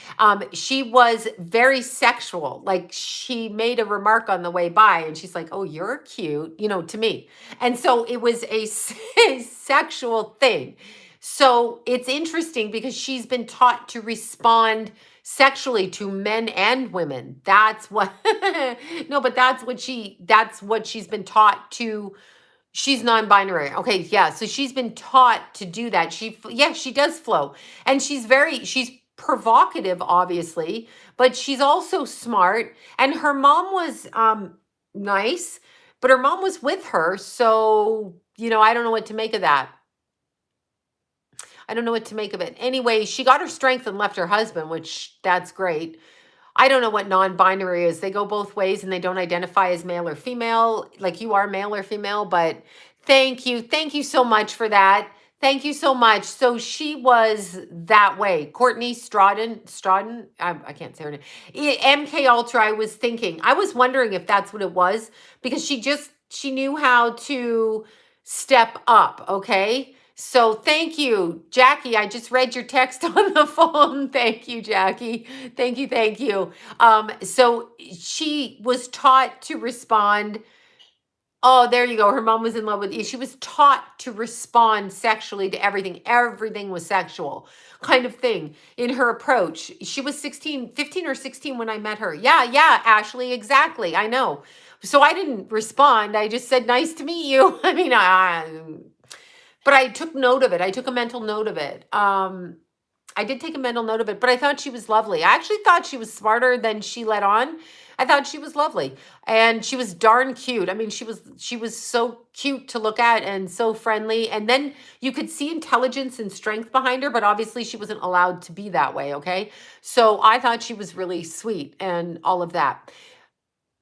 She was very sexual. Like, she made a remark on the way by, and she's like, "Oh, you're cute," to me. And so it was a sexual thing. So it's interesting because she's been taught to respond sexually to men and women. That's what no, but that's what she's been taught to. She's non-binary. Okay, yeah. So she's been taught to do that. She does flow. And she's provocative, obviously, but she's also smart. And her mom was nice, but her mom was with her. So, I don't know what to make of that. I don't know what to make of it. Anyway, she got her strength and left her husband, which that's great. I don't know what non-binary is. They go both ways and they don't identify as male or female, like you are male or female, but thank you. Thank you so much for that. Thank you so much. So she was that way. Courtney Strawden, I can't say her name. MK Ultra, I was wondering if that's what it was, because she knew how to step up, okay? So thank you, Jackie. I just read your text on the phone. Thank you, Jackie. Thank you. So she was taught to respond. Oh, there you go. Her mom was in love with you. She was taught to respond sexually to everything. Everything was sexual kind of thing in her approach. She was 15 or 16 when I met her. Yeah, Ashley, exactly. I know. So I didn't respond. I just said, nice to meet you. I mean, but I took note of it. I took a mental note of it. I did take a mental note of it, but I thought she was lovely. I actually thought she was smarter than she let on. I thought she was lovely, and she was darn cute. I mean, she was so cute to look at and so friendly. And then you could see intelligence and strength behind her, but obviously she wasn't allowed to be that way. Okay. So I thought she was really sweet and all of that.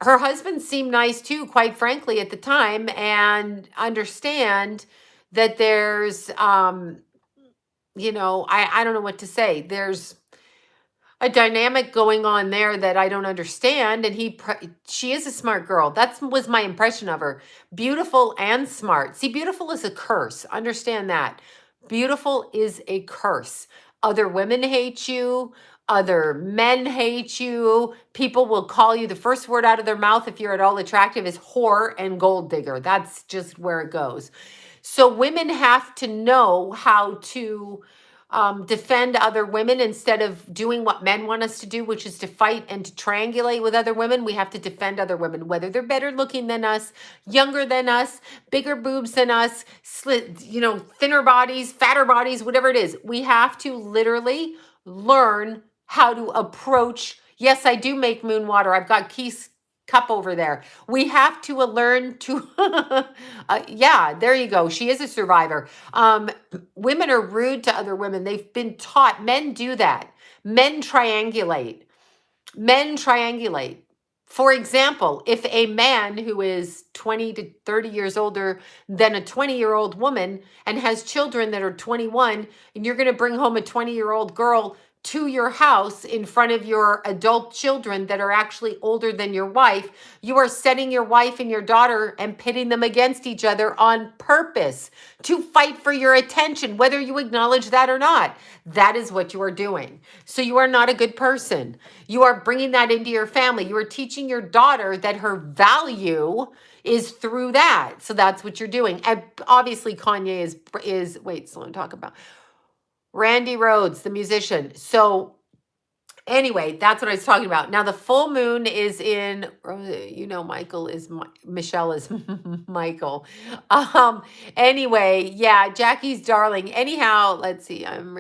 Her husband seemed nice too, quite frankly, at the time, and understand that there's, I don't know what to say. There's a dynamic going on there that I don't understand. And she is a smart girl. That was my impression of her. Beautiful and smart. See, beautiful is a curse. Understand that. Beautiful is a curse. Other women hate you. other men hate you. People will call you, the first word out of their mouth, if you're at all attractive, is whore and gold digger. That's just where it goes. So women have to know how to defend other women instead of doing what men want us to do, which is to fight and to triangulate with other women. We have to defend other women, whether they're better looking than us, younger than us, bigger boobs than us, thinner bodies, fatter bodies, whatever it is. We have to literally learn how to approach. Yes, I do make moon water. I've got Keith's cup over there. We have to learn to, yeah, there you go. She is a survivor. Women are rude to other women. They've been taught. Men do that. Men triangulate. Men triangulate. For example, if a man who is 20 to 30 years older than a 20-year-old woman and has children that are 21, and you're going to bring home a 20-year-old girl to your house in front of your adult children that are actually older than your wife, you are setting your wife and your daughter and pitting them against each other on purpose to fight for your attention, whether you acknowledge that or not. That is what you are doing. So you are not a good person. You are bringing that into your family. You are teaching your daughter that her value is through that. So that's what you're doing. And obviously Kanye is wait, so let me talk about Randy Rhoads, the musician. So anyway, that's what I was talking about. Now the full moon is in, Michael is, Michelle is Michael. Anyway, yeah, Jackie's darling. Anyhow, let's see. I'm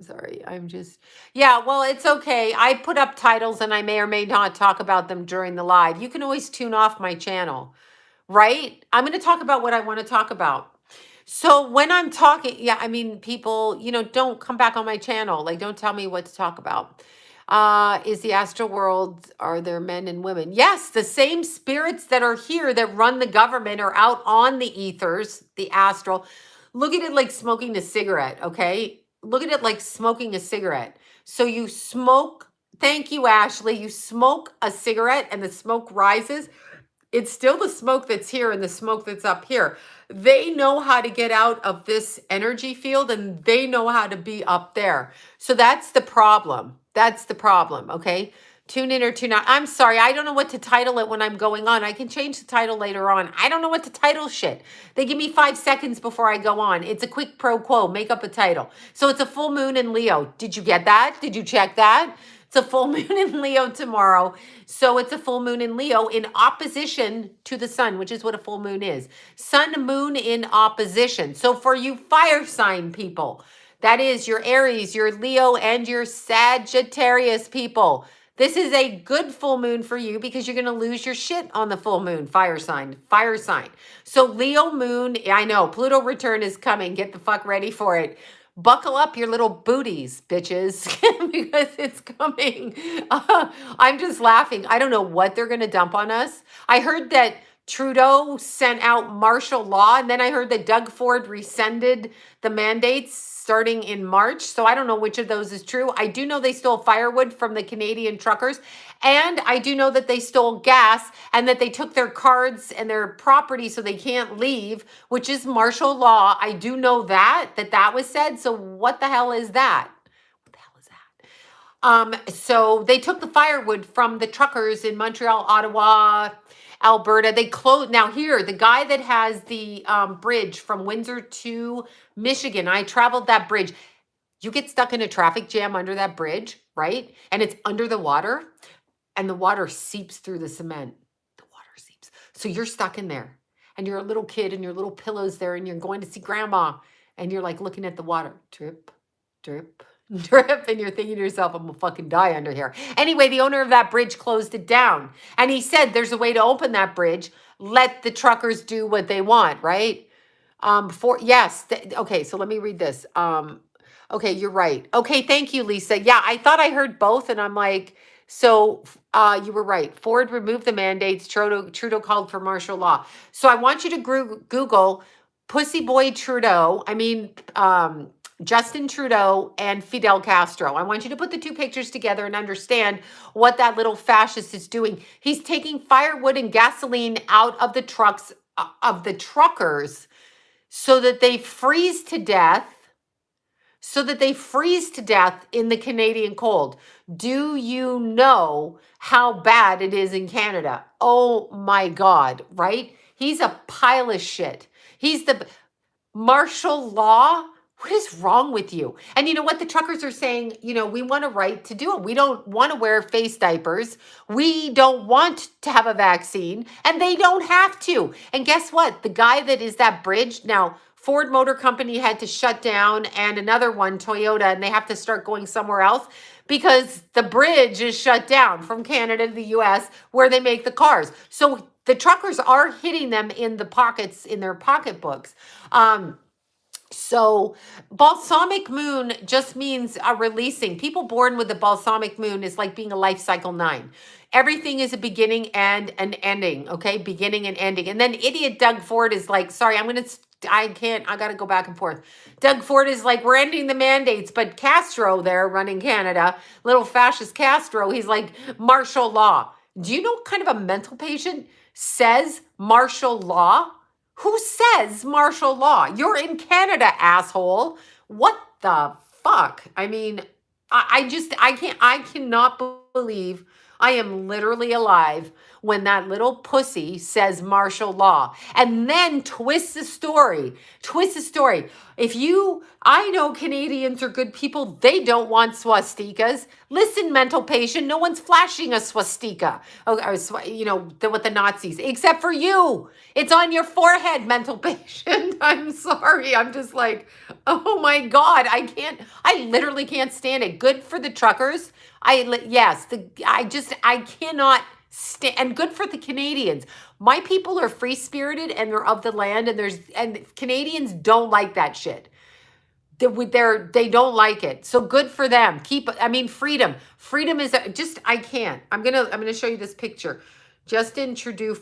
sorry. Well, it's okay. I put up titles and I may or may not talk about them during the live. You can always tune off my channel, right? I'm going to talk about what I want to talk about. So when I'm talking, people, don't come back on my channel. Like, don't tell me what to talk about. Is the astral world, are there men and women? Yes, the same spirits that are here that run the government are out on the ethers, the astral. Look at it like smoking a cigarette, okay? Look at it like smoking a cigarette. So you smoke, thank you, Ashley. You smoke a cigarette and the smoke rises. It's still the smoke that's here and the smoke that's up here. They know how to get out of this energy field and they know how to be up there. So that's the problem. That's the problem, okay? Tune in or tune out. I'm sorry, I don't know what to title it when I'm going on. I can change the title later on. I don't know what to title shit. They give me 5 seconds before I go on. It's a quick pro quo, make up a title. So it's a full moon in Leo. Did you get that? Did you check that? It's a full moon in Leo tomorrow. So it's a full moon in Leo in opposition to the sun, which is what a full moon is. Sun, moon in opposition. So for you fire sign people, that is your Aries, your Leo, and your Sagittarius people, this is a good full moon for you because you're going to lose your shit on the full moon. Fire sign. So Leo moon, I know, Pluto return is coming. Get the fuck ready for it. Buckle up your little booties, bitches, because it's coming. I'm just laughing. I don't know what they're going to dump on us. I heard that Trudeau sent out martial law, and then I heard that Doug Ford rescinded the mandates starting in March. So I don't know which of those is true. I do know they stole firewood from the Canadian truckers, and I do know that they stole gas and that they took their cards and their property so they can't leave, which is martial law. I do know that was said. So what the hell is that? So they took the firewood from the truckers in Montreal, Ottawa, Alberta. They closed. Now here, the guy that has the bridge from Windsor to Michigan, I traveled that bridge. You get stuck in a traffic jam under that bridge, right? And it's under the water and the water seeps through the cement. The water seeps. So you're stuck in there and you're a little kid and your little pillow's there and you're going to see grandma and you're like looking at the water. Drip, drip, drip, and you're thinking to yourself, I'm gonna fucking die under here. Anyway, the owner of that bridge closed it down. And he said there's a way to open that bridge. Let the truckers do what they want, right? Okay, so let me read this. Okay, you're right. Okay, thank you, Lisa. Yeah, I thought I heard both, and I'm like, so you were right. Ford removed the mandates. Trudeau called for martial law. So I want you to Google Pussy Boy Trudeau. Justin Trudeau and Fidel Castro. I want you to put the two pictures together and understand what that little fascist is doing. He's taking firewood and gasoline out of the trucks of the truckers so that they freeze to death, so that they freeze to death in the Canadian cold. Do you know how bad it is in Canada? Oh my God, right? He's a pile of shit. He's the martial law. What is wrong with you? And you know what? The truckers are saying, we want a right to do it. We don't want to wear face diapers. We don't want to have a vaccine, and they don't have to. And guess what? The guy that is that bridge now, Ford Motor Company had to shut down, and another one, Toyota, and they have to start going somewhere else because the bridge is shut down from Canada to the US where they make the cars. So the truckers are hitting them in the pockets, in their pocketbooks. So balsamic moon just means releasing. People born with the balsamic moon is like being a life cycle 9. Everything is a beginning and an ending, okay? Beginning and ending. And then idiot Doug Ford is like, sorry, I got to go back and forth. Doug Ford is like, we're ending the mandates, but Castro there running Canada, little fascist Castro, he's like, martial law. Do you know what kind of a mental patient says martial law? Who says martial law? You're in Canada, asshole. What the fuck? I mean, I cannot believe I am literally alive when that little pussy says martial law and then twists the story. I know Canadians are good people. They don't want swastikas. Listen, mental patient, no one's flashing a swastika. With the Nazis, except for you. It's on your forehead, mental patient. I'm sorry. I'm just like, oh my God, I literally can't stand it. Good for the truckers. I cannot stand, and good for the Canadians. My people are free spirited and they're of the land, and Canadians don't like that shit. They don't like it. So good for them. Freedom. Freedom is I can't. I'm gonna show you this picture. Justin Trudeau.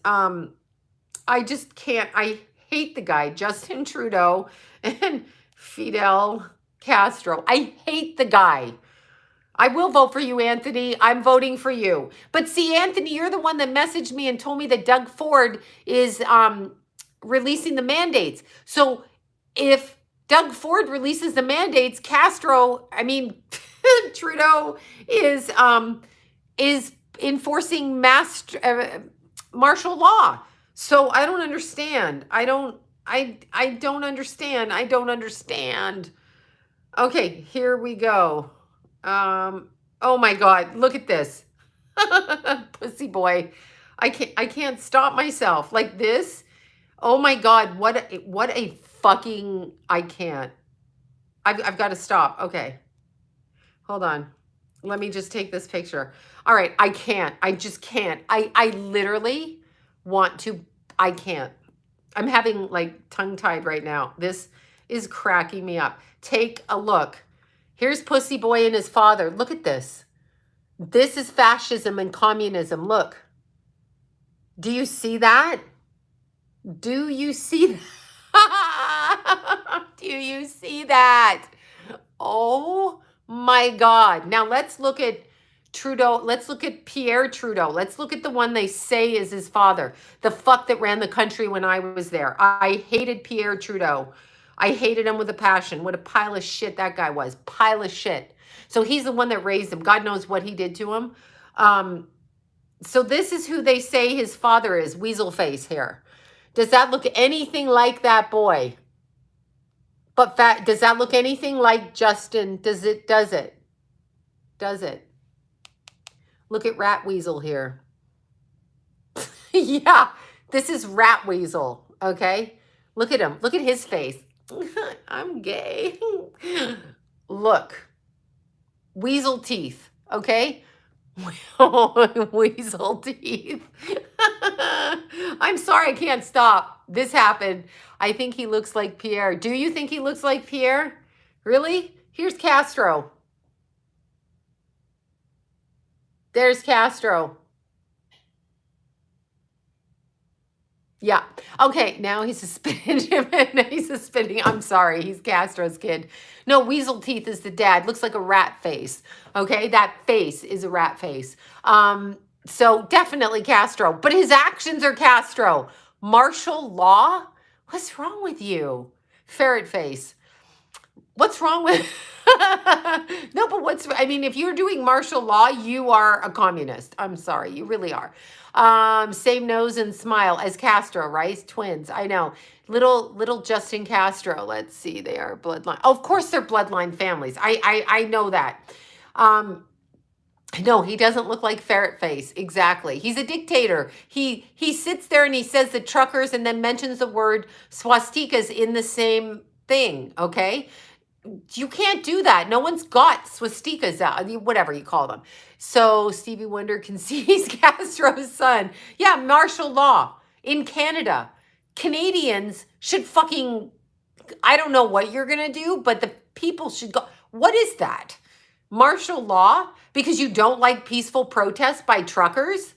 I just can't. I hate the guy, Justin Trudeau and Fidel Castro. I hate the guy. I will vote for you, Anthony. I'm voting for you. But see, Anthony, you're the one that messaged me and told me that Doug Ford is releasing the mandates. So if Doug Ford releases the mandates, Trudeau is enforcing martial law. So I don't understand. I don't understand. Okay, here we go. Oh my God, look at this. Pussy boy. I can't stop myself like this. Oh my God, what a fucking, I can't. I've got to stop. Okay. Hold on. Let me just take this picture. All right, I can't. I just can't. I literally want to, I can't. I'm having like tongue-tied right now. This is cracking me up. Take a look. Here's Pussy Boy and his father. Look at this. This is fascism and communism. Look. Do you see that? Do you see that? Do you see that? Oh my God. Now let's look at Trudeau. Let's look at Pierre Trudeau. Let's look at the one they say is his father. The fuck that ran the country when I was there. I hated Pierre Trudeau. I hated him with a passion. What a pile of shit that guy was. Pile of shit. So he's the one that raised him. God knows what he did to him. So this is who they say his father is. Weasel face here. Does that look anything like that boy? But does that look anything like Justin? Does it? Does it? Look at Rat Weasel here. Yeah, this is Rat Weasel. Okay. Look at him. Look at his face. I'm gay. Look. Weasel teeth. Okay. Weasel teeth. I'm sorry, I can't stop. This happened. I think he looks like Pierre. Do you think he looks like Pierre? Really? Here's Castro. There's Castro. Yeah. Okay, now he's suspending him. He's suspending. I'm sorry, he's Castro's kid. No, Weasel Teeth is the dad. Looks like a rat face. Okay, that face is a rat face. So definitely Castro, but his actions are Castro. Martial law? What's wrong with you? Ferret face. What's wrong with no, but I mean, if you're doing martial law, you are a communist. I'm sorry, you really are. Same nose and smile as Castro, right? Twins. I know. Little Justin Castro. Let's see, they are bloodline. Oh, of course they're bloodline families. I know that. No, he doesn't look like Ferret Face. Exactly. He's a dictator. He sits there and he says the truckers and then mentions the word swastikas in the same thing, okay? You can't do that. No one's got swastikas out, whatever you call them. So Stevie Wonder conceives Castro's son. Yeah, martial law in Canada. Canadians should fucking, I don't know what you're going to do, but the people should go. What is that? Martial law? Because you don't like peaceful protests by truckers?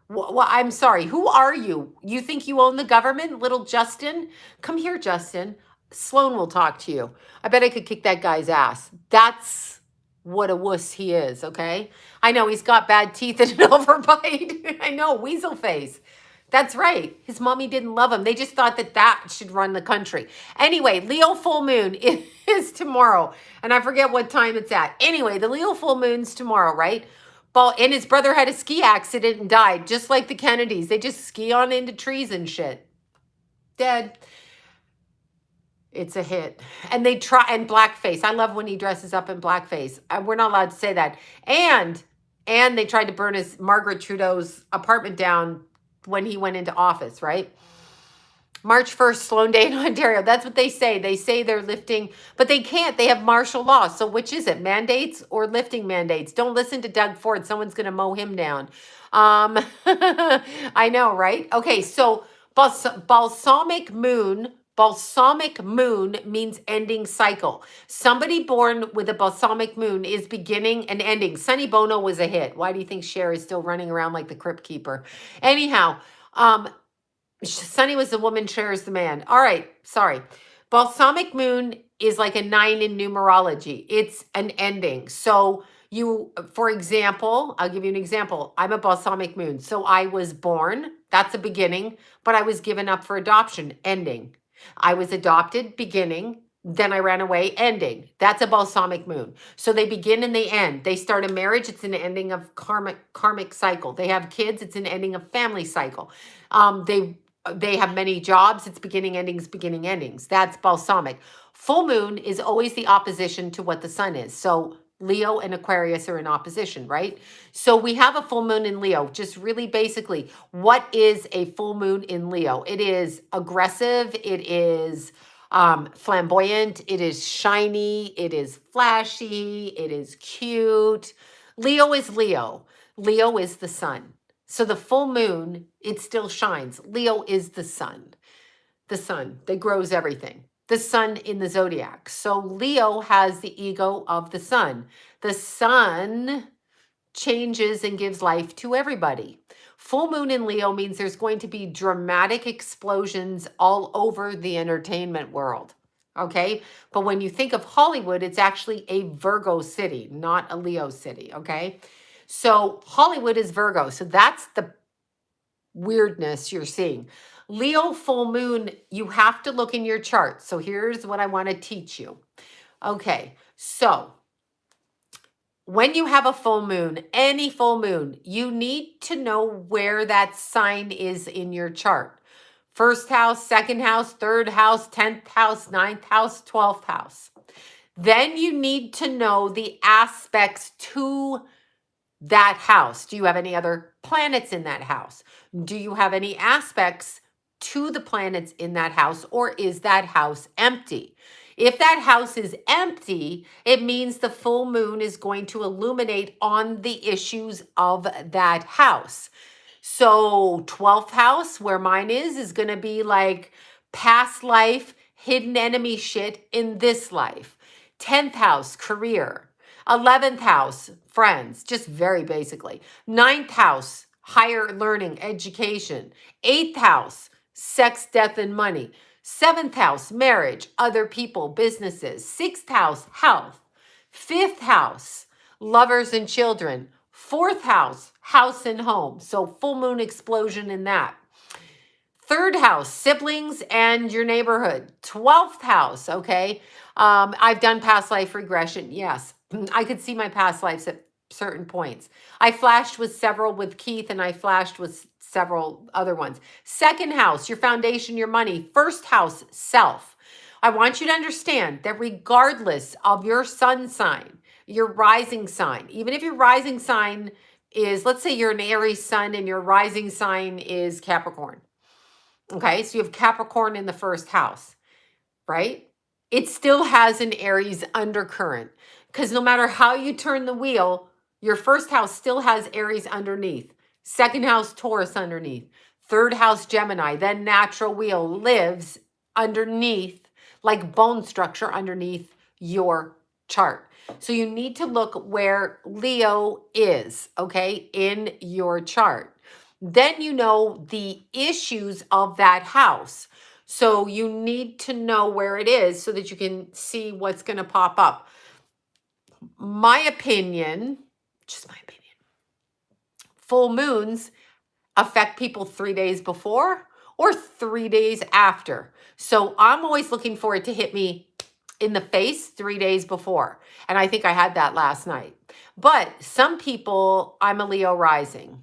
Well, I'm sorry. Who are you? You think you own the government, little Justin? Come here, Justin. Sloan will talk to you. I bet I could kick that guy's ass. That's what a wuss he is, okay? I know he's got bad teeth and an overbite. I know, weasel face. That's right. His mommy didn't love him. They just thought that should run the country. Anyway, Leo full moon is tomorrow. And I forget what time it's at. Anyway, the Leo full moon's tomorrow, right? And his brother had a ski accident and died, just like the Kennedys. They just ski on into trees and shit. Dead. It's a hit. And they try, and blackface. I love when he dresses up in blackface. We're not allowed to say that. And they tried to burn Margaret Trudeau's apartment down when he went into office, right? March 1st, Sloan Day in Ontario. That's what they say. They say they're lifting, but they can't. They have martial law. So which is it? Mandates or lifting mandates? Don't listen to Doug Ford. Someone's going to mow him down. I know, right? Okay, so balsamic moon means ending cycle. Somebody born with a balsamic moon is beginning and ending. Sonny Bono was a hit. Why do you think Cher is still running around like the Crypt Keeper? Anyhow, Sonny was the woman, Cher is the man. All right, sorry. Balsamic moon is like a 9 in numerology. It's an ending. So for example, I'll give you an example. I'm a balsamic moon. So I was born, that's a beginning, but I was given up for adoption, ending. I was adopted, beginning, then I ran away, ending. That's a balsamic moon. So they begin and they end. They start a marriage, it's an ending of karmic cycle. They have kids, it's an ending of family cycle. They have many jobs, it's beginning, endings. That's balsamic. Full moon is always the opposition to what the sun is. So Leo and Aquarius are in opposition, right? So we have a full moon in Leo. Just really basically, what is a full moon in Leo? It is aggressive. It is flamboyant. It is shiny. It is flashy. It is cute. Leo is Leo. Leo is the sun. So the full moon, it still shines. Leo is the sun that grows everything. The sun in the zodiac. So Leo has the ego of the sun. The sun changes and gives life to everybody. Full moon in Leo means there's going to be dramatic explosions all over the entertainment world. Okay? But when you think of Hollywood, it's actually a Virgo city, not a Leo city. Okay? So Hollywood is Virgo. So that's the weirdness you're seeing. Leo full moon, you have to look in your chart. So here's what I want to teach you. Okay, so when you have a full moon, any full moon, you need to know where that sign is in your chart. First house, second house, third house, 10th house, 9th house, 12th house. Then you need to know the aspects to that house. Do you have any other planets in that house? Do you have any aspects to the planets in that house, or is that house empty? If that house is empty, it means the full moon is going to illuminate on the issues of that house. So 12th house, where mine is going to be like past life, hidden enemy shit in this life. 10th house, career. 11th house, friends, just very basically. 9th house, higher learning, education. 8th house, sex, death, and money. 7th house, marriage, other people, businesses. 6th house, health. 5th house, lovers and children. 4th house, house and home. So full moon explosion in that. Third house, siblings and your neighborhood. 12th house, okay? I've done past life regression. Yes, I could see my past lives at certain points. I flashed with Keith, and I flashed with several other ones. Second house, your foundation, your money. First house, self. I want you to understand that regardless of your sun sign, your rising sign, even if your rising sign is, let's say you're an Aries sun and your rising sign is Capricorn. Okay, so you have Capricorn in the first house, right? It still has an Aries undercurrent, because no matter how you turn the wheel, your first house still has Aries underneath, second house Taurus underneath, third house Gemini, then natural wheel lives underneath, like bone structure underneath your chart. So you need to look where Leo is, okay, in your chart. Then you know the issues of that house. So you need to know where it is so that you can see what's going to pop up. My opinion, just my opinion, full moons affect people 3 days before or 3 days after. So I'm always looking for it to hit me in the face 3 days before. And I think I had that last night. But some people, I'm a Leo rising.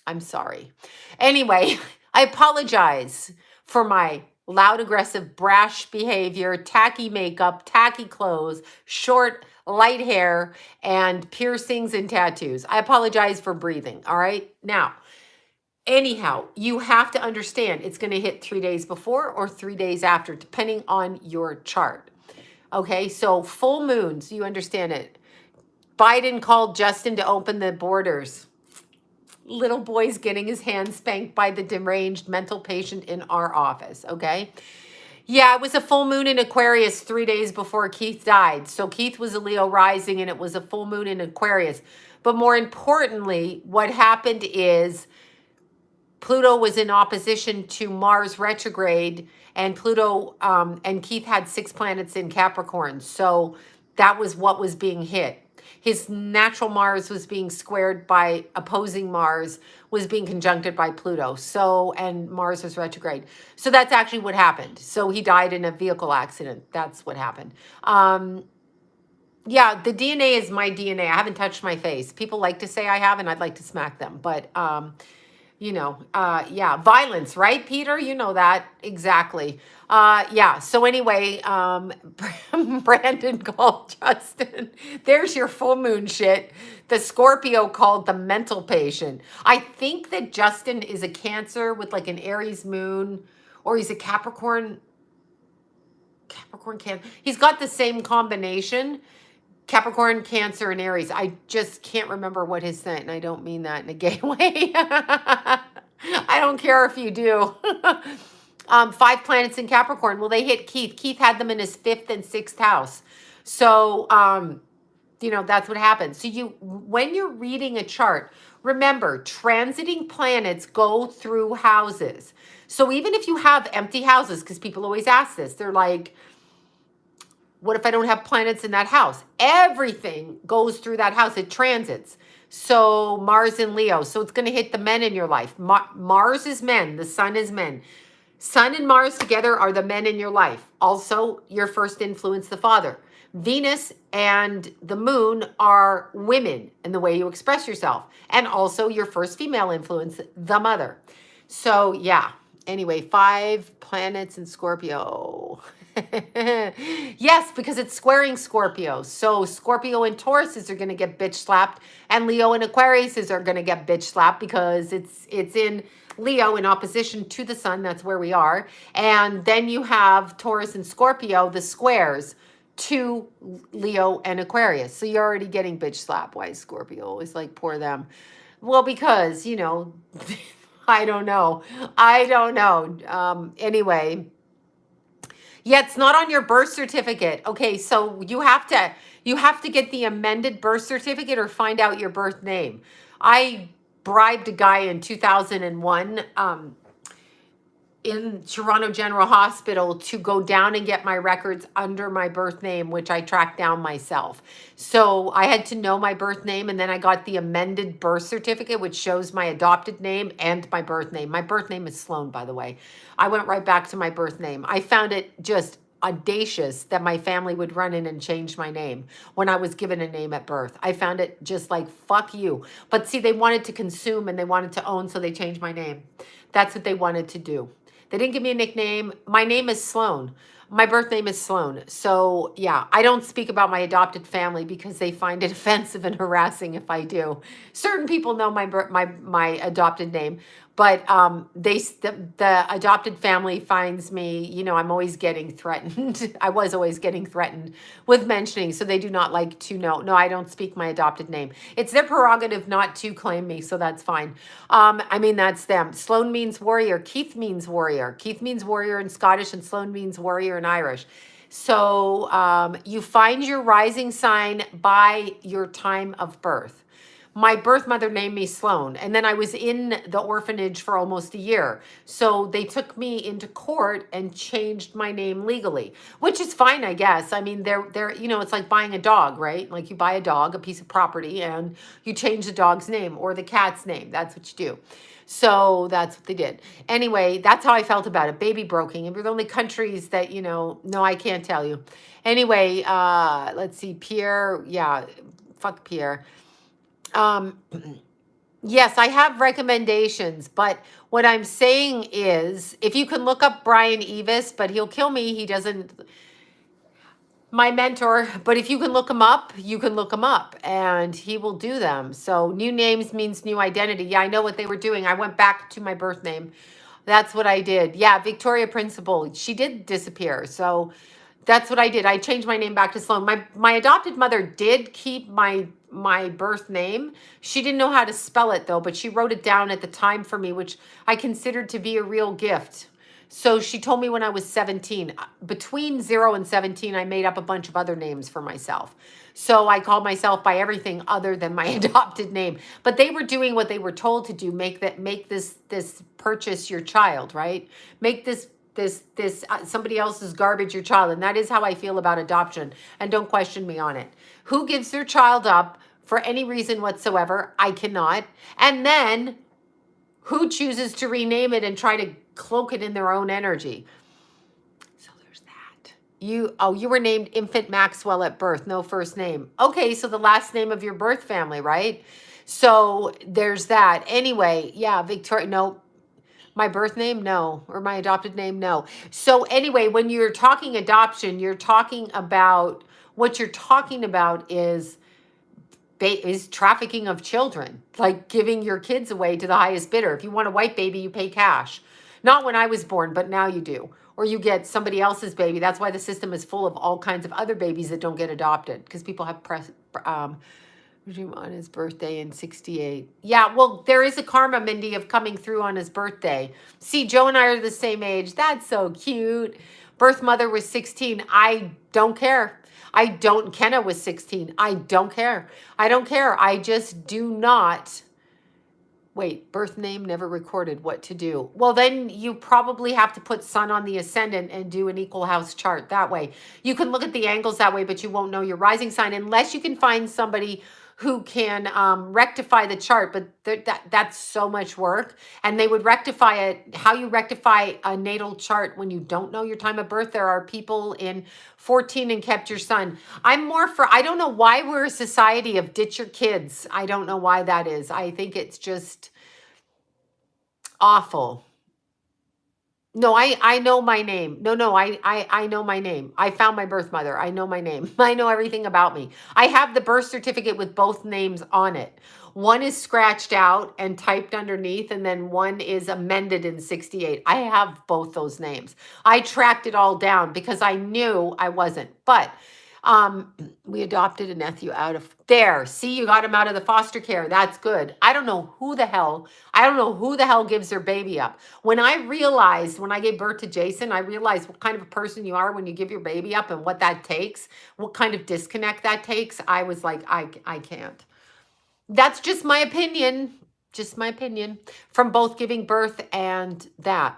I'm sorry. Anyway, I apologize for my loud, aggressive, brash behavior, tacky makeup, tacky clothes, short, light hair, and piercings and tattoos. I apologize for breathing. All right. Now, anyhow, you have to understand it's going to hit 3 days before or 3 days after, depending on your chart. Okay. So full moons, you understand it. Biden called Justin to open the borders. Little boy's getting his hand spanked by the deranged mental patient in our office, okay? Yeah, it was a full moon in Aquarius 3 days before Keith died. So Keith was a Leo rising, and it was a full moon in Aquarius. But more importantly, what happened is Pluto was in opposition to Mars retrograde, and Pluto and Keith had 6 planets in Capricorn. So that was what was being hit. His natural Mars was being squared by opposing Mars, was being conjuncted by Pluto. So, and Mars was retrograde. So that's actually what happened. So he died in a vehicle accident. That's what happened. Yeah, the DNA is my DNA. I haven't touched my face. People like to say I have, and I'd like to smack them. But, yeah, violence, right, Peter? You know that exactly. Yeah. So anyway, Brandon called Justin. There's your full moon shit. The Scorpio called the mental patient. I think that Justin is a Cancer with like an Aries moon, or he's a Capricorn. He's got the same combination. Capricorn, Cancer, and Aries. I just can't remember what his sign, and I don't mean that in a gay way. I don't care if you do. 5 planets in Capricorn. Well, they hit Keith. Keith had them in his 5th and 6th house. So, that's what happens. So when you're reading a chart, remember, transiting planets go through houses. So even if you have empty houses, because people always ask this, they're like, what if I don't have planets in that house? Everything goes through that house. It transits. So Mars and Leo. So it's going to hit the men in your life. Mars is men. The sun is men. Sun and Mars together are the men in your life. Also, your first influence, the father. Venus and the moon are women in the way you express yourself. And also your first female influence, the mother. So yeah. Anyway, 5 planets in Scorpio. Yes, because it's squaring Scorpio. So Scorpio and Tauruses are going to get bitch slapped, and Leo and Aquariuses are going to get bitch slapped because it's in Leo in opposition to the sun. That's where we are. And then you have Taurus and Scorpio, the squares to Leo and Aquarius. So you're already getting bitch slapped. Why is Scorpio always like, poor them? Well, because, I don't know. Anyway. Yeah, it's not on your birth certificate. Okay, so you have to get the amended birth certificate or find out your birth name. I bribed a guy in 2001. in Toronto General Hospital to go down and get my records under my birth name, which I tracked down myself. So I had to know my birth name, and then I got the amended birth certificate, which shows my adopted name and my birth name. My birth name is Sloan, by the way. I went right back to my birth name. I found it just audacious that my family would run in and change my name when I was given a name at birth. I found it just like, fuck you. But see, they wanted to consume and they wanted to own, so they changed my name. That's what they wanted to do. They didn't give me a nickname. My name is Sloan. My birth name is Sloan. So yeah, I don't speak about my adopted family because they find it offensive and harassing if I do. Certain people know my adopted name, but the adopted family finds me, you know, I'm always getting threatened. I was always getting threatened with mentioning, so they do not like to know. No, I don't speak my adopted name. It's their prerogative not to claim me, so that's fine. I mean, that's them. Sloan means warrior. Keith means warrior. Keith means warrior in Scottish, and Sloan means warrior in Irish. So you find your rising sign by your time of birth. My birth mother named me Sloan, and then I was in the orphanage for almost a year. So they took me into court and changed my name legally, which is fine, I guess. I mean, they're you know, it's like buying a dog, right? Like you buy a dog, a piece of property, and you change the dog's name or the cat's name. That's what you do. So that's what they did. Anyway, that's how I felt about it. Baby broking. And we're the only countries that, you know, no, I can't tell you. Anyway, let's see, Pierre. Yeah, fuck Pierre. Yes, I have recommendations, but what I'm saying is if you can look up Brian Evis, but he'll kill me. He doesn't, my mentor, but if you can look him up, you can look him up and he will do them. So new names means new identity. Yeah, I know what they were doing. I went back to my birth name. That's what I did. Yeah, Victoria Principal, she did disappear. So that's what I did. I changed my name back to Sloan. My adopted mother did keep my birth name. She didn't know how to spell it though, but she wrote it down at the time for me, which I considered to be a real gift. So she told me when I was 17. Between 0 and 17, I made up a bunch of other names for myself. So I called myself by everything other than my adopted name. But they were doing what they were told to do, make this purchase your child, right? Make this somebody else's garbage your child. And that is how I feel about adoption. And don't question me on it. Who gives their child up for any reason whatsoever? I cannot. And then who chooses to rename it and try to cloak it in their own energy? So there's that. You were named Infant Maxwell at birth, no first name. Okay, so the last name of your birth family, right? So there's that. Anyway, yeah, Victoria, no. My birth name, no. Or my adopted name, no. So anyway, when you're talking adoption, you're talking about, what you're talking about is trafficking of children, like giving your kids away to the highest bidder. If you want a white baby, you pay cash. Not when I was born, but now you do. Or you get somebody else's baby. That's why the system is full of all kinds of other babies that don't get adopted, because people have on his birthday in 68. Yeah, well, there is a karma, Mindy, of coming through on his birthday. See, Joe and I are the same age. That's so cute. Birth mother was 16. I don't care. Kenna was 16. I don't care. I don't care. I just do not. Wait, birth name never recorded. What to do? Well, then you probably have to put sun on the ascendant and do an equal house chart that way. You can look at the angles that way, but you won't know your rising sign unless you can find somebody who can rectify the chart. But that's so much work. And they would rectify it. How you rectify a natal chart when you don't know your time of birth. There are people in 14 and kept your sun. I'm more for, I don't know why we're a society of ditch your kids. I don't know why that is. I think it's just awful. No, I know my name. No, I know my name. I found my birth mother. I know my name. I know everything about me. I have the birth certificate with both names on it. One is scratched out and typed underneath, and then one is amended in 68. I have both those names. I tracked it all down because I knew I wasn't. But we adopted a nephew out of there. See, you got him out of the foster care. That's good. I don't know who the hell gives their baby up. When I gave birth to Jason, I realized what kind of a person you are when you give your baby up and what that takes, what kind of disconnect that takes. I was like, I can't. That's just my opinion. Just my opinion from both giving birth and that.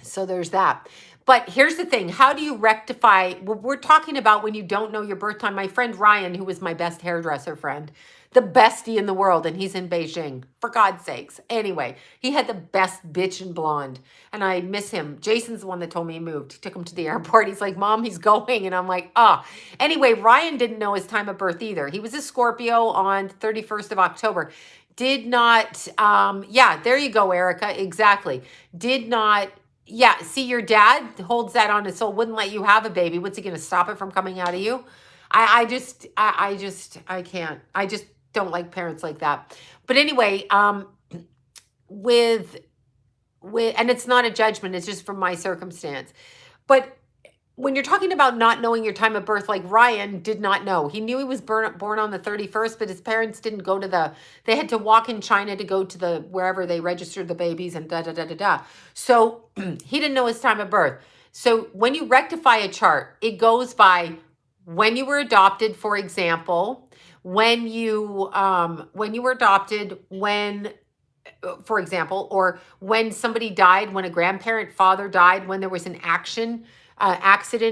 So there's that. But here's the thing. How do you rectify? We're talking about when you don't know your birth time. My friend Ryan, who was my best hairdresser friend, the bestie in the world, and he's in Beijing, for God's sakes. Anyway, he had the best bitch in blonde, and I miss him. Jason's the one that told me he moved. He took him to the airport. He's like, Mom, he's going. And I'm like, ah. Anyway, Ryan didn't know his time of birth either. He was a Scorpio on 31st of October. Did not, yeah, there you go, Erica. Exactly. Did not. Yeah, see, your dad holds that on his soul, wouldn't let you have a baby. What's he going to stop it from coming out of you? I can't. I just don't like parents like that. But anyway, with, and it's not a judgment, it's just from my circumstance. But when you're talking about not knowing your time of birth, like Ryan did not know. He knew he was born on the 31st, but his parents didn't go to they had to walk in China to go to wherever they registered the babies and da da da da da. So he didn't know his time of birth. So when you rectify a chart, it goes by when you were adopted, for example, when you were adopted, for example, or when somebody died, when a grandparent, father died, when there was an accident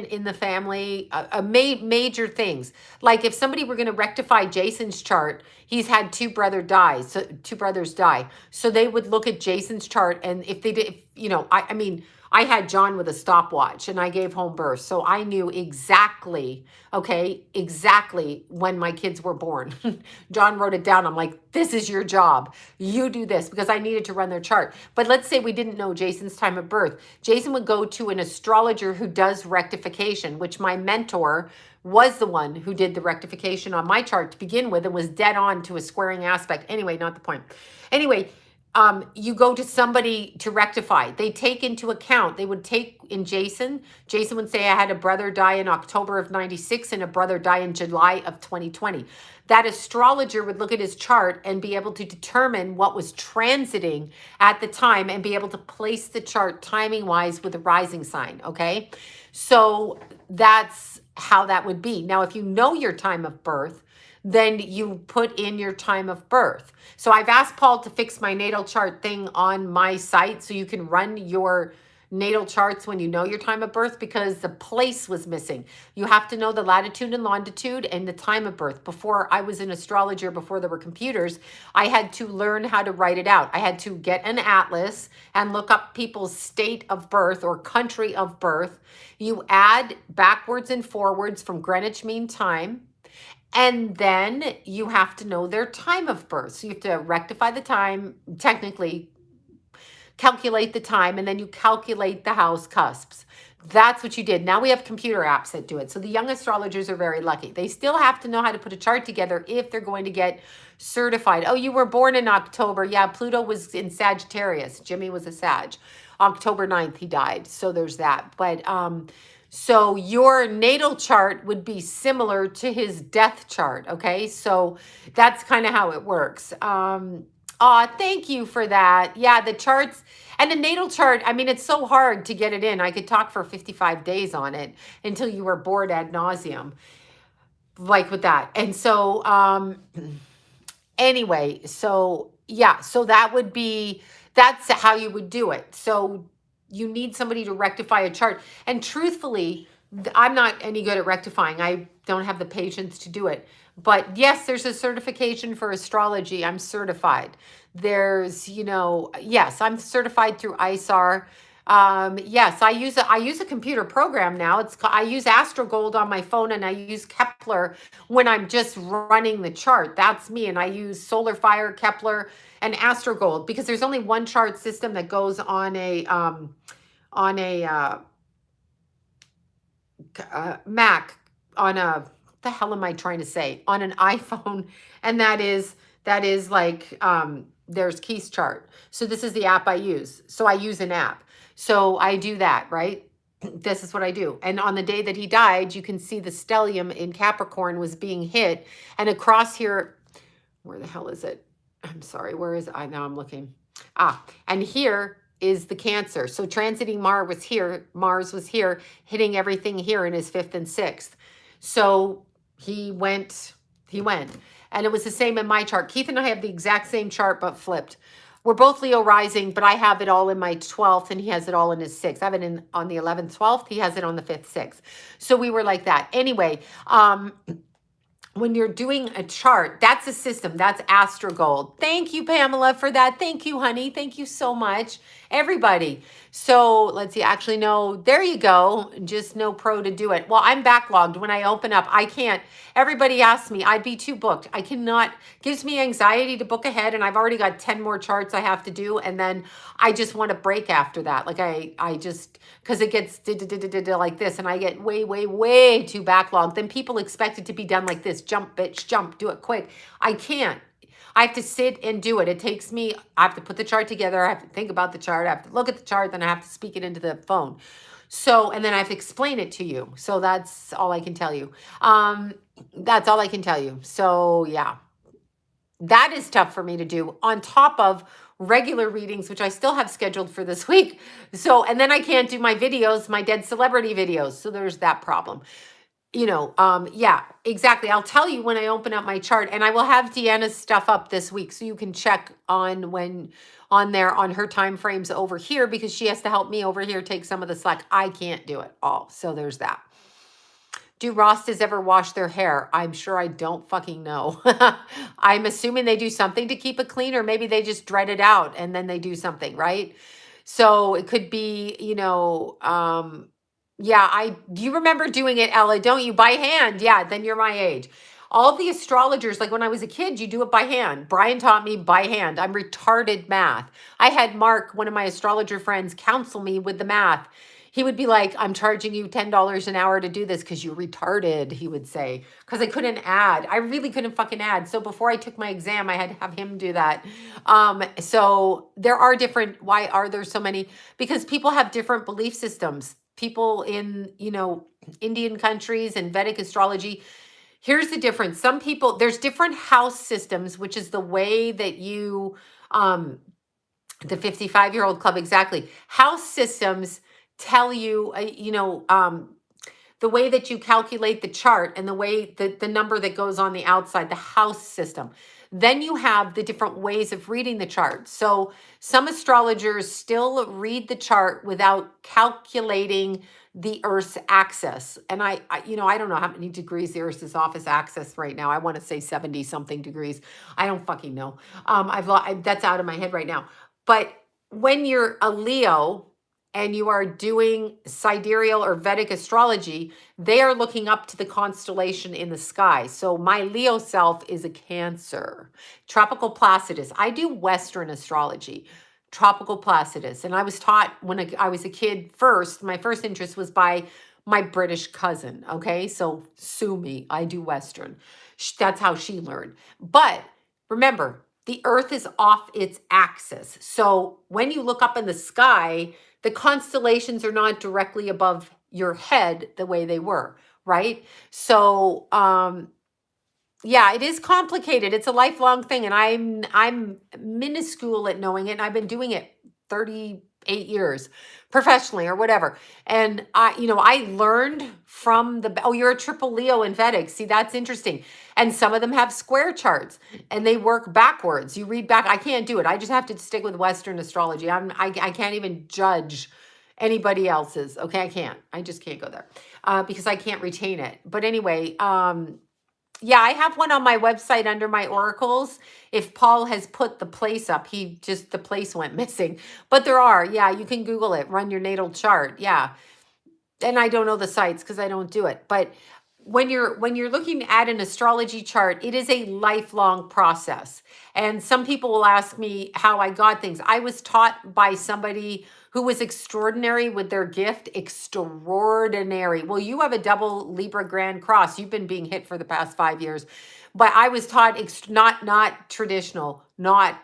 in the family, major things. Like if somebody were going to rectify Jason's chart, he's had two brothers die. So they would look at Jason's chart, and if they did, I mean, I had John with a stopwatch and I gave home birth. So I knew exactly when my kids were born. John wrote it down. I'm like, this is your job. You do this, because I needed to run their chart. But let's say we didn't know Jason's time of birth. Jason would go to an astrologer who does rectification, which my mentor was the one who did the rectification on my chart to begin with and was dead on to a squaring aspect. Anyway, not the point. Anyway, you go to somebody to rectify. They take into account, they would take in Jason would say, I had a brother die in October of 96 and a brother die in July of 2020. That astrologer would look at his chart and be able to determine what was transiting at the time and be able to place the chart timing wise with a rising sign. Okay. So that's how that would be. Now, if you know your time of birth, then you put in your time of birth. So I've asked Paul to fix my natal chart thing on my site so you can run your natal charts when you know your time of birth, because the place was missing. You have to know the latitude and longitude and the time of birth. Before I was an astrologer, before there were computers, I had to learn how to write it out. I had to get an atlas and look up people's state of birth or country of birth. You add backwards and forwards from Greenwich Mean Time. And then you have to know their time of birth. So you have to rectify the time, technically calculate the time, and then you calculate the house cusps. That's what you did. Now we have computer apps that do it. So the young astrologers are very lucky. They still have to know how to put a chart together if they're going to get certified. Oh, you were born in October. Yeah, Pluto was in Sagittarius. Jimmy was a Sag. October 9th, he died. So there's that. But so your natal chart would be similar to his death chart, okay? So that's kind of how it works. Thank you for that. Yeah, the charts and the natal chart, I mean, it's so hard to get it in. I could talk for 55 days on it until you were bored ad nauseum, like with that. And so anyway, so yeah, so that's how you would do it. So you need somebody to rectify a chart. And truthfully, I'm not any good at rectifying. I don't have the patience to do it. But yes, there's a certification for astrology. I'm certified. There's, yes, I'm certified through ISAR. Yes, I use a computer program now. I use Astral on my phone, and I use Kepler when I'm just running the chart. That's me. And I use Solar Fire, Kepler, and Astral because there's only one chart system that goes on a Mac, on the hell am I trying to say? On an iPhone, and that is like there's Keys chart. So this is the app I use. So I use an app. So I do that, right? This is what I do. And on the day that he died, you can see the stellium in Capricorn was being hit. And across here, where the hell is it? I'm sorry, where is it? Now I'm looking. And here is the Cancer. So transiting Mars was here, hitting everything here in his 5th and 6th. So he went. And it was the same in my chart. Keith and I have the exact same chart, but flipped. We're both Leo rising, but I have it all in my 12th and he has it all in his 6th. I have it in on the 11th, 12th. He has it on the 5th, 6th. So we were like that. Anyway, when you're doing a chart, that's a system. That's Astrogold. Thank you, Pamela, for that. Thank you, honey. Thank you so much, everybody. So let's see. Actually, no, there you go. Just no pro to do it. Well, I'm backlogged. When I open up, I can't. Everybody asks me, I'd be too booked. I cannot. Gives me anxiety to book ahead, and I've already got 10 more charts I have to do, and then I just want to break after that. Like I just, because it gets like this, and I get way, way, way too backlogged. Then people expect it to be done like this. Jump, bitch, jump, do it quick. I can't. I have to sit and do it. It takes me, I have to put the chart together. I have to think about the chart. I have to look at the chart. Then I have to speak it into the phone. So, and then I have to explain it to you. So that's all I can tell you. That's all I can tell you. So yeah, that is tough for me to do on top of regular readings, which I still have scheduled for this week. So, and then I can't do my videos, my dead celebrity videos. So there's that problem. Yeah, exactly. I'll tell you when I open up my chart, and I will have Deanna's stuff up this week so you can check on when on there on her time frames over here, because she has to help me over here take some of the slack. I can't do it all. So there's that. Do Rastas ever wash their hair? I'm sure I don't fucking know. I'm assuming they do something to keep it clean, or maybe they just dread it out and then they do something, right? So it could be, yeah, do you remember doing it, Ella? Don't you? By hand. Yeah, then you're my age. All the astrologers, like when I was a kid, you do it by hand. Brian taught me by hand. I'm retarded math. I had Mark, one of my astrologer friends, counsel me with the math. He would be like, I'm charging you $10 an hour to do this because you're retarded, he would say, because I couldn't add. I really couldn't fucking add. So before I took my exam, I had to have him do that. So there are different, why are there so many? Because people have different belief systems. People in, Indian countries and Vedic astrology, here's the difference. Some people, there's different house systems, which is the way that you, the 55-year-old club, exactly. House systems tell you, the way that you calculate the chart and the way that the number that goes on the outside, the house system. Then you have the different ways of reading the chart. So some astrologers still read the chart without calculating the Earth's axis. And I don't know how many degrees the Earth's office axis right now. I want to say 70 something degrees. I don't fucking know. That's out of my head right now. But when you're a Leo and you are doing sidereal or Vedic astrology, they are looking up to the constellation in the sky. So my Leo self is a Cancer. Tropical Placidus. I do Western astrology. Tropical Placidus. And I was taught when I was a kid first, my first interest was by my British cousin. Okay, so sue me. I do Western. That's how she learned. But remember, the Earth is off its axis. So when you look up in the sky, the constellations are not directly above your head the way they were, right? So, yeah, it is complicated. It's a lifelong thing, and I'm minuscule at knowing it, and I've been doing it 38 years professionally or whatever. And I learned from you're a triple Leo in Vedic. See, that's interesting. And some of them have square charts and they work backwards. You read back. I can't do it. I just have to stick with Western astrology. I can't even judge anybody else's. Okay, I can't. I just can't go there because I can't retain it. But anyway, yeah, I have one on my website under my oracles. If Paul has put the place up, the place went missing. But there are, yeah, you can Google it, run your natal chart. Yeah. And I don't know the sites because I don't do it. But when you're looking at an astrology chart, it is a lifelong process. And some people will ask me how I got things. I was taught by somebody who was extraordinary with their gift. Extraordinary. Well, you have a double Libra Grand Cross. You've been being hit for the past 5 years. But I was taught not traditional, not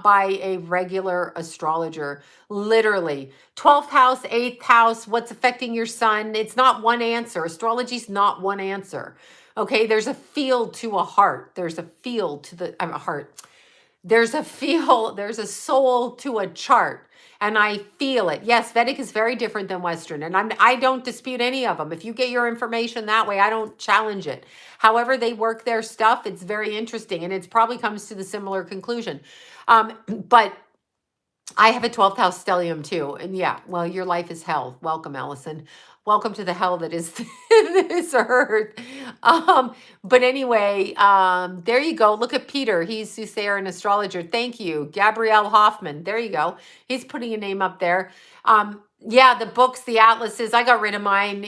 by a regular astrologer. Literally, 12th house, 8th house, what's affecting your sun? It's not one answer. Astrology's not one answer. Okay, there's a feel to a heart. There's a feel to the heart. There's a soul to a chart. And I feel it. Yes, Vedic is very different than Western. And I don't dispute any of them. If you get your information that way, I don't challenge it. However they work their stuff, it's very interesting. And it probably comes to the similar conclusion. But I have a 12th house stellium too. And yeah, well, your life is hell. Welcome, Allison. Welcome to the hell that is this earth. But anyway, there you go. Look at Peter. He's soothsayer and astrologer. Thank you. Gabrielle Hoffman. There you go. He's putting a name up there. Yeah, the books, the atlases, I got rid of mine,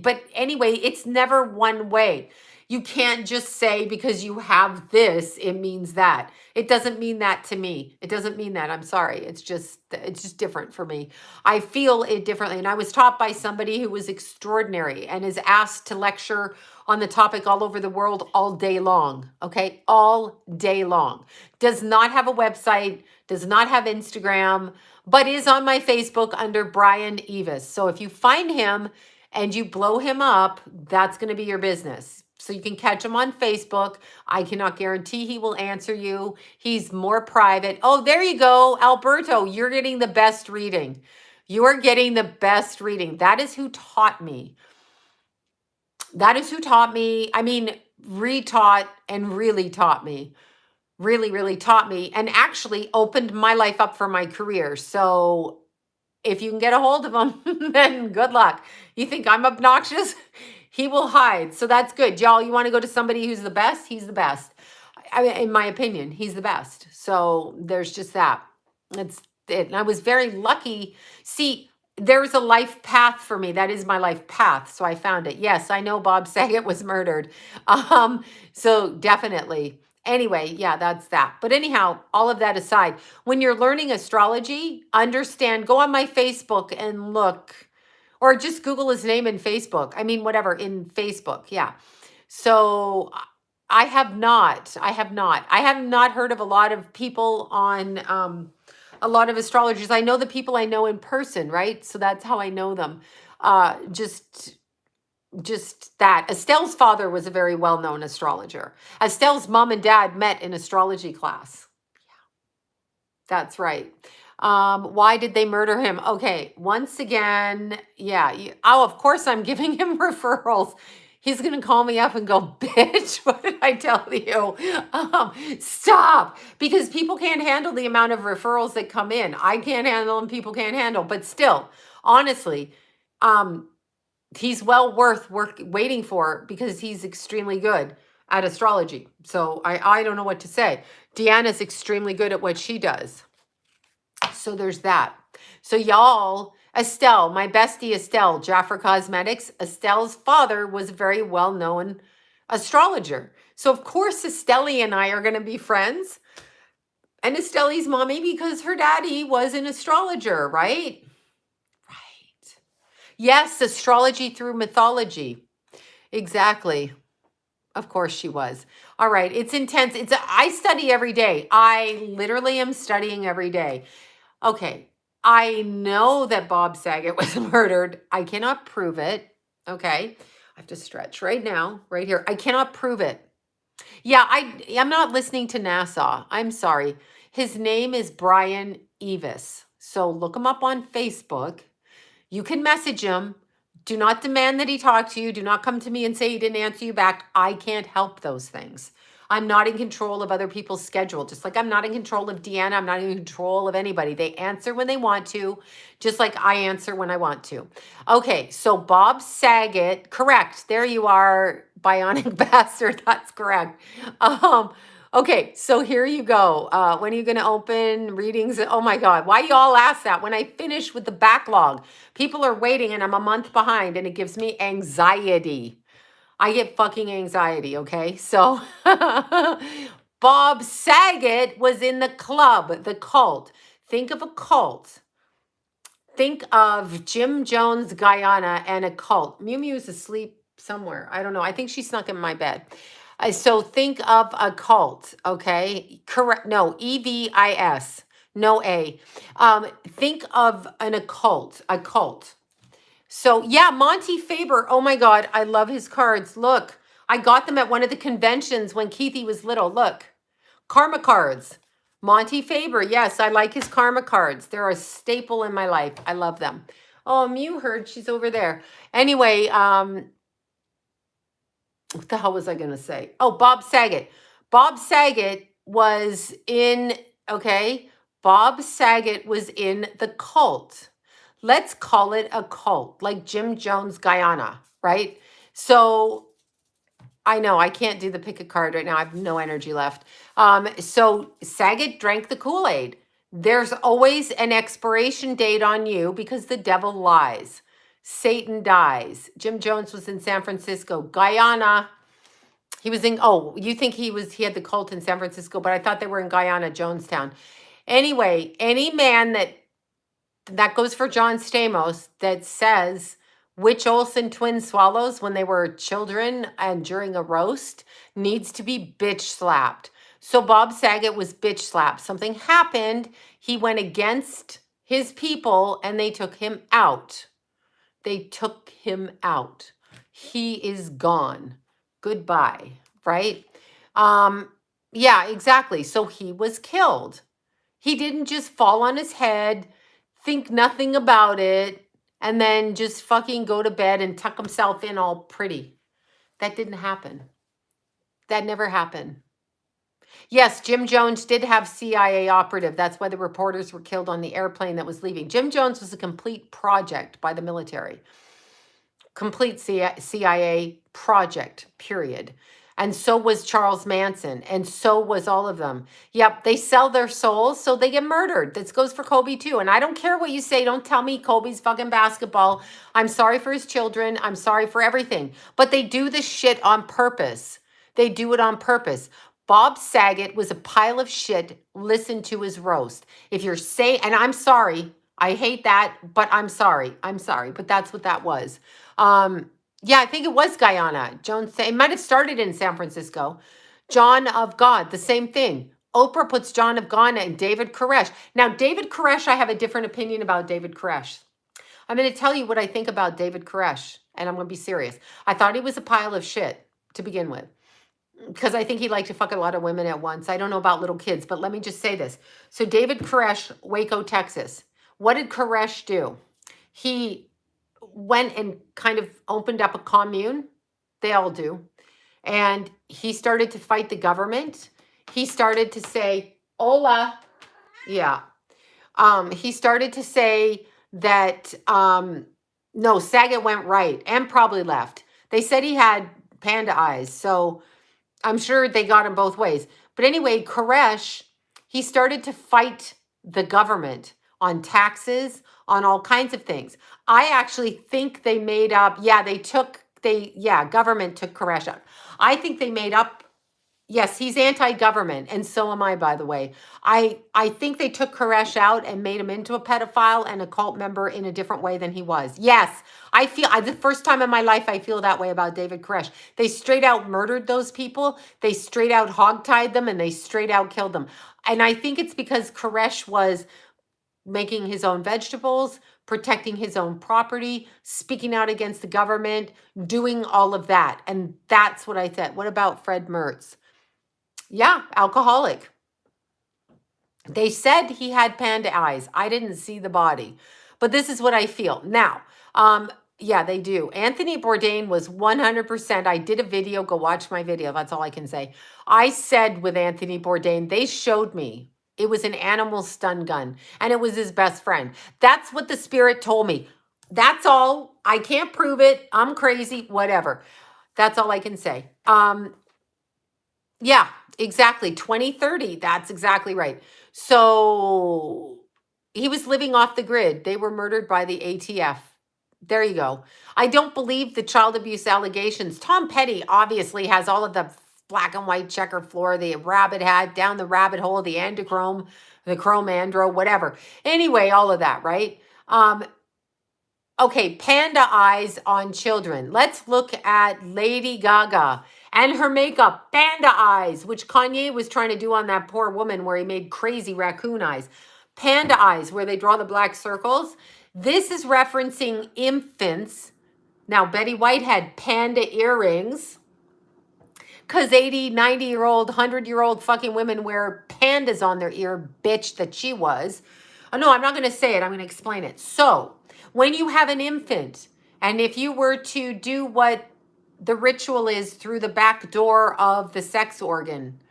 but anyway, it's never one way. You can't just say because you have this, it means that. It doesn't mean that to me. It doesn't mean that. I'm sorry. It's just different for me. I feel it differently. And I was taught by somebody who was extraordinary and is asked to lecture on the topic all over the world all day long. Okay? All day long. Does not have a website, does not have Instagram, but is on my Facebook under Brian Evis. So if you find him and you blow him up, that's going to be your business. So you can catch him on Facebook. I cannot guarantee he will answer you. He's more private. Oh, there you go, Alberto. You're getting the best reading. You are getting the best reading. That is who taught me. That is who taught me. I mean, retaught and really taught me. Really, really taught me and actually opened my life up for my career. So if you can get a hold of him, then good luck. You think I'm obnoxious? He will hide. So that's good. Y'all, you want to go to somebody who's the best? He's the best. I mean, in my opinion, he's the best. So there's just that. That's it. And I was very lucky. See, there's a life path for me. That is my life path. So I found it. Yes, I know Bob Saget was murdered. So definitely. Anyway, yeah, that's that. But anyhow, all of that aside, when you're learning astrology, understand, go on my Facebook and look, or just Google his name in Facebook. I mean, whatever, in Facebook. Yeah. So I have not heard of a lot of people on a lot of astrologers. I know the people I know in person, right? So that's how I know them. Just that. Estelle's father was a very well-known astrologer. Estelle's mom and dad met in astrology class. That's right. Why did they murder him? Okay, once again, yeah. Oh, of course I'm giving him referrals. He's gonna call me up and go, bitch, what did I tell you? Stop, because people can't handle the amount of referrals that come in. I can't handle them, people can't handle, but still, honestly, he's well worth waiting for because he's extremely good at astrology. So I don't know what to say. Deanna's extremely good at what she does. So there's that. So y'all, Estelle, my bestie Estelle, Jaffer Cosmetics, Estelle's father was a very well-known astrologer. So of course Estelle and I are going to be friends. And Estelle's mommy because her daddy was an astrologer, right? Right. Yes, astrology through mythology. Exactly. Of course she was. All right. It's intense. I study every day. I literally am studying every day. Okay. I know that Bob Saget was murdered. I cannot prove it. Okay. I have to stretch right now, right here. I cannot prove it. Yeah, I'm not listening to NASA. I'm sorry. His name is Brian Evis. So look him up on Facebook. You can message him. Do not demand that he talk to you. Do not come to me and say he didn't answer you back. I can't help those things. I'm not in control of other people's schedule. Just like I'm not in control of Deanna. I'm not in control of anybody. They answer when they want to, just like I answer when I want to. Okay, so Bob Saget, correct. There you are, bionic bastard. That's correct. Okay, so here you go. When are you going to open readings? Oh my God, why you all ask that? When I finish with the backlog, people are waiting and I'm a month behind and it gives me anxiety. I get fucking anxiety, okay? So Bob Saget was in the club, the cult. Think of a cult. Think of Jim Jones, Guyana, and a cult. Mew Mew's asleep somewhere. I don't know. I think she snuck in my bed. So think of a cult, okay? Correct. No, EVIS. No A. Think of an occult, a cult. So yeah, Monty Faber. Oh my God, I love his cards. Look, I got them at one of the conventions when Keithy was little. Look, karma cards. Monty Faber. Yes, I like his karma cards. They're a staple in my life. I love them. Oh, Mew heard. She's over there. Anyway, what the hell was I going to say? Oh, Bob Saget. Bob Saget was in, okay, Bob Saget was in the cult. Let's call it a cult, like Jim Jones Guyana, right? So I know I can't do the pick a card right now. I have no energy left. So Saget drank the Kool-Aid. There's always an expiration date on you because the devil lies. Satan dies. Jim Jones was in San Francisco. Guyana, he was in, oh, you think he had the cult in San Francisco, but I thought they were in Guyana, Jonestown. Anyway, any man that goes for John Stamos that says which Olsen twin swallows when they were children and during a roast needs to be bitch slapped. So Bob Saget was bitch slapped. Something happened. He went against his people and they took him out. They took him out. He is gone. Goodbye, right? Yeah, exactly. So he was killed. He didn't just fall on his head, think nothing about it, and then just fucking go to bed and tuck himself in all pretty. That didn't happen. That never happened. Yes, Jim Jones did have CIA operative. That's why the reporters were killed on the airplane that was leaving. Jim Jones was a complete project by the military. Complete CIA project, period. And so was Charles Manson. And so was all of them. Yep, they sell their souls, so they get murdered. This goes for Kobe too. And I don't care what you say. Don't tell me Kobe's fucking basketball. I'm sorry for his children. I'm sorry for everything. But they do this shit on purpose. They do it on purpose. Bob Saget was a pile of shit. Listen to his roast. If you're saying, and I'm sorry, I hate that, but I'm sorry. I'm sorry, but that's what that was. Yeah, I think it was Guyana. Jones, it might have started in San Francisco. John of God, the same thing. Oprah puts John of God and David Koresh. Now, David Koresh, I have a different opinion about David Koresh. I'm going to tell you what I think about David Koresh, and I'm going to be serious. I thought he was a pile of shit to begin with, because I think he liked to fuck a lot of women at once. I don't know about little kids, but let me just say this. So David Koresh, Waco, Texas. What did Koresh do? He went and kind of opened up a commune. They all do. And he started to fight the government. He started to say, hola. Yeah. He started to say that, no, Saget went right and probably left. They said he had panda eyes. So I'm sure they got him both ways. But anyway, Koresh, he started to fight the government on taxes, on all kinds of things. I actually think they made up, government took Koresh out. I think they made up, yes, he's anti-government, and so am I, by the way. I think they took Koresh out and made him into a pedophile and a cult member in a different way than he was. Yes, the first time in my life I feel that way about David Koresh. They straight out murdered those people. They straight out hogtied them, and they straight out killed them. And I think it's because Koresh was making his own vegetables, protecting his own property, speaking out against the government, doing all of that. And that's what I said. What about Fred Mertz? Yeah, alcoholic. They said he had panda eyes. I didn't see the body, but this is what I feel. Now, yeah, they do. Anthony Bourdain was 100%. I did a video. Go watch my video. That's all I can say. I said with Anthony Bourdain, they showed me it was an animal stun gun, and it was his best friend. That's what the spirit told me. That's all. I can't prove it. I'm crazy, whatever. That's all I can say. Yeah, exactly. 2030. That's exactly right. So he was living off the grid. They were murdered by the ATF. There you go. I don't believe the child abuse allegations. Tom Petty obviously has all of the black and white checker floor, the rabbit hat, down the rabbit hole, the androchrome, the chrome andro, whatever. Anyway, all of that, right? Okay, panda eyes on children. Let's look at Lady Gaga and her makeup, panda eyes, which Kanye was trying to do on that poor woman where he made crazy raccoon eyes. Panda eyes, where they draw the black circles. This is referencing infants. Now, Betty White had panda earrings because 80, 90-year-old, 100-year-old fucking women wear pandas on their ear, bitch that she was. Oh, no, I'm not going to say it. I'm going to explain it. So when you have an infant, and if you were to do what the ritual is through the back door of the sex organ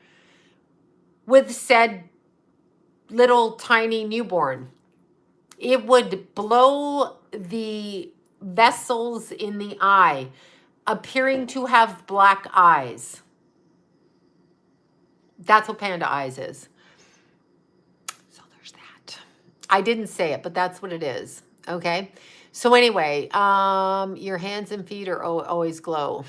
with said little tiny newborn. It would blow the vessels in the eye, appearing to have black eyes. That's what panda eyes is. So there's that. I didn't say it, but that's what it is. Okay. So anyway, your hands and feet are always glow.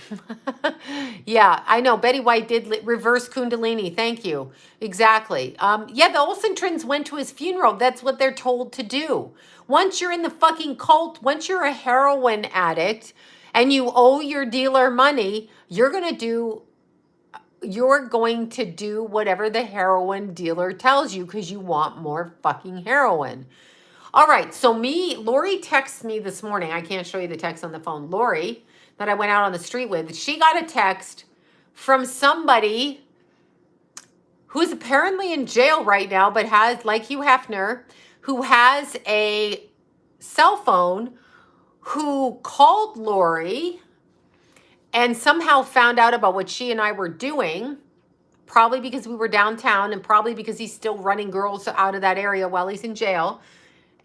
Yeah, I know. Betty White did reverse Kundalini. Thank you. Exactly. Yeah, the Olsen twins went to his funeral. That's what they're told to do. Once you're in the fucking cult, once you're a heroin addict and you owe your dealer money, you're going to do whatever the heroin dealer tells you because you want more fucking heroin. All right, so Lori texted me this morning. I can't show you the text on the phone. Lori, that I went out on the street with, she got a text from somebody who's apparently in jail right now, but has, like Hugh Hefner, who has a cell phone, who called Lori and somehow found out about what she and I were doing, probably because we were downtown and probably because he's still running girls out of that area while he's in jail,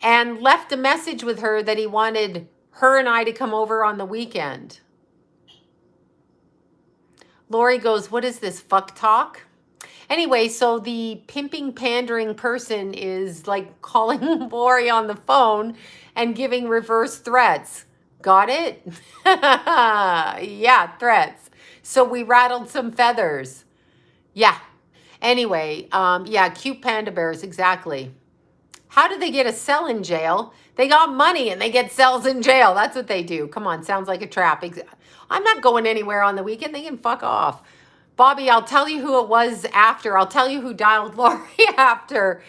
and left a message with her that he wanted her and I to come over on the weekend. Lori goes, what is this, fuck talk? Anyway, so the pimping, pandering person is like calling Lori on the phone and giving reverse threats. Got it? Yeah, threats. So we rattled some feathers. Yeah. Anyway, yeah, cute panda bears, exactly. How did they get a cell in jail? They got money and they get cells in jail. That's what they do. Come on, sounds like a trap. I'm not going anywhere on the weekend. They can fuck off. Bobby, I'll tell you who it was after. I'll tell you who dialed Lori after.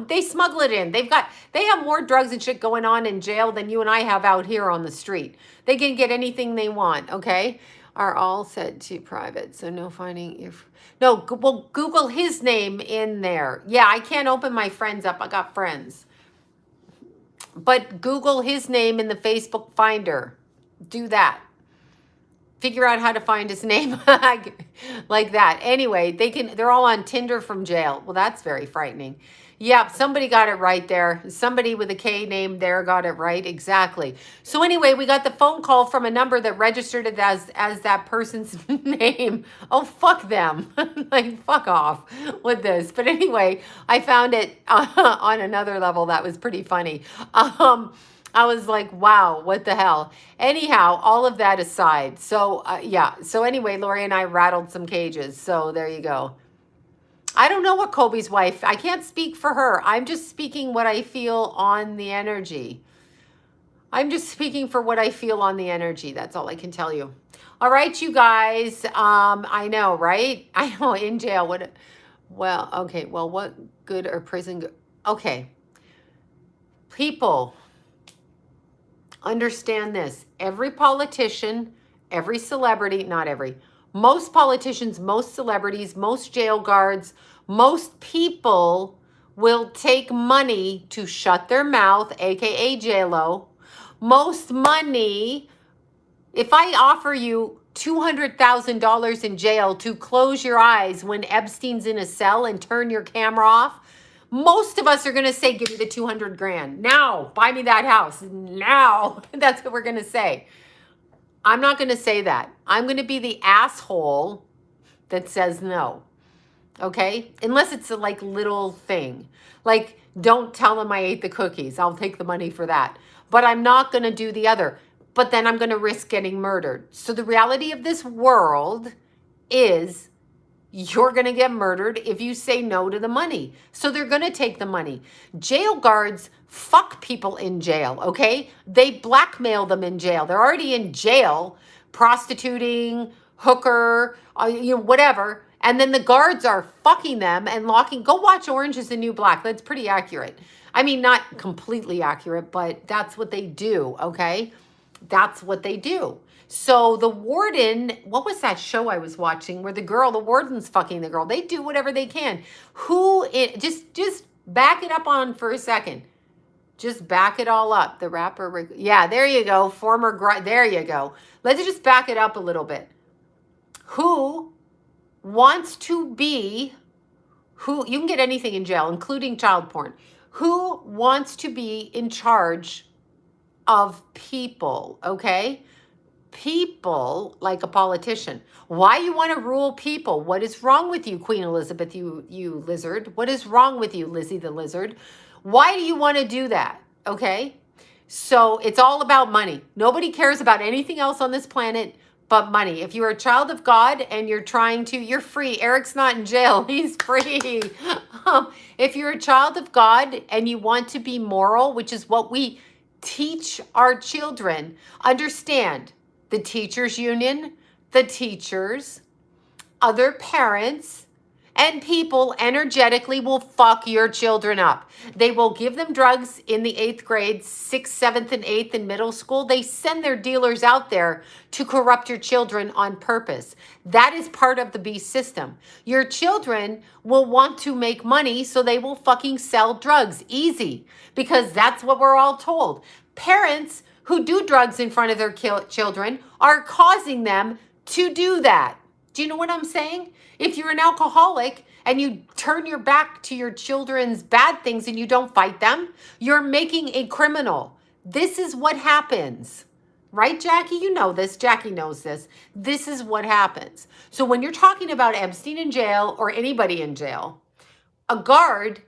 They smuggle it in. They have more drugs and shit going on in jail than you and I have out here on the street. They can get anything they want, okay? Are all set to private, so no finding if... No, well, Google his name in there. Yeah, I can't open my friends up. I got friends. But Google his name in the Facebook Finder. Do that. Figure out how to find his name like that. Anyway, they're all on Tinder from jail. Well, that's very frightening. Yep, somebody got it right there. Somebody with a K name there got it right. Exactly. So anyway, we got the phone call from a number that registered it as that person's name. Oh, fuck them. Like, fuck off with this. But anyway, I found it on another level that was pretty funny. I was like, wow, what the hell? Anyhow, all of that aside. So, yeah. So anyway, Lori and I rattled some cages. So there you go. I don't know what Kobe's wife, I can't speak for her. I'm just speaking what I feel on the energy. I'm just speaking for what I feel on the energy. That's all I can tell you. All right, you guys. I know, right? I know, in jail. Well, okay. Well, what good are prison? Okay. People, understand this. Every politician, every celebrity, not every, most politicians, most celebrities, most jail guards, most people will take money to shut their mouth, aka J-Lo. Most money, if I offer you $200,000 in jail to close your eyes when Epstein's in a cell and turn your camera off, most of us are going to say, give me the 200 grand. Now, buy me that house. Now, that's what we're going to say. I'm not going to say that. I'm going to be the asshole that says no. Okay? Unless it's a like little thing. Like, don't tell them I ate the cookies. I'll take the money for that. But I'm not going to do the other. But then I'm going to risk getting murdered. So the reality of this world is you're going to get murdered if you say no to the money. So they're going to take the money. Jail guards fuck people in jail, okay? They blackmail them in jail. They're already in jail, prostituting, hooker, whatever. And then the guards are fucking them and locking. Go watch Orange is the New Black. That's pretty accurate. I mean, not completely accurate, but that's what they do, okay? That's what they do. So the warden, what was that show I was watching where the warden's fucking the girl? They do whatever they can. Just back it up on for a second. Just back it all up. The rapper, yeah, there you go. There you go. Let's just back it up a little bit. Who wants to be Who, you can get anything in jail, including child porn. Who wants to be in charge of people, okay? People like a politician. Why you want to rule people? What is wrong with you, Queen Elizabeth, you lizard? What is wrong with you, Lizzie the lizard? Why do you want to do that? Okay? So it's all about money. Nobody cares about anything else on this planet but money. If you're a child of God and you're trying to, you're free. Eric's not in jail. He's free. If you're a child of God and you want to be moral, which is what we teach our children, understand the teachers union, the teachers, other parents, and people energetically will fuck your children up. They will give them drugs in the 8th grade, 6th, 7th, and 8th in middle school. They send their dealers out there to corrupt your children on purpose. That is part of the beast system. Your children will want to make money, so they will fucking sell drugs. Easy. Because that's what we're all told. Parents who do drugs in front of their children are causing them to do that. Do you know what I'm saying? If you're an alcoholic and you turn your back to your children's bad things and you don't fight them, you're making a criminal. This is what happens. Right, Jackie? You know this. Jackie knows this. This is what happens. So when you're talking about Epstein in jail or anybody in jail, a guard,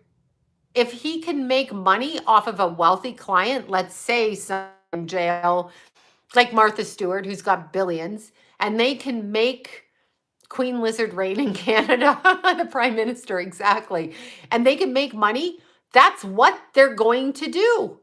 if he can make money off of a wealthy client, let's say some in jail, like Martha Stewart, who's got billions, and they can make Queen Lizard reign in Canada, the Prime Minister, exactly. And they can make money. That's what they're going to do.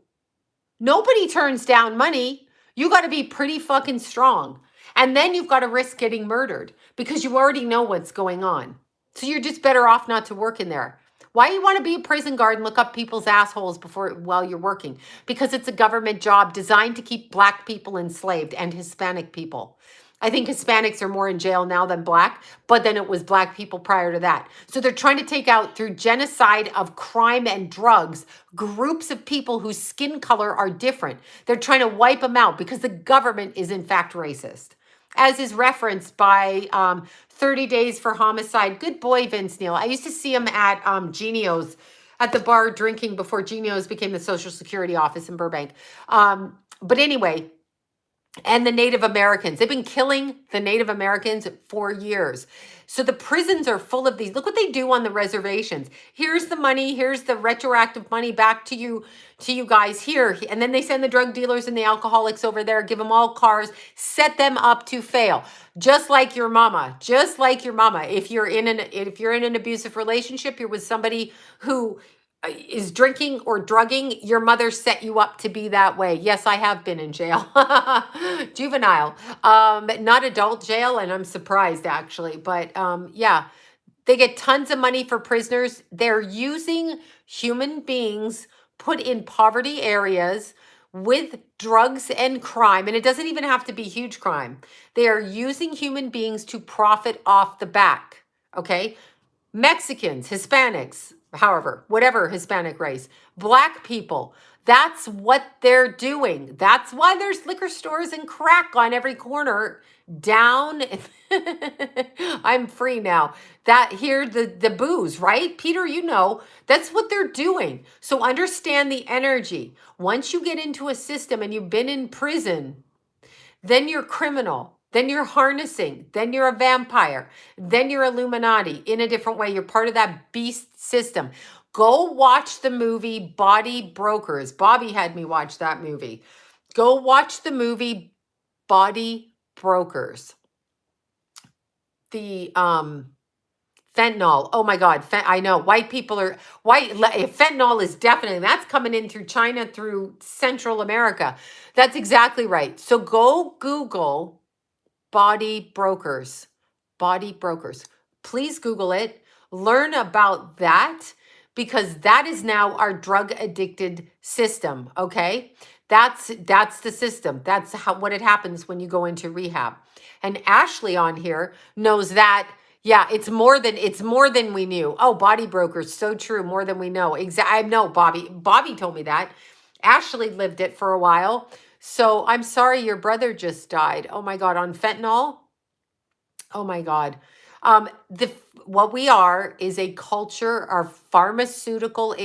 Nobody turns down money. You got to be pretty fucking strong. And then you've got to risk getting murdered because you already know what's going on. So you're just better off not to work in there. Why you want to be a prison guard and look up people's assholes while you're working? Because it's a government job designed to keep black people enslaved and Hispanic people. I think Hispanics are more in jail now than black, but then it was black people prior to that. So they're trying to take out, through genocide of crime and drugs, groups of people whose skin color are different. They're trying to wipe them out because the government is in fact racist, as is referenced by 30 Days for Homicide. Good boy, Vince Neil. I used to see him at Genio's, at the bar drinking before Genio's became the Social Security office in Burbank. But anyway, and the Native Americans. They've been killing the Native Americans for years. So the prisons are full of these. Look what they do on the reservations. Here's the money. Here's the retroactive money back to you guys here. And then they send the drug dealers and the alcoholics over there, give them all cars, set them up to fail. Just like your mama. Just like your mama. If you're in an abusive relationship, you're with somebody who is drinking or drugging, your mother set you up to be that way. Yes, I have been in jail. Juvenile. Not adult jail, and I'm surprised actually. But yeah, they get tons of money for prisoners. They're using human beings put in poverty areas with drugs and crime, and it doesn't even have to be huge crime. They are using human beings to profit off the back, okay? Mexicans, Hispanics, however, whatever Hispanic race, black people, that's what they're doing. That's why there's liquor stores and crack on every corner down. I'm free now. That here, the booze, right? Peter, you know, that's what they're doing. So understand the energy. Once you get into a system and you've been in prison, then you're criminal. Then you're harnessing. Then you're a vampire. Then you're Illuminati in a different way. You're part of that beast system. Go watch the movie Body Brokers. Bobby had me watch that movie. Go watch the movie Body Brokers. The fentanyl. Oh my God. I know. White people are fentanyl is definitely, that's coming in through China, through Central America. That's exactly right. So go Google Body Brokers. Body Brokers. Please Google it. Learn about that, because that is now our drug addicted system. Okay. That's the system. That's what it happens when you go into rehab. And Ashley on here knows that. Yeah, it's more than we knew. Oh, Body Brokers, so true, more than we know. I know, Bobby. Bobby told me that. Ashley lived it for a while. So I'm sorry your brother just died. Oh my God, on fentanyl. Oh my God. The what we are is a culture are pharmaceutical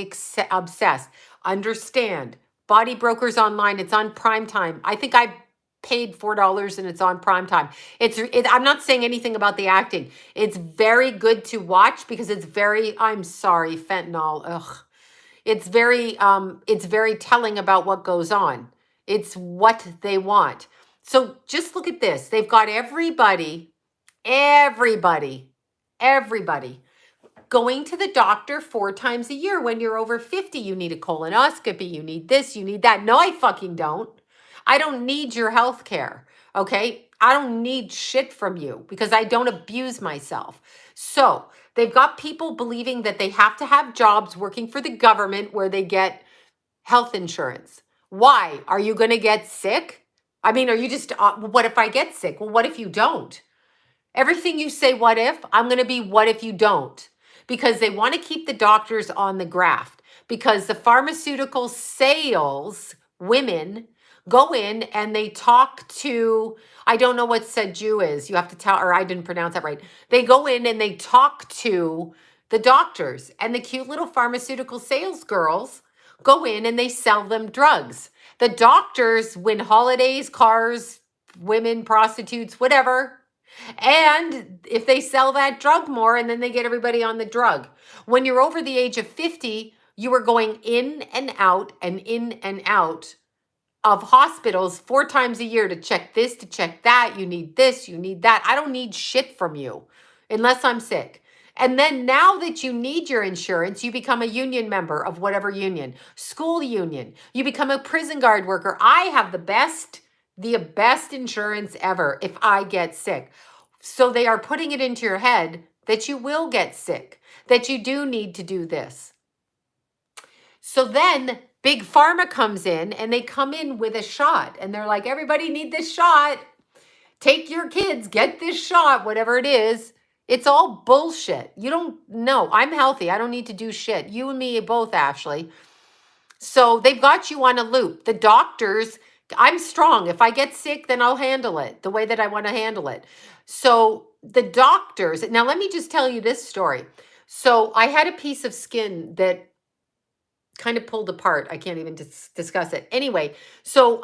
obsessed. Understand, Body Brokers Online. It's on prime time. I think I paid $4 and it's on prime time. I'm not saying anything about the acting. It's very good to watch because it's very. I'm sorry, fentanyl. Ugh. It's very telling about what goes on. It's what they want. So just look at this. They've got everybody, everybody going to the doctor 4 times a year. When you're over 50, you need a colonoscopy, you need this, you need that. No, I fucking don't. I don't need your health care. Okay. I don't need shit from you because I don't abuse myself. So they've got people believing that they have to have jobs working for the government where they get health insurance. Why? Are you going to get sick? I mean, are you just, what if I get sick? Well, what if you don't? Everything you say, what if, I'm going to be, what if you don't? Because they want to keep the doctors on the graft. Because the pharmaceutical sales women go in and they talk to, I don't know what Seju is. You have to tell, or I didn't pronounce that right. They go in and they talk to the doctors, and the cute little pharmaceutical sales girls go in and they sell them drugs. The doctors win holidays, cars, women, prostitutes, whatever. And if they sell that drug more, and then they get everybody on the drug. When you're over the age of 50, you are going in and out and in and out of hospitals 4 times a year to check this, to check that. You need this, you need that. I don't need shit from you unless I'm sick. And then now that you need your insurance, you become a union member of whatever union, school union. You become a prison guard worker. I have the best insurance ever if I get sick. So they are putting it into your head that you will get sick, that you do need to do this. So then Big Pharma comes in and they come in with a shot and they're like, everybody need this shot. Take your kids, get this shot, whatever it is. It's all bullshit. You don't know. I'm healthy. I don't need to do shit. You and me both, Ashley. So they've got you on a loop. The doctors, I'm strong. If I get sick, then I'll handle it the way that I want to handle it. So the doctors, now let me just tell you this story. So I had a piece of skin that kind of pulled apart. I can't even discuss it. Anyway, so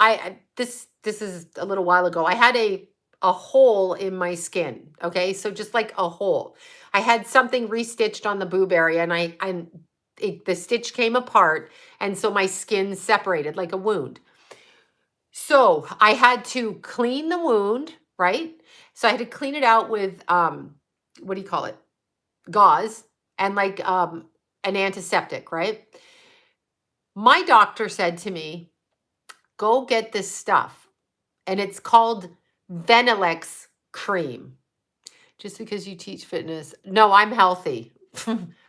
this is a little while ago. I had a hole in my skin. Okay. So just like a hole. I had something restitched on the boob area and the stitch came apart. And so my skin separated like a wound. So I had to clean the wound, right? So I had to clean it out with, what do you call it? Gauze and like an antiseptic, right? My doctor said to me, go get this stuff. And it's called Venilex cream. Just because you teach fitness. No, I'm healthy.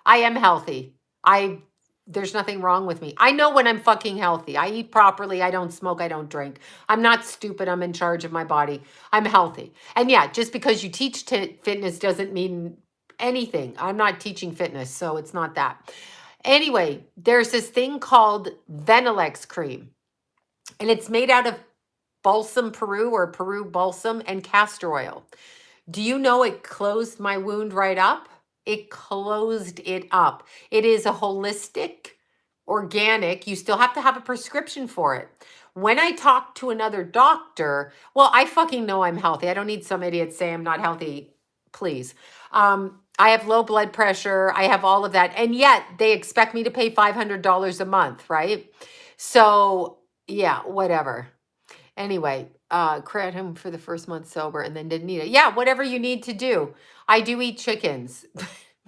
I am healthy. There's nothing wrong with me. I know when I'm fucking healthy. I eat properly. I don't smoke. I don't drink. I'm not stupid. I'm in charge of my body. I'm healthy. And yeah, just because you teach fitness doesn't mean anything. I'm not teaching fitness, so it's not that. Anyway, there's this thing called Venilex cream. And it's made out of balsam Peru or Peru balsam and castor oil. Do you know it closed my wound right up? It closed it up. It is a holistic, organic. You still have to have a prescription for it. When I talk to another doctor, well, I fucking know I'm healthy. I don't need some idiot say I'm not healthy, please. I have low blood pressure. I have all of that. And yet they expect me to pay $500 a month, right? So yeah, whatever. Anyway, credit him for the first month sober and then didn't need it. Yeah, whatever you need to do. I do eat chickens.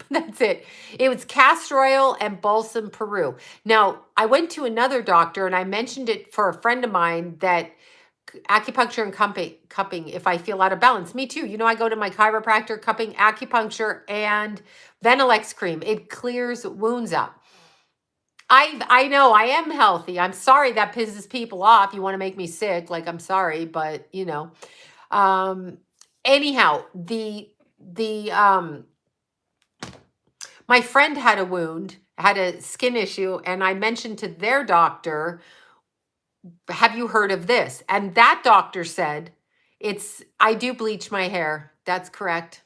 That's it. It was castor oil and balsam Peru. Now, I went to another doctor and I mentioned it for a friend of mine that acupuncture and cupping if I feel out of balance. Me too. You know, I go to my chiropractor, cupping, acupuncture, and Venilex cream. It clears wounds up. I know I am healthy. I'm sorry that pisses people off. You want to make me sick. Like, I'm sorry, but you know, anyhow, my friend had a wound, had a skin issue. And I mentioned to their doctor, have you heard of this? And that doctor said, I do bleach my hair. That's correct.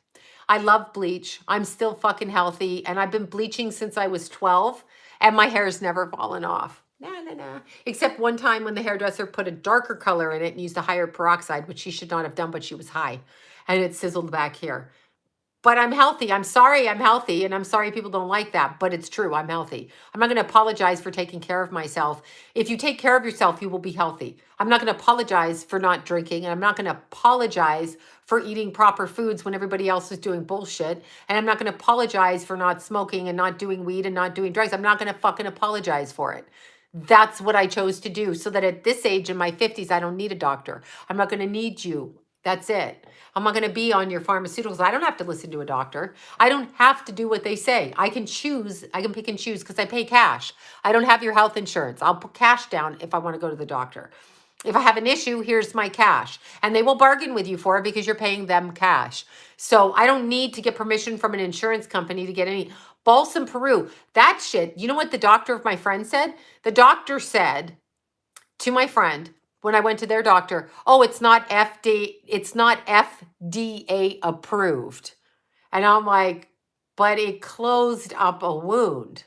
I love bleach. I'm still fucking healthy. And I've been bleaching since I was 12 and my hair's never fallen off. Nah, nah, nah. Except one time when the hairdresser put a darker color in it and used a higher peroxide, which she should not have done, but she was high. And it sizzled back here. But I'm healthy. I'm sorry I'm healthy. And I'm sorry people don't like that, but it's true. I'm healthy. I'm not going to apologize for taking care of myself. If you take care of yourself, you will be healthy. I'm not going to apologize for not drinking. And I'm not going to apologize for eating proper foods when everybody else is doing bullshit. And I'm not going to apologize for not smoking and not doing weed and not doing drugs. I'm not going to fucking apologize for it. That's what I chose to do so that at this age in my 50s, I don't need a doctor. I'm not going to need you. That's it. I'm not going to be on your pharmaceuticals. I don't have to listen to a doctor. I don't have to do what they say. I can choose. I can pick and choose because I pay cash. I don't have your health insurance. I'll put cash down if I want to go to the doctor. If I have an issue, here's my cash. And they will bargain with you for it because you're paying them cash. So I don't need to get permission from an insurance company to get any balsam Peru. That shit, you know what the doctor of my friend said? The doctor said to my friend, when I went to their doctor, oh, it's not FDA approved. And I'm like, but it closed up a wound.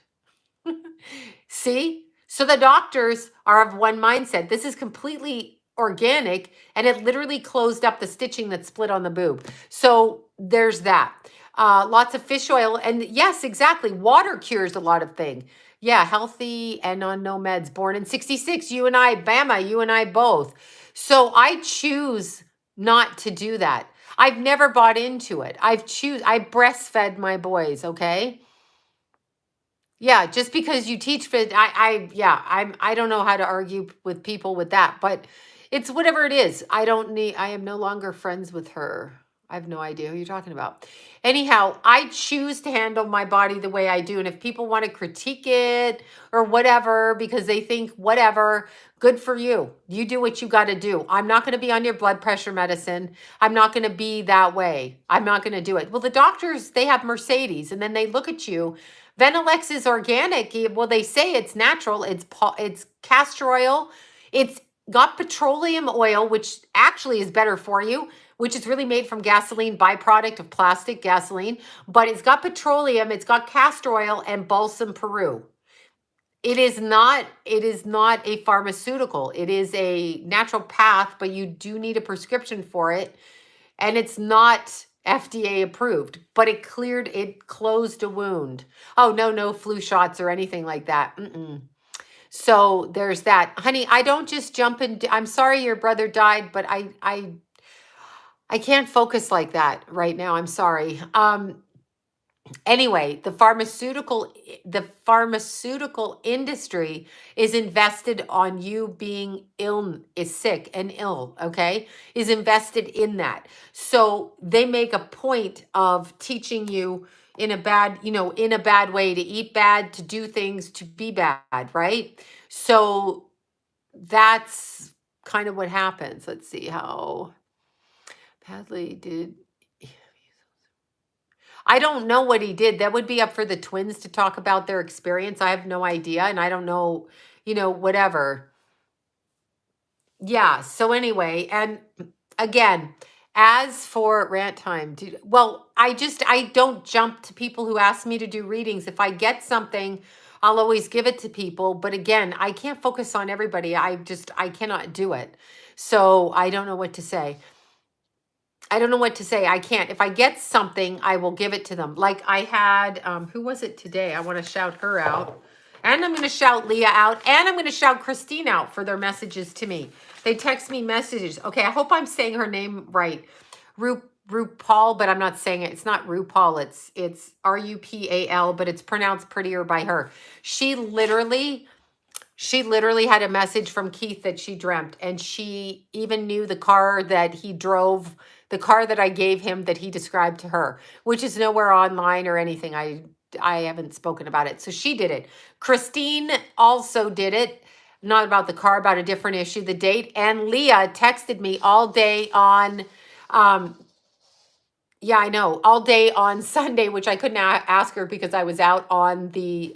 See? So the doctors are of one mindset. This is completely organic and it literally closed up the stitching that split on the boob. So there's that. Lots of fish oil. And yes, exactly. Water cures a lot of things. Yeah, healthy and on no meds. Born in 66. You and I, Bama, you and I both. So I choose not to do that. I've never bought into it. I breastfed my boys, okay? Yeah, just because you teach fit, I don't know how to argue with people with that, but it's whatever it is. I am no longer friends with her. I have no idea who you're talking about. Anyhow, I choose to handle my body the way I do. And if people want to critique it or whatever, because they think whatever, good for you. You do what you got to do. I'm not going to be on your blood pressure medicine. I'm not going to be that way. I'm not going to do it. Well, the doctors, they have Mercedes and then they look at you. Venelex is organic. Well, they say it's natural. It's castor oil. It's got petroleum oil, which actually is better for you, which is really made from gasoline, byproduct of plastic gasoline. But it's got petroleum, it's got castor oil and balsam Peru. It is not a pharmaceutical. It is a natural path, but you do need a prescription for it. And it's not FDA approved, but it closed a wound. Oh, no flu shots or anything like that. So there's that. Honey, I don't just jump in. I'm sorry your brother died, but I can't focus like that right now. I'm sorry. Anyway, the pharmaceutical industry is invested on you being sick and ill, okay? Is invested in that. So they make a point of teaching you in a bad way to eat bad, to do things, to be bad, right? So that's kind of what happens. Let's see how badly did I don't know what he did. That would be up for the twins to talk about their experience. I have no idea. And I don't know, whatever. Yeah. So anyway, and again, as for rant time, I don't jump to people who ask me to do readings. If I get something, I'll always give it to people. But again, I can't focus on everybody. I cannot do it. So I don't know what to say. I can't. If I get something, I will give it to them. Like I had, who was it today? I want to shout her out. And I'm going to shout Leah out. And I'm going to shout Christine out for their messages to me. They text me messages. Okay, I hope I'm saying her name right. RuPaul, but I'm not saying it. It's not RuPaul. It's RUPAL, but it's pronounced prettier by her. She literally had a message from Keith that she dreamt. And she even knew the car that he drove, the car that I gave him that he described to her, which is nowhere online or anything. I haven't spoken about it. So she did it. Christine also did it. Not about the car, about a different issue, the date. And Leah texted me all day on, I know, all day on Sunday, which I couldn't ask her because I was out on the,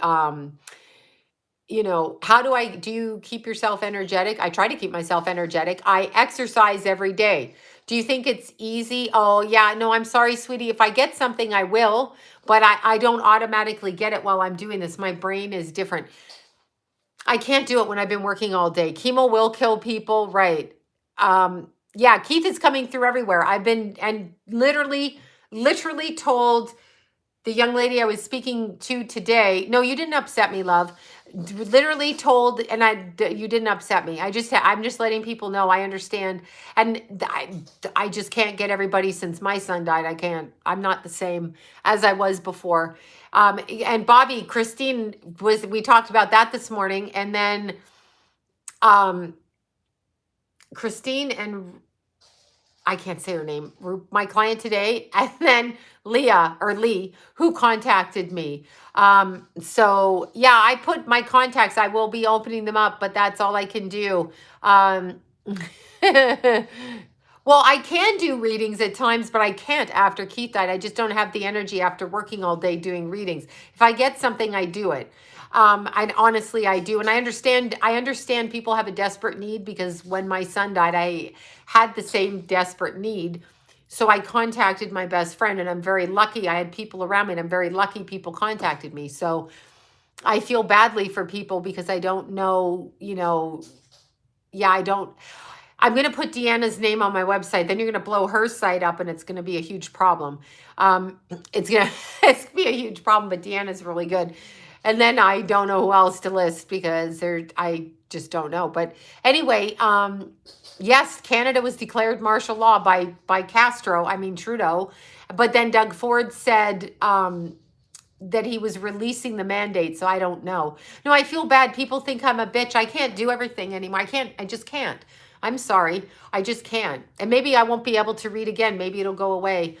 how do you keep yourself energetic? I try to keep myself energetic. I exercise every day. Do you think it's easy? Oh, yeah. No, I'm sorry, sweetie. If I get something, I will, but I don't automatically get it while I'm doing this. My brain is different. I can't do it when I've been working all day. Chemo will kill people, right? Yeah, Keith is coming through everywhere. I've been and literally told the young lady I was speaking to today, no, you didn't upset me, love. Literally told, and you didn't upset me. I'm just letting people know I understand, and I just can't get everybody since my son died. I can't. I'm not the same as I was before. And Bobby, Christine we talked about that this morning, and then Christine and I can't say her name, my client today, and then Leah or Lee, who contacted me. So yeah, I put my contacts, I will be opening them up, but that's all I can do. Well, I can do readings at times, but I can't after Keith died. I just don't have the energy after working all day doing readings. If I get something, I do it. And honestly, I do. And I understand people have a desperate need, because when my son died, I had the same desperate need. So I contacted my best friend, and I'm very lucky. I had people around me, and I'm very lucky people contacted me. So I feel badly for people because I don't know, yeah, I'm going to put Deanna's name on my website. Then you're going to blow her site up, and it's going to be a huge problem. It's going to it's gonna be a huge problem, but Deanna's really good. And then I don't know who else to list, because I just don't know. But anyway, yes, Canada was declared martial law by Trudeau. But then Doug Ford said that he was releasing the mandate. So I don't know. No, I feel bad. People think I'm a bitch. I can't do everything anymore. I just can't. I'm sorry. I just can't. And maybe I won't be able to read again. Maybe it'll go away.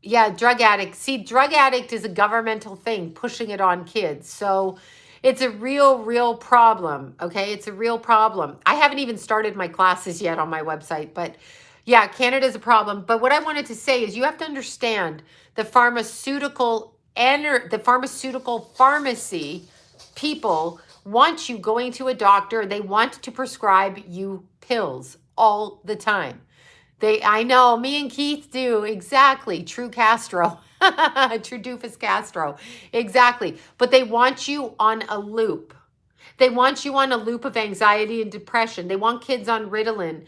Yeah, drug addict. See, drug addict is a governmental thing, pushing it on kids. So it's a real problem. Okay, it's a real problem. I haven't even started my classes yet on my website, but yeah, Canada's a problem. But what I wanted to say is you have to understand the pharmaceutical pharmacy people want you going to a doctor. They want to prescribe you pills all the time. I know, me and Keith do, exactly. True Castro. True doofus Castro. Exactly. But they want you on a loop. They want you on a loop of anxiety and depression. They want kids on Ritalin.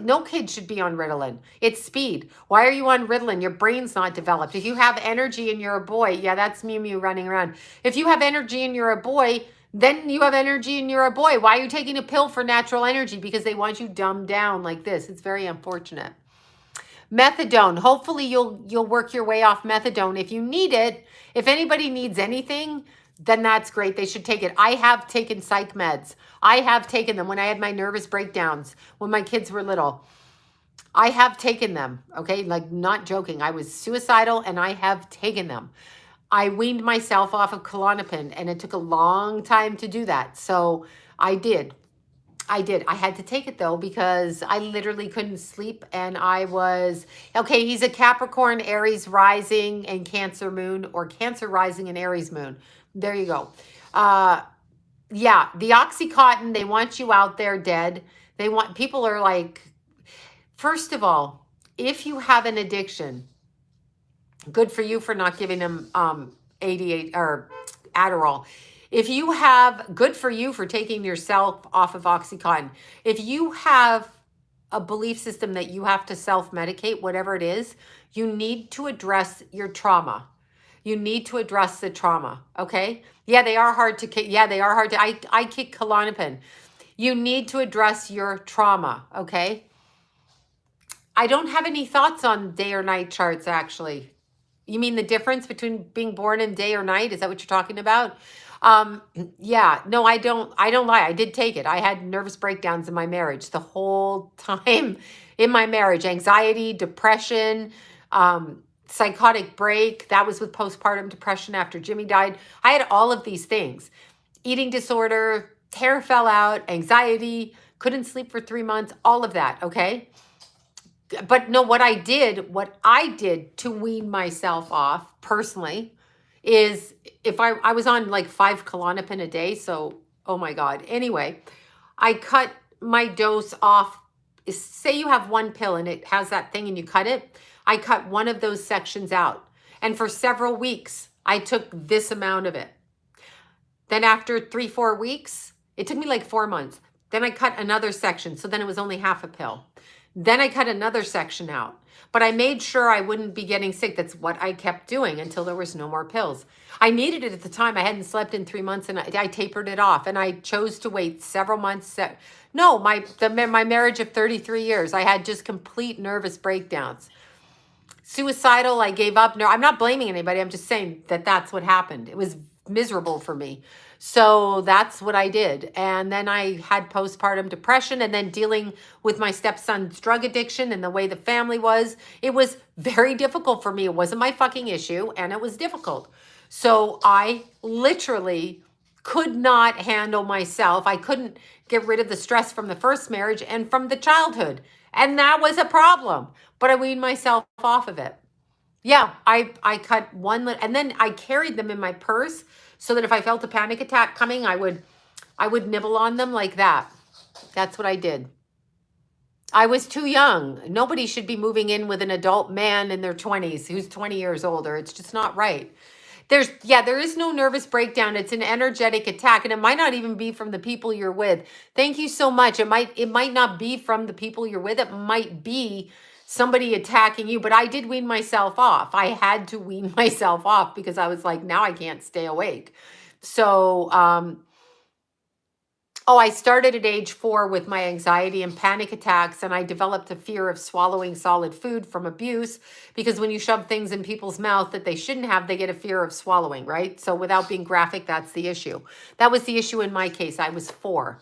No kid should be on Ritalin. It's speed. Why are you on Ritalin? Your brain's not developed. If you have energy and you're a boy, yeah, that's Mew Mew running around. If you have energy and you're a boy, then you have energy and you're a boy. Why are you taking a pill for natural energy? Because they want you dumbed down like this. It's very unfortunate. Methadone. Hopefully you'll work your way off methadone. If you need it, if anybody needs anything, then that's great. They should take it. I have taken psych meds. I have taken them when I had my nervous breakdowns, when my kids were little. I have taken them, okay? Like, not joking. I was suicidal, and I have taken them. I weaned myself off of Klonopin, and it took a long time to do that. So I did. I had to take it, though, because I literally couldn't sleep, and I was, okay, he's a Capricorn, Aries rising, and Cancer moon, or Cancer rising and Aries moon. There you go. Yeah, the Oxycontin, they want you out there dead. People are like, first of all, if you have an addiction, good for you for not giving them 88 or Adderall. Good for you for taking yourself off of Oxycontin. If you have a belief system that you have to self-medicate, whatever it is, you need to address your trauma. You need to address the trauma, okay? Yeah, they are hard to kick. Yeah, they are hard to, I kick Klonopin. You need to address your trauma, okay? I don't have any thoughts on day or night charts, actually. You mean the difference between being born in day or night? Is that what you're talking about? Yeah, no, I don't lie. I did take it. I had nervous breakdowns in my marriage the whole time in my marriage. Anxiety, depression, psychotic break. That was with postpartum depression after Jimmy died. I had all of these things. Eating disorder, hair fell out, anxiety, couldn't sleep for 3 months, all of that, okay? But no, what I did to wean myself off personally is if I was on like 5 Klonopin a day. So, oh my God. Anyway, I cut my dose off. Say you have one pill and it has that thing and you cut it. I cut one of those sections out. And for several weeks, I took this amount of it. Then after 3-4 weeks, it took me like 4 months. Then I cut another section. So then it was only half a pill. Then I cut another section out. But I made sure I wouldn't be getting sick. That's what I kept doing until there was no more pills. I needed it at the time. I hadn't slept in 3 months and I tapered it off. And I chose to wait several months. No, my marriage of 33 years, I had just complete nervous breakdowns. Suicidal, I gave up. No, I'm not blaming anybody. I'm just saying that that's what happened. It was miserable for me. So that's what I did. And then I had postpartum depression and then dealing with my stepson's drug addiction and the way the family was. It was very difficult for me. It wasn't my fucking issue and it was difficult. So I literally could not handle myself. I couldn't get rid of the stress from the first marriage and from the childhood. And that was a problem. But I weaned myself off of it. Yeah, I cut one, and then I carried them in my purse so that if I felt a panic attack coming, I would nibble on them like that. That's what I did. I was too young. Nobody should be moving in with an adult man in their 20s who's 20 years older. It's just not right. There is no nervous breakdown. It's an energetic attack, and it might not even be from the people you're with. Thank you so much. It might not be from the people you're with. It might be somebody attacking you, but I did wean myself off. I had to wean myself off because I was like, now I can't stay awake. So, I started at age 4 with my anxiety and panic attacks, and I developed a fear of swallowing solid food from abuse because when you shove things in people's mouth that they shouldn't have, they get a fear of swallowing, right? So without being graphic, that's the issue. That was the issue in my case. I was 4.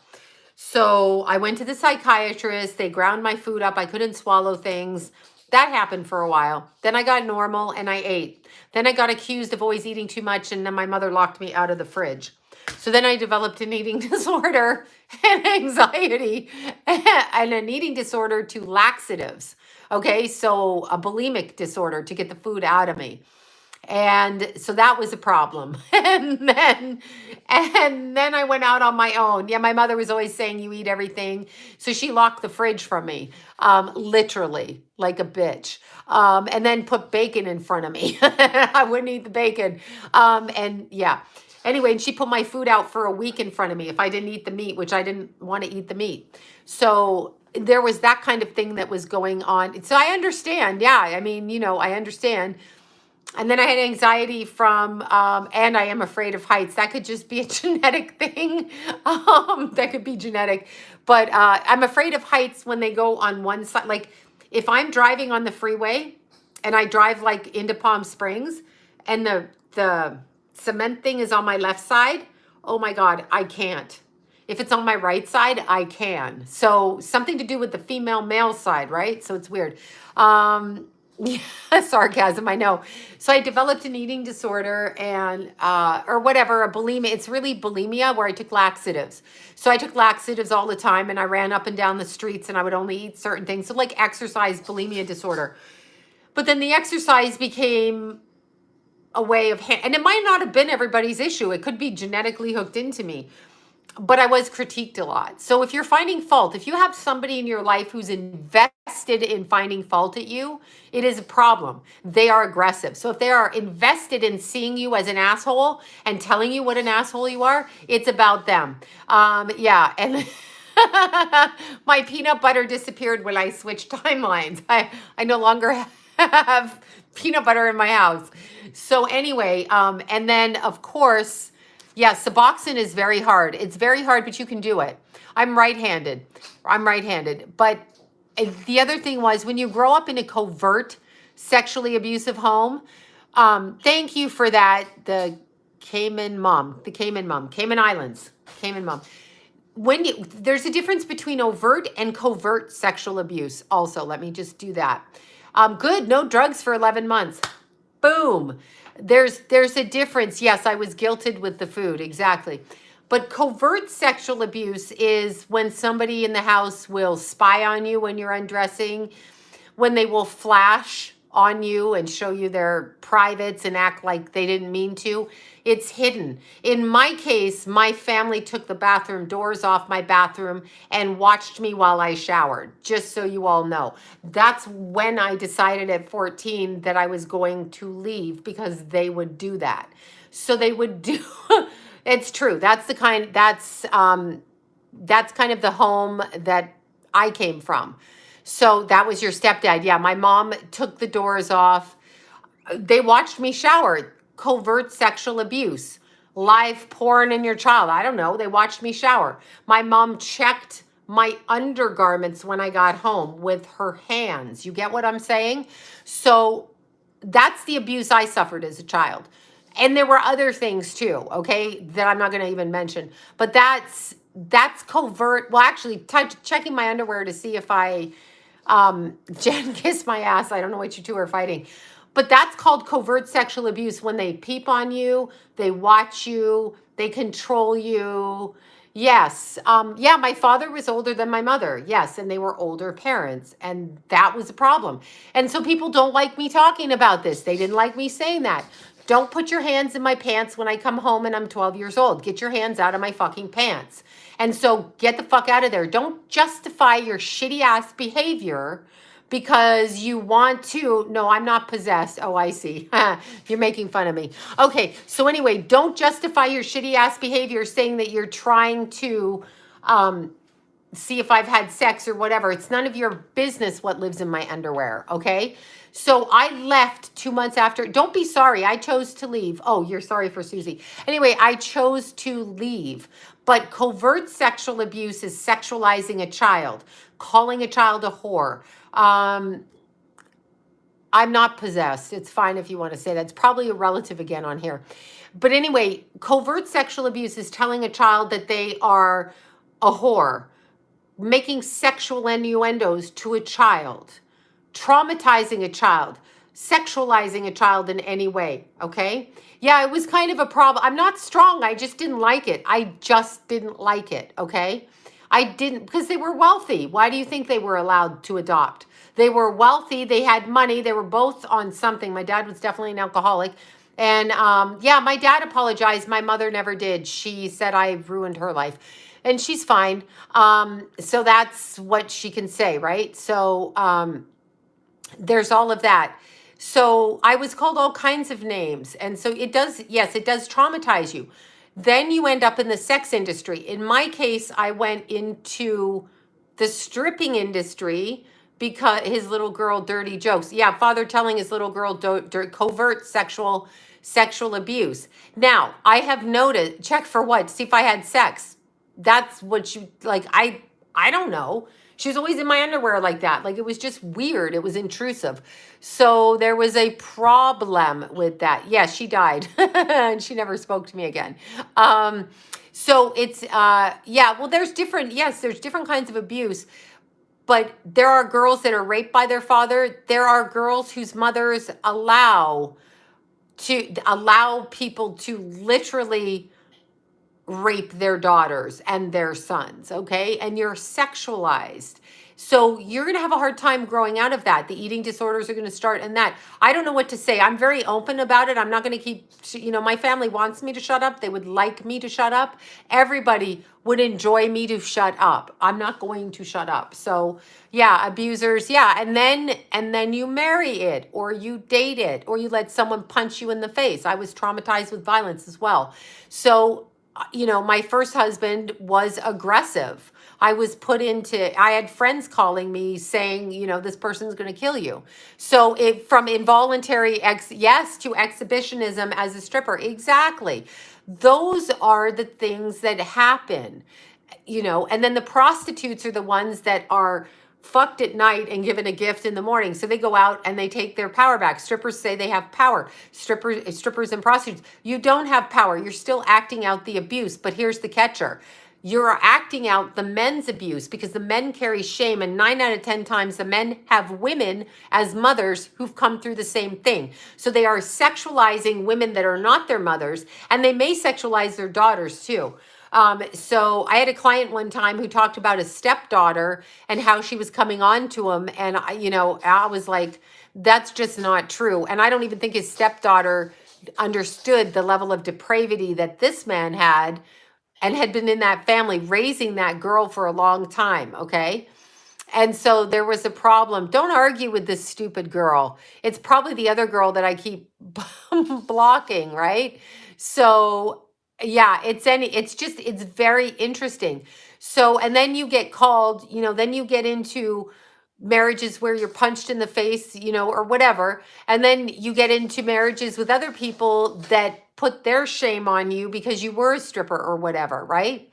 So I went to the psychiatrist. They ground my food up. I couldn't swallow things. That happened for a while. Then I got normal and I ate. Then I got accused of always eating too much, and then my mother locked me out of the fridge. So then I developed an eating disorder and anxiety and an eating disorder to laxatives. Okay, so a bulimic disorder to get the food out of me. And so that was a problem. And then I went out on my own. Yeah, my mother was always saying you eat everything. So she locked the fridge from me, literally like a bitch. And then put bacon in front of me. I wouldn't eat the bacon. And yeah. Anyway, and she put my food out for a week in front of me if I didn't eat the meat, which I didn't want to eat the meat. So there was that kind of thing that was going on. So I understand. Yeah, I mean, I understand. And then I had anxiety from, and I am afraid of heights. That could just be a genetic thing. That could be genetic. But I'm afraid of heights when they go on one side. Like if I'm driving on the freeway and I drive like into Palm Springs and the cement thing is on my left side, oh my God, I can't. If it's on my right side, I can. So something to do with the female male side, right? So it's weird. Yeah, sarcasm, I know. So I developed an eating disorder and, or whatever, a bulimia. It's really bulimia where I took laxatives. So I took laxatives all the time and I ran up and down the streets and I would only eat certain things. So like exercise bulimia disorder. But then the exercise became a way of, and it might not have been everybody's issue. It could be genetically hooked into me. But I was critiqued a lot. So if you're finding fault, if you have somebody in your life who's invested in finding fault at you, it is a problem. They are aggressive. So if they are invested in seeing you as an asshole and telling you what an asshole you are, it's about them. Yeah. And my peanut butter disappeared when I switched timelines. I no longer have peanut butter in my house. So anyway, and then of course, yeah, Suboxone is very hard. It's very hard, but you can do it. I'm right-handed. But the other thing was when you grow up in a covert, sexually abusive home, thank you for that, the Cayman Islands. There's a difference between overt and covert sexual abuse also. Let me just do that. Good, no drugs for 11 months. Boom. There's a difference. Yes, I was guilted with the food. Exactly. But covert sexual abuse is when somebody in the house will spy on you when you're undressing, when they will flash on you and show you their privates and act like they didn't mean to. It's hidden. In my case, my family took the bathroom doors off my bathroom and watched me while I showered, just so you all know. That's when I decided at 14 that I was going to leave, because they would do that. So they would do, it's true. That's kind of the home that I came from. So that was your stepdad. Yeah, my mom took the doors off. They watched me shower. Covert sexual abuse, live porn in your child. I don't know. They watched me shower. My mom checked my undergarments when I got home with her hands. You get what I'm saying? So that's the abuse I suffered as a child. And there were other things too, okay, that I'm not going to even mention. But that's covert. Well, actually, checking my underwear to see if Jen kissed my ass. I don't know what you two are fighting. But that's called covert sexual abuse, when they peep on you, they watch you, they control you. Yes. Yeah, my father was older than my mother. Yes. And they were older parents. And that was a problem. And so people don't like me talking about this. They didn't like me saying that. Don't put your hands in my pants when I come home and I'm 12 years old. Get your hands out of my fucking pants. And so get the fuck out of there. Don't justify your shitty ass behavior because you want to. No, I'm not possessed. Oh, I see. You're making fun of me. Okay, so anyway, don't justify your shitty ass behavior saying that you're trying to see if I've had sex or whatever. It's none of your business what lives in my underwear, okay? So I left 2 months after. Don't be sorry. I chose to leave. Oh, you're sorry for Susie. Anyway, I chose to leave. But covert sexual abuse is sexualizing a child, calling a child a whore. I'm not possessed. It's fine if you want to say that. It's probably a relative again on here. But anyway, covert sexual abuse is telling a child that they are a whore, making sexual innuendos to a child, traumatizing a child, sexualizing a child in any way, okay? Yeah, it was kind of a problem. I'm not strong. I just didn't like it. I just didn't like it, okay? I didn't, because they were wealthy. Why do you think they were allowed to adopt? They were wealthy. They had money. They were both on something. My dad was definitely an alcoholic. And yeah, my dad apologized. My mother never did. She said I ruined her life. And she's fine. So that's what she can say, right? So there's all of that. So I was called all kinds of names. And so it does, yes, it does traumatize you. Then you end up in the sex industry. In my case, I went into the stripping industry because his little girl dirty jokes. Yeah, father telling his little girl covert sexual abuse. Now, I have noted, check for what? See if I had sex. That's what you, like, I don't know. She was always in my underwear like that. Like, it was just weird. It was intrusive. So there was a problem with that. Yes, she died and she never spoke to me again. So it's, yeah, well, there's different kinds of abuse. But there are girls that are raped by their father. There are girls whose mothers allow people to literally rape their daughters and their sons, okay? And you're sexualized. So you're going to have a hard time growing out of that. The eating disorders are going to start and that. I don't know what to say. I'm very open about it. I'm not going to keep, my family wants me to shut up. They would like me to shut up. Everybody would enjoy me to shut up. I'm not going to shut up. So yeah, abusers, yeah. And then you marry it, or you date it, or you let someone punch you in the face. I was traumatized with violence as well. So my first husband was aggressive. I had friends calling me saying, this person's going to kill you. So from involuntary yes to exhibitionism as a stripper. Exactly. Those are the things that happen, and then the prostitutes are the ones that are fucked at night and given a gift in the morning. So they go out and they take their power back. Strippers say they have power. Strippers and prostitutes, you don't have power. You're still acting out the abuse. But here's the catcher. You're acting out the men's abuse because the men carry shame, and 9 out of 10 times the men have women as mothers who've come through the same thing. So they are sexualizing women that are not their mothers, and they may sexualize their daughters too. So I had a client one time who talked about a stepdaughter and how she was coming on to him. And I was like, that's just not true. And I don't even think his stepdaughter understood the level of depravity that this man had and had been in that family raising that girl for a long time. Okay. And so there was a problem. Don't argue with this stupid girl. It's probably the other girl that I keep blocking, right? So yeah, it's very interesting. So, and then you get called, then you get into marriages where you're punched in the face, or whatever. And then you get into marriages with other people that put their shame on you because you were a stripper or whatever, right?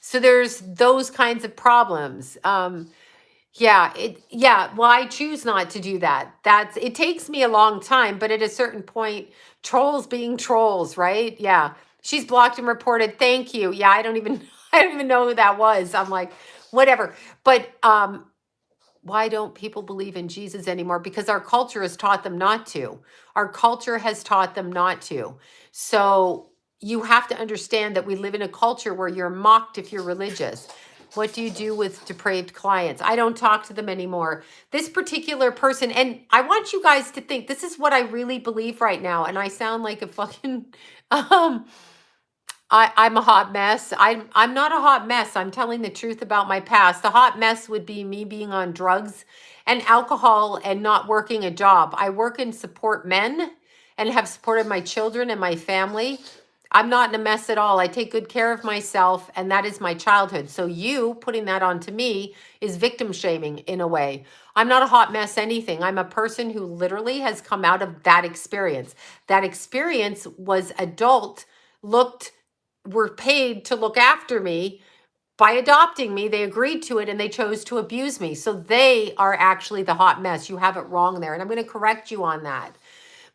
So there's those kinds of problems. Well, I choose not to do that. It takes me a long time, but at a certain point, trolls being trolls, right? Yeah. She's blocked and reported. Thank you. Yeah, I don't even I don't even know who that was. I'm like, whatever. But why don't people believe in Jesus anymore? Because our culture has taught them not to. Our culture has taught them not to. So you have to understand that we live in a culture where you're mocked if you're religious. What do you do with depraved clients? I don't talk to them anymore. This particular person, and I want you guys to think this is what I really believe right now. And I sound like a fucking I'm a hot mess. I'm not a hot mess. I'm telling the truth about my past. A hot mess would be me being on drugs and alcohol and not working a job. I work and support men and have supported my children and my family. I'm not in a mess at all. I take good care of myself, and that is my childhood. So you putting that onto me is victim shaming in a way. I'm not a hot mess anything. I'm a person who literally has come out of that experience. That experience was were paid to look after me by adopting me. They agreed to it and they chose to abuse me. So they are actually the hot mess. You have it wrong there. And I'm going to correct you on that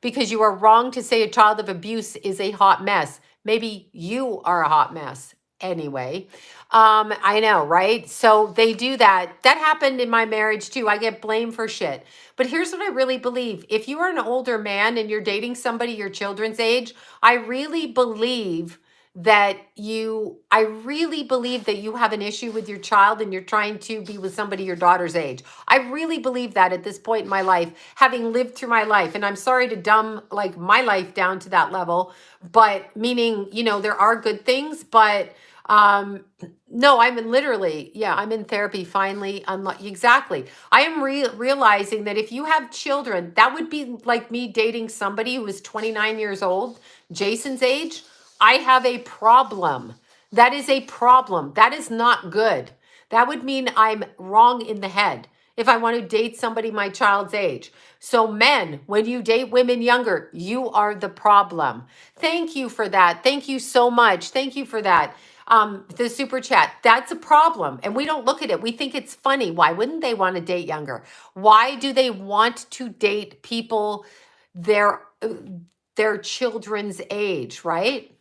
because you are wrong to say a child of abuse is a hot mess. Maybe you are a hot mess anyway. I know, right? So they do that. That happened in my marriage too. I get blamed for shit. But here's what I really believe. If you are an older man and you're dating somebody your children's age, I really believe that you have an issue with your child and you're trying to be with somebody your daughter's age. I really believe that at this point in my life, having lived through my life. And I'm sorry to dumb like my life down to that level, but meaning, there are good things, but no, I'm in therapy finally. Exactly. I am realizing that if you have children, that would be like me dating somebody who is 29 years old, Jason's age. I have a problem. That is a problem. That is not good. That would mean I'm wrong in the head if I want to date somebody my child's age. So men, when you date women younger, you are the problem. Thank you for that. Thank you so much. Thank you for that. The super chat, that's a problem. And we don't look at it. We think it's funny. Why wouldn't they want to date younger? Why do they want to date people their children's age, right?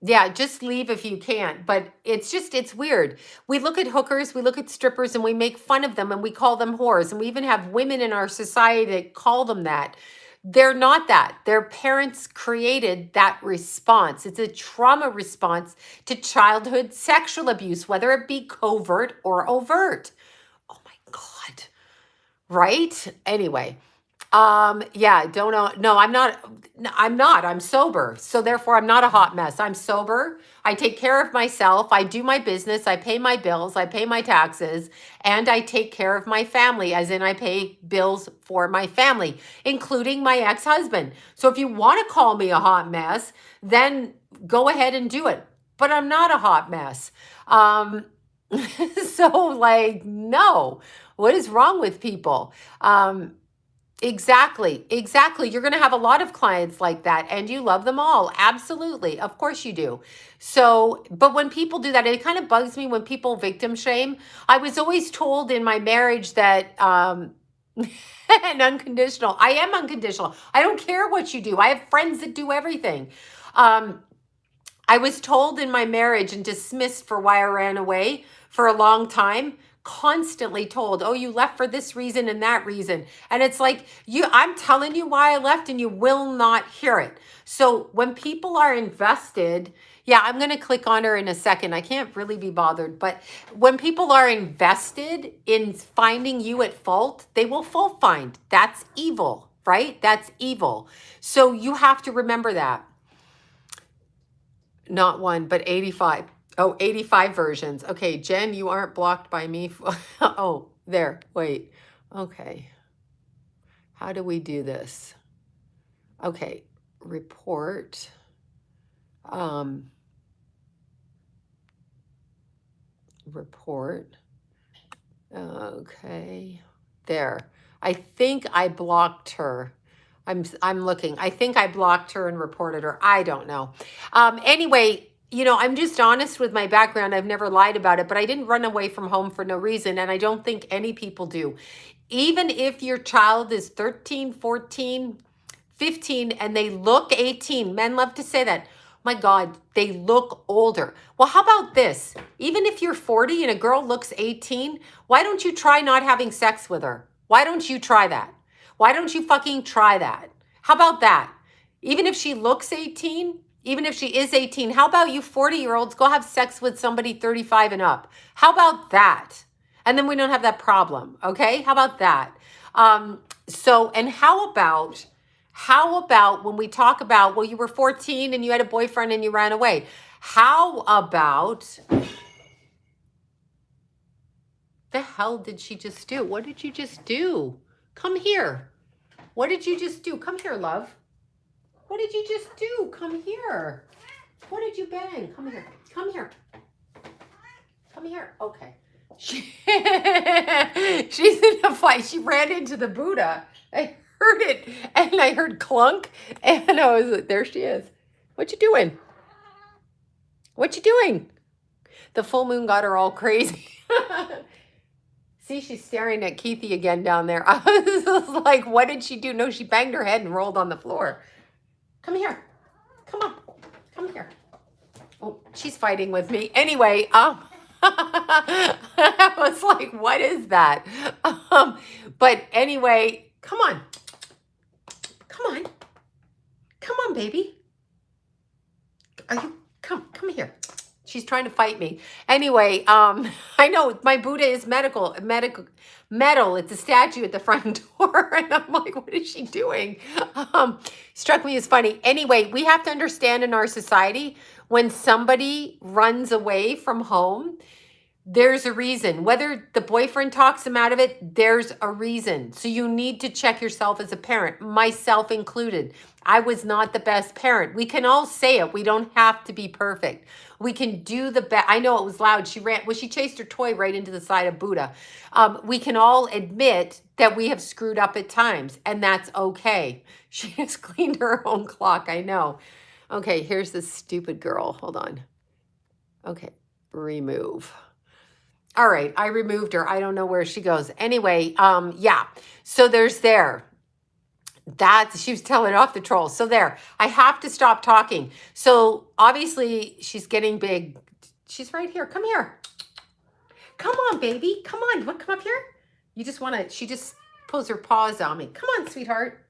Yeah, just leave if you can. But it's weird. We look at hookers, we look at strippers, and we make fun of them and we call them whores. And we even have women in our society that call them that. They're not that. Their parents created that response. It's a trauma response to childhood sexual abuse, whether it be covert or overt. Oh my God. Right? Anyway. Yeah, don't know. No, I'm sober. So therefore I'm not a hot mess. I'm sober. I take care of myself. I do my business. I pay my bills. I pay my taxes, and I take care of my family, as in I pay bills for my family, including my ex-husband. So if you want to call me a hot mess, then go ahead and do it. But I'm not a hot mess. So like, no, what is wrong with people? Exactly. You're going to have a lot of clients like that, and you love them all. Absolutely. Of course you do. So, but when people do that, it kind of bugs me when people victim shame. I was always told in my marriage that, and unconditional. I am unconditional. I don't care what you do. I have friends that do everything. I was told in my marriage and dismissed for why I ran away for a long time. constantly told, oh, you left for this reason and that reason. And it's like, I'm telling you why I left and you will not hear it. So when people are invested, yeah, I'm going to click on her in a second. I can't really be bothered. But when people are invested in finding you at fault, they will fault find. That's evil, right? That's evil. So you have to remember that. Not one, but 85. Oh, 85 versions. Okay, Jen, you aren't blocked by me. Oh, there. Wait. Okay. How do we do this? Okay. Report. Report. Okay. There. I think I blocked her. I'm looking. I think I blocked her and reported her. I don't know. Anyway, I'm just honest with my background. I've never lied about it, but I didn't run away from home for no reason, and I don't think any people do. Even if your child is 13, 14, 15, and they look 18, men love to say that. My God, they look older. Well, how about this? Even if you're 40 and a girl looks 18, why don't you try not having sex with her? Why don't you try that? Why don't you fucking try that? How about that? Even if she looks 18, even if she is 18, how about you 40-year-olds go have sex with somebody 35 and up? How about that? And then we don't have that problem, okay? How about that? And how about when we talk about, well, you were 14 and you had a boyfriend and you ran away. How about, the hell did she just do? What did you just do? Come here. What did you just do? Come here, love. What did you just do? Come here. What did you bang? Come here. Come here. Come here. Okay. She's in a fight. She ran into the Buddha. I heard it, and I heard clunk, and I was like, there she is. What you doing? What you doing? The full moon got her all crazy. See, she's staring at Keithy again down there. I was like, what did she do? No, she banged her head and rolled on the floor. Come here. Come on. Come here. Oh, she's fighting with me. Anyway, I was like, what is that? But anyway, come on. Come on. Come on, baby. Are you, come here. She's trying to fight me. Anyway, I know my Buddha is metal. It's a statue at the front door. And I'm like, what is she doing? Struck me as funny. Anyway, we have to understand in our society, when somebody runs away from home, there's a reason. Whether the boyfriend talks him out of it, there's a reason. So you need to check yourself as a parent, myself included. I was not the best parent. We can all say it. We don't have to be perfect. We can do the best. I know it was loud. She chased her toy right into the side of Buddha. We can all admit that we have screwed up at times, and that's okay. She just cleaned her own clock. I know. Okay, here's this stupid girl. Hold on. Okay, remove. All right, I removed her. I don't know where she goes. Anyway, yeah. So there's there. She was telling off the trolls. So there, I have to stop talking. So obviously she's getting big. She's right here. Come here. Come on, baby. Come on. You want to come up here? You just want to, she just pulls her paws on me. Come on, sweetheart.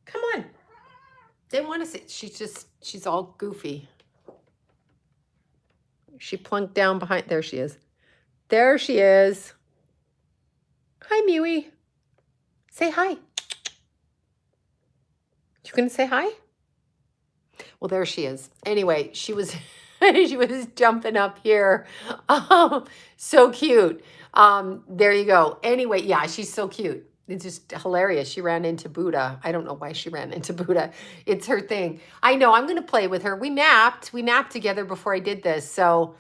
Come on. They want to see, she's all goofy. She plunked down behind, there she is. There she is. Hi, Mewie. Say hi. You gonna say hi? Well, there she is. Anyway, she was she was jumping up here. So cute. There you go. Anyway, yeah, she's so cute. It's just hilarious. She ran into Buddha. I don't know why she ran into Buddha. It's her thing. I know. I'm gonna play with her. We napped together before I did this. So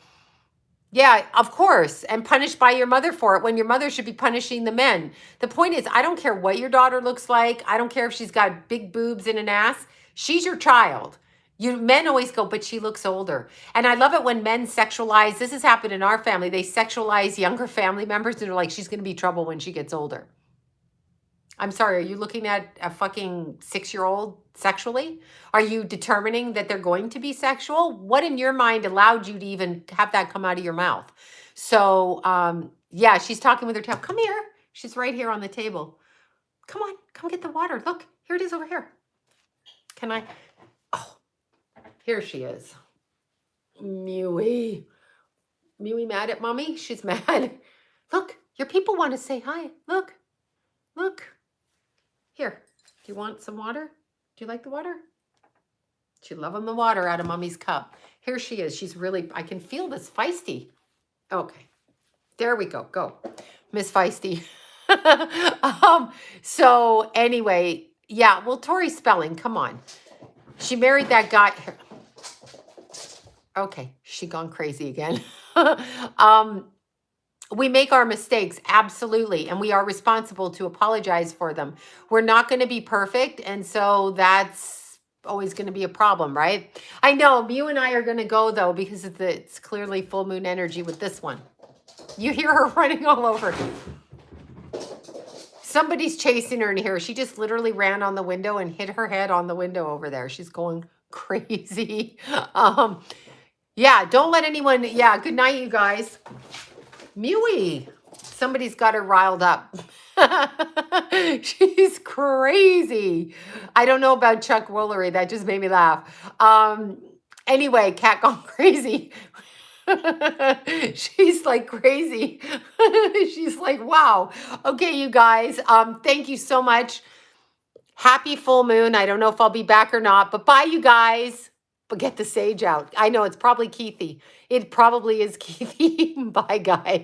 yeah, of course, and punished by your mother for it when your mother should be punishing the men. The point is, I don't care what your daughter looks like. I don't care if she's got big boobs and an ass. She's your child. Men always go, but she looks older. And I love it when men sexualize. This has happened in our family. They sexualize younger family members and they're like, she's going to be trouble when she gets older. I'm sorry, are you looking at a fucking 6-year-old sexually? Are you determining that they're going to be sexual? What in your mind allowed you to even have that come out of your mouth? So, Yeah, she's talking with her tail. Come here. She's right here on the table. Come on, come get the water. Look, here it is over here. Can I? Oh, here she is. Mewy. Mewy mad at mommy? She's mad. Look, your people want to say hi. Look, look. Here, do you want some water? Do you like the water? She's loving the water out of mommy's cup. Here she is. She's really, I can feel this feisty. Okay, there we go. Go, Miss Feisty. So anyway, yeah, well, Tori Spelling, come on. She married that guy. Okay, she gone crazy again. We make our mistakes, absolutely, and we are responsible to apologize for them. We're not going to be perfect, and so that's always going to be a problem, right? I know, you and I are going to go, though, because it's clearly full moon energy with this one. You hear her running all over. Somebody's chasing her in here. She just literally ran on the window and hit her head on the window over there. She's going crazy. Yeah, don't let anyone... Yeah, good night, you guys. Mewy. Somebody's got her riled up. She's crazy. I don't know about Chuck Woolery. That just made me laugh. Anyway, cat gone crazy. She's like crazy. She's like, wow. Okay, you guys. Thank you so much. Happy full moon. I don't know if I'll be back or not, but bye, you guys. But get the sage out. I know it's probably Keithy. It probably is Keithy. Bye, guys.